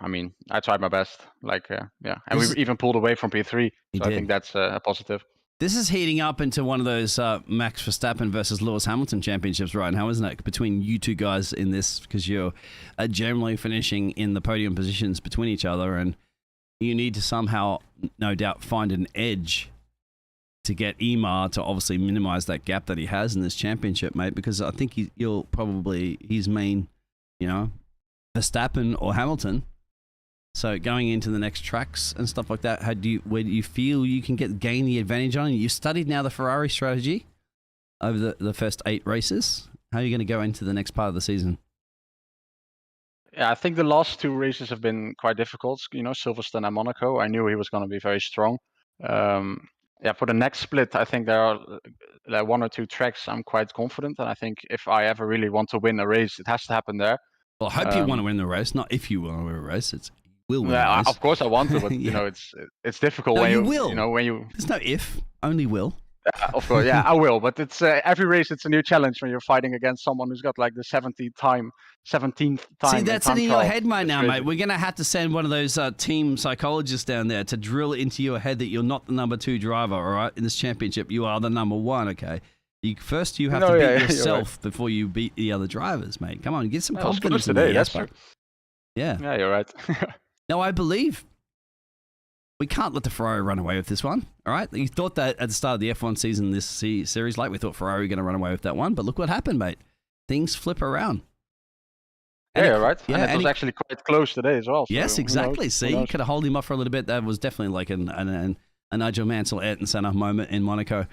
I mean, I tried my best. And we even pulled away from P3, so I think that's a positive. This is heating up into one of those Max Verstappen versus Lewis Hamilton championships right now, isn't it? Between you two guys in this, because you're generally finishing in the podium positions between each other, and you need to somehow, no doubt, find an edge to get Emar to obviously minimize that gap that he has in this championship, mate, because I think you'll probably his main, Verstappen or Hamilton. So going into the next tracks and stuff like that, where do you feel you can gain the advantage on? You studied now the Ferrari strategy over the first 8 races. How are you going to go into the next part of the season? Yeah, I think the last 2 races have been quite difficult. Silverstone and Monaco. I knew he was going to be very strong. For the next split, I think there are 1 or 2 tracks I'm quite confident, and I think if I ever really want to win a race, it has to happen there. Well, I hope you want to win the race, not if you want to win a race. It's will win a race. Of course I want to, but it's difficult no, when you will. When you. There's no if, only will. Of course, I will. But it's every race. It's a new challenge when you're fighting against someone who's got the 17th time. See, that's in your head right now, mate. We're gonna have to send one of those team psychologists down there to drill it into your head that you're not the number 2 driver. All right, in this championship, you are the number 1. Okay. You have to beat yourself before you beat the other drivers, mate. Come on, get some confidence today. In that's true. Yeah. Yeah, you're right. No, I believe We can't let the Ferrari run away with this one, all right? You thought that at the start of the F1 season, this series, like we thought Ferrari were going to run away with that one, but look what happened, mate. Things flip around. Yeah, right. Yeah, and it was actually quite close today as well. So yes, who exactly. knows? See, you could have held him off for a little bit. That was definitely like a Nigel Mansell, Ayrton Senna moment in Monaco.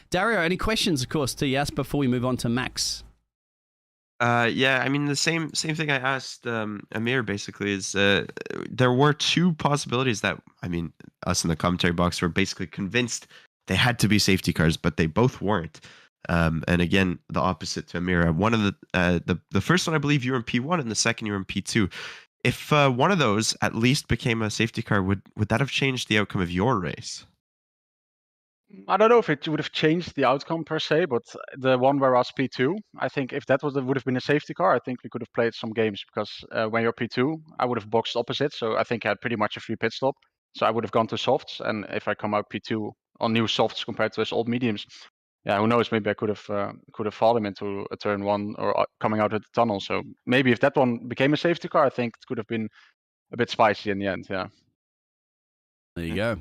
Dario, any questions, of course, to Jas before we move on to Max? Yeah, I mean the same thing I asked Amir basically is there were two possibilities that us in the commentary box were basically convinced they had to be safety cars, but they both weren't. And again, the opposite to Amir. One of the first one I believe you were in P1, and the second you were in P2. If one of those at least became a safety car, would that have changed the outcome of your race? I don't know if it would have changed the outcome per se, but the one where I was P2, I think if that would have been a safety car, I think we could have played some games because when you're P2, I would have boxed opposite. So I think I had pretty much a free pit stop. So I would have gone to softs, and if I come out P2 on new softs compared to his old mediums, yeah, who knows? Maybe I could have fought him into a turn one or coming out of the tunnel. So maybe if that one became a safety car, I think it could have been a bit spicy in the end. Yeah. There you go.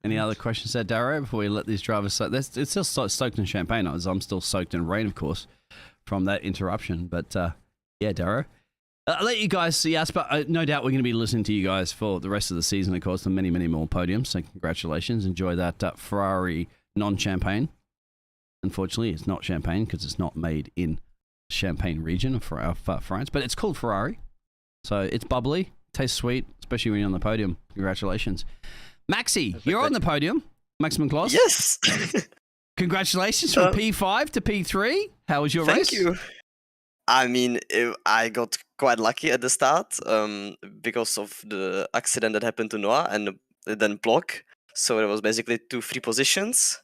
Any other questions there, Dario, before we let these drivers soak? It's still soaked in champagne. I'm still soaked in rain, of course, from that interruption. But yeah, Dario. I'll let you guys see us, but no doubt we're going to be listening to you guys for the rest of the season, of course, and many, many more podiums. So congratulations. Enjoy that Ferrari non-champagne. Unfortunately, it's not champagne because it's not made in Champagne region for France, but it's called Ferrari. So it's bubbly, tastes sweet, especially when you're on the podium. Congratulations. Maxi, you're on the podium. Maximum Claus. Yes. Congratulations from P5 to P3. How was your race? Thank you. I mean, I got quite lucky at the start because of the accident that happened to Noah and then block. So it was basically 2 free positions.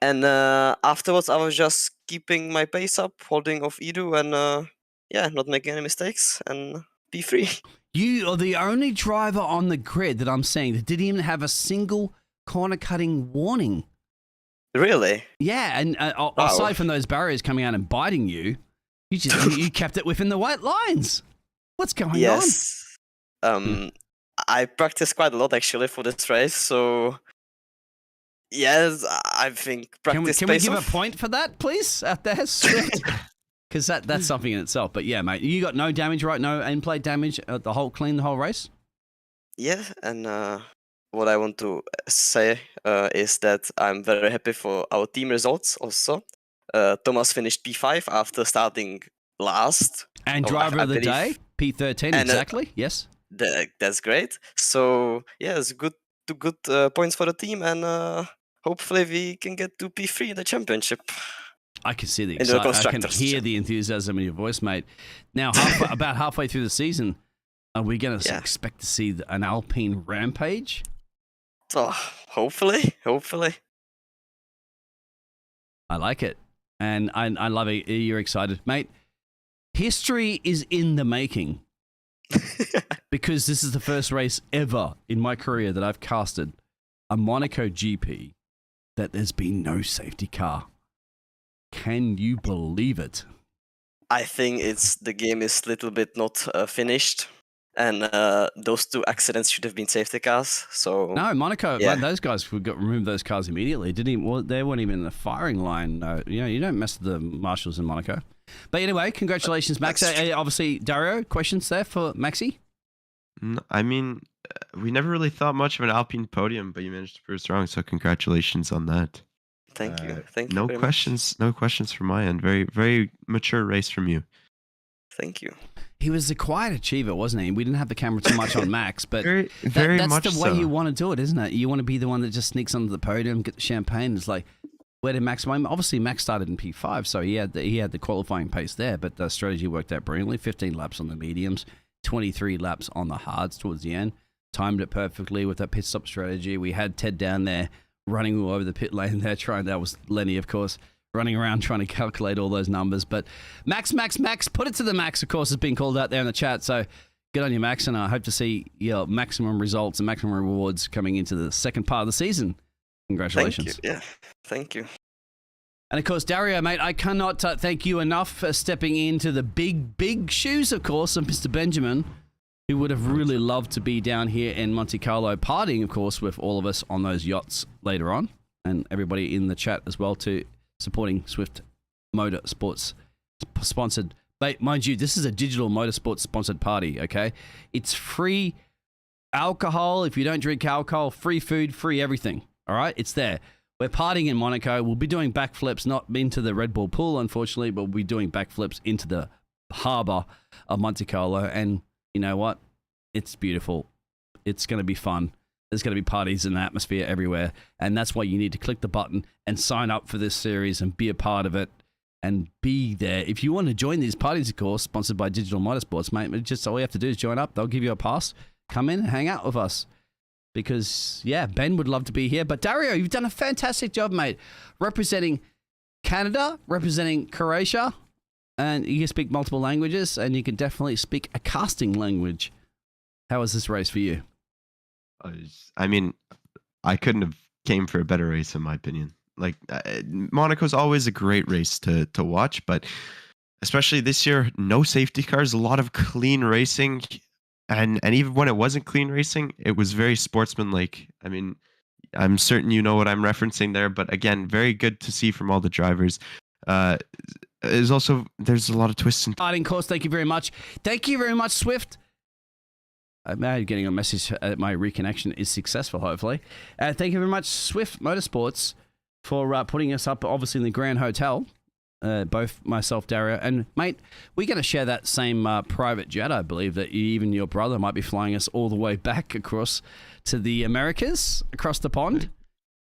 And afterwards, I was just keeping my pace up, holding off Edu, and yeah, not making any mistakes, and P3. You are the only driver on the grid that I'm seeing that didn't even have a single corner cutting warning. Really? Yeah, and aside from those barriers coming out and biting you, you kept it within the white lines. What's going on? Yes. I practiced quite a lot actually for this race, so yes, I think practice. Can we give a point for that, please, out there, Swift? Because that's something in itself. But yeah, mate, you got no damage, right? No in-play damage, the whole race? Yeah, and what I want to say is that I'm very happy for our team results also. Thomas finished P5 after starting last. And driver of the day, P13, and, exactly, yes. That's great. So yeah, it's good points for the team, and hopefully we can get to P3 in the championship. I can see the excitement. I can hear the enthusiasm in your voice, mate. Now, about halfway through the season, are we going to expect to see an Alpine rampage? Oh, hopefully. I like it. And I love it. You're excited. Mate, history is in the making. Because this is the first race ever in my career that I've casted a Monaco GP that there's been no safety car. Can you believe it? I think the game is a little bit not finished, and those 2 accidents should have been safety cars. So no, Monaco, those guys removed those cars immediately. They weren't even in the firing line. No, you don't mess with the marshals in Monaco. But anyway, congratulations, Max. Obviously, Dario, questions there for Maxi? I mean, we never really thought much of an Alpine podium, but you managed to prove us wrong. So congratulations on that. Thank you. Thank you. No questions. No questions from my end. Very, very mature race from you. Thank you. He was a quiet achiever, wasn't he? We didn't have the camera too much on Max, but very that's much the way so. you want to do it, isn't it? You want to be the one that just sneaks onto the podium, get the champagne. It's like, where did Max? Obviously, Max started in P5, so he had the qualifying pace there, but the strategy worked out brilliantly. 15 laps on the mediums, 23 laps on the hards towards the end. Timed it perfectly with that pit stop strategy. We had Ted down there running all over the pit lane there, that was Lenny, of course, running around trying to calculate all those numbers. But Max, put it to the max, of course, has been called out there in the chat. So good on you, Max, and I hope to see your maximum results and maximum rewards coming into the second part of the season. Congratulations. Thank you. Yeah, thank you. And of course, Dario, mate, I cannot thank you enough for stepping into the big shoes, of course, of Mr. Benjamin. who would have really loved to be down here in Monte Carlo partying, of course, with all of us on those yachts later on, and everybody in the chat as well too, supporting Swift Motorsports sponsored. But mind you, this is a digital motorsports sponsored party, okay? It's free alcohol if you don't drink alcohol, free food, free everything, all right? It's there. We're partying in Monaco. We'll be doing backflips, not into the Red Bull pool, unfortunately, but we'll be doing backflips into the harbour of Monte Carlo. And you know what? It's beautiful. It's going to be fun. There's going to be parties and atmosphere everywhere. And that's why you need to click the button and sign up for this series and be a part of it and be there. If you want to join these parties, of course, sponsored by Digital Motorsports, mate, just all you have to do is join up. They'll give you a pass. Come in and hang out with us. Because, yeah, Ben would love to be here. But Dario, you've done a fantastic job, mate, representing Canada, representing Croatia, and you can speak multiple languages, and you can definitely speak a casting language. How was this race for you? I mean, I couldn't have came for a better race, in my opinion. Like, Monaco's always a great race to watch, but especially this year, no safety cars, a lot of clean racing. And even when it wasn't clean racing, it was very sportsmanlike. I mean, I'm certain you know what I'm referencing there, but again, very good to see from all the drivers. There's a lot of twists and Starting course, thank you very much. Thank you very much, Swift. I'm getting a message. My reconnection is successful, hopefully. Thank you very much, Swift Motorsports, for putting us up, obviously, in the Grand Hotel. Both myself, Dario, and mate, we're going to share that same private jet, I believe, that even your brother might be flying us all the way back across to the Americas, across the pond.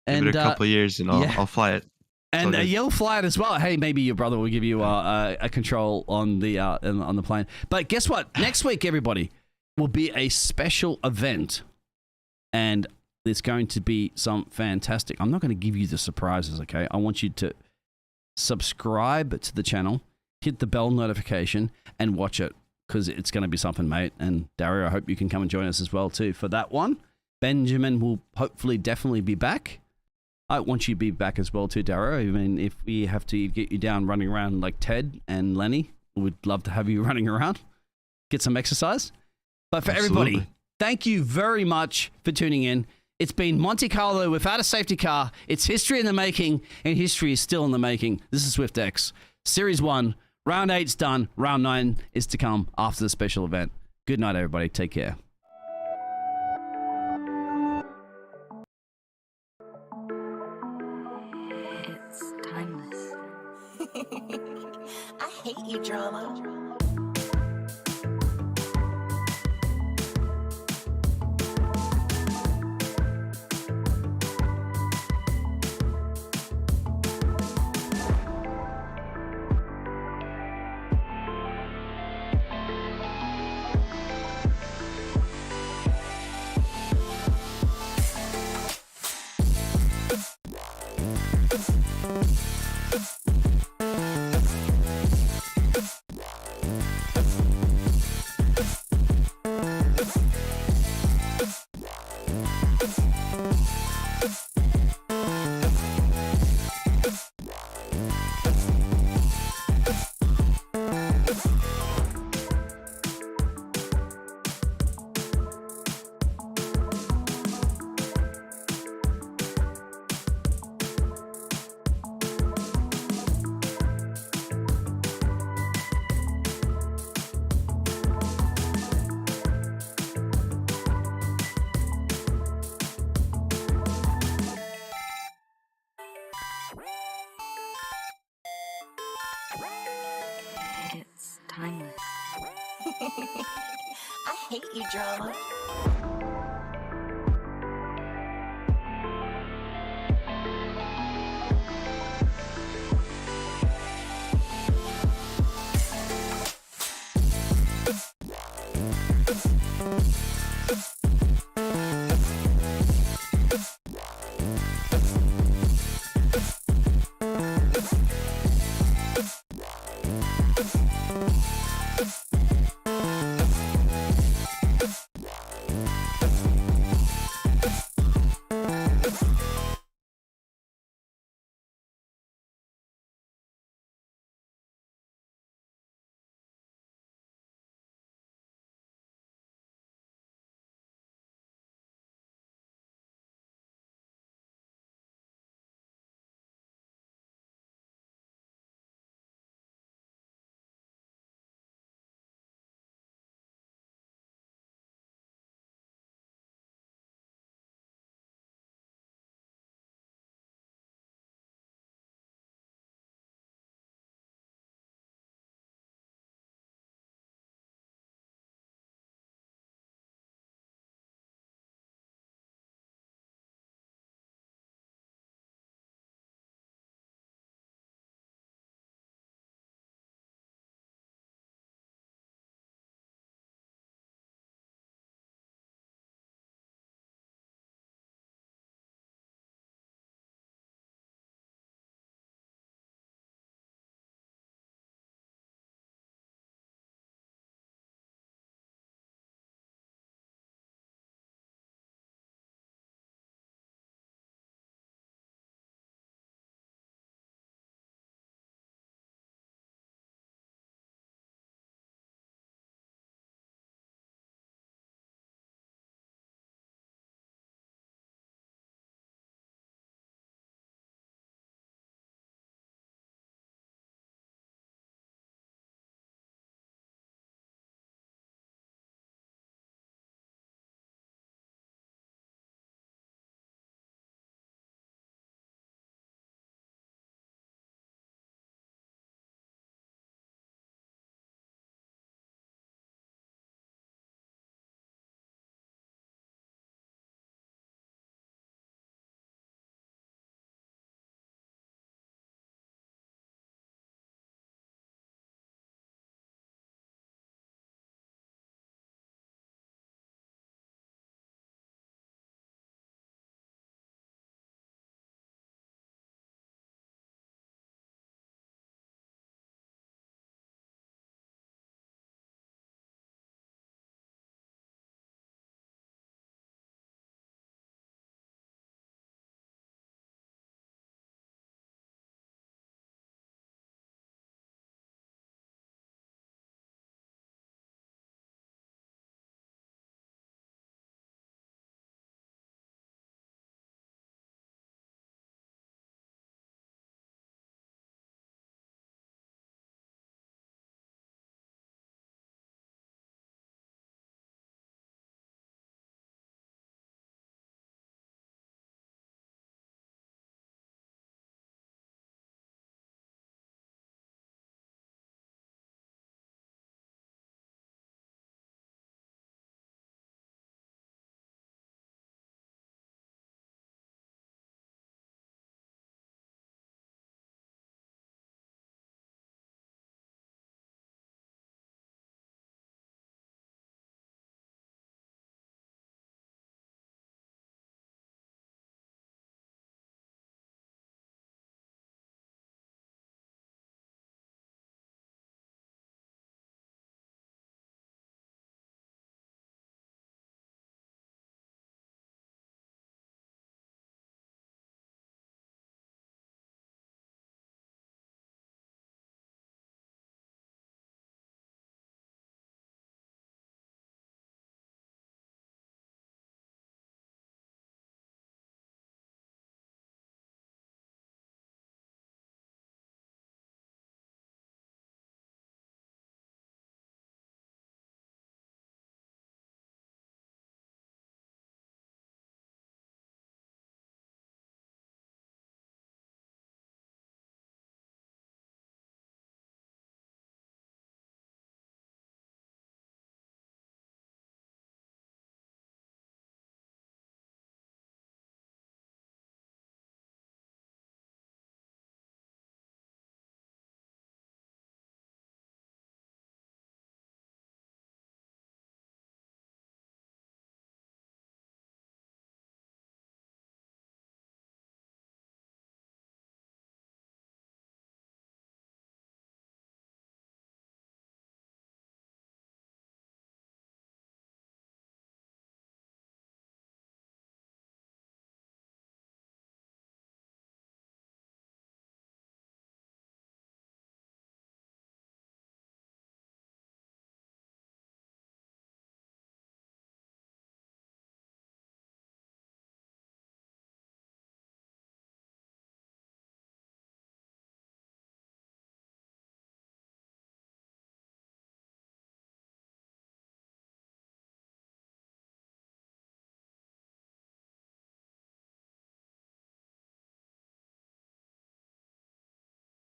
Give it a couple of years and I'll fly it. And you'll fly it as well. Hey, maybe your brother will give you a control on the plane. But guess what? Next week, everybody, will be a special event, and it's going to be some fantastic. I'm not going to give you the surprises, okay? I want you to subscribe to the channel, hit the bell notification, and watch it, because it's going to be something, mate. And Dario, I hope you can come and join us as well too for that one. Benjamin will hopefully definitely be back. I want you to be back as well too, Dario. I mean, if we have to get you down running around like Ted and Lenny, we'd love to have you running around, get some exercise. But for everybody, thank you very much for tuning in. It's been Monte Carlo without a safety car. It's history in the making, and history is still in the making. This is SwiftX. Series 1, Round 8's done. Round 9 is to come after the special event. Good night, everybody. Take care. It's timeless. I hate you, drama. It's timeless. I hate you, drama.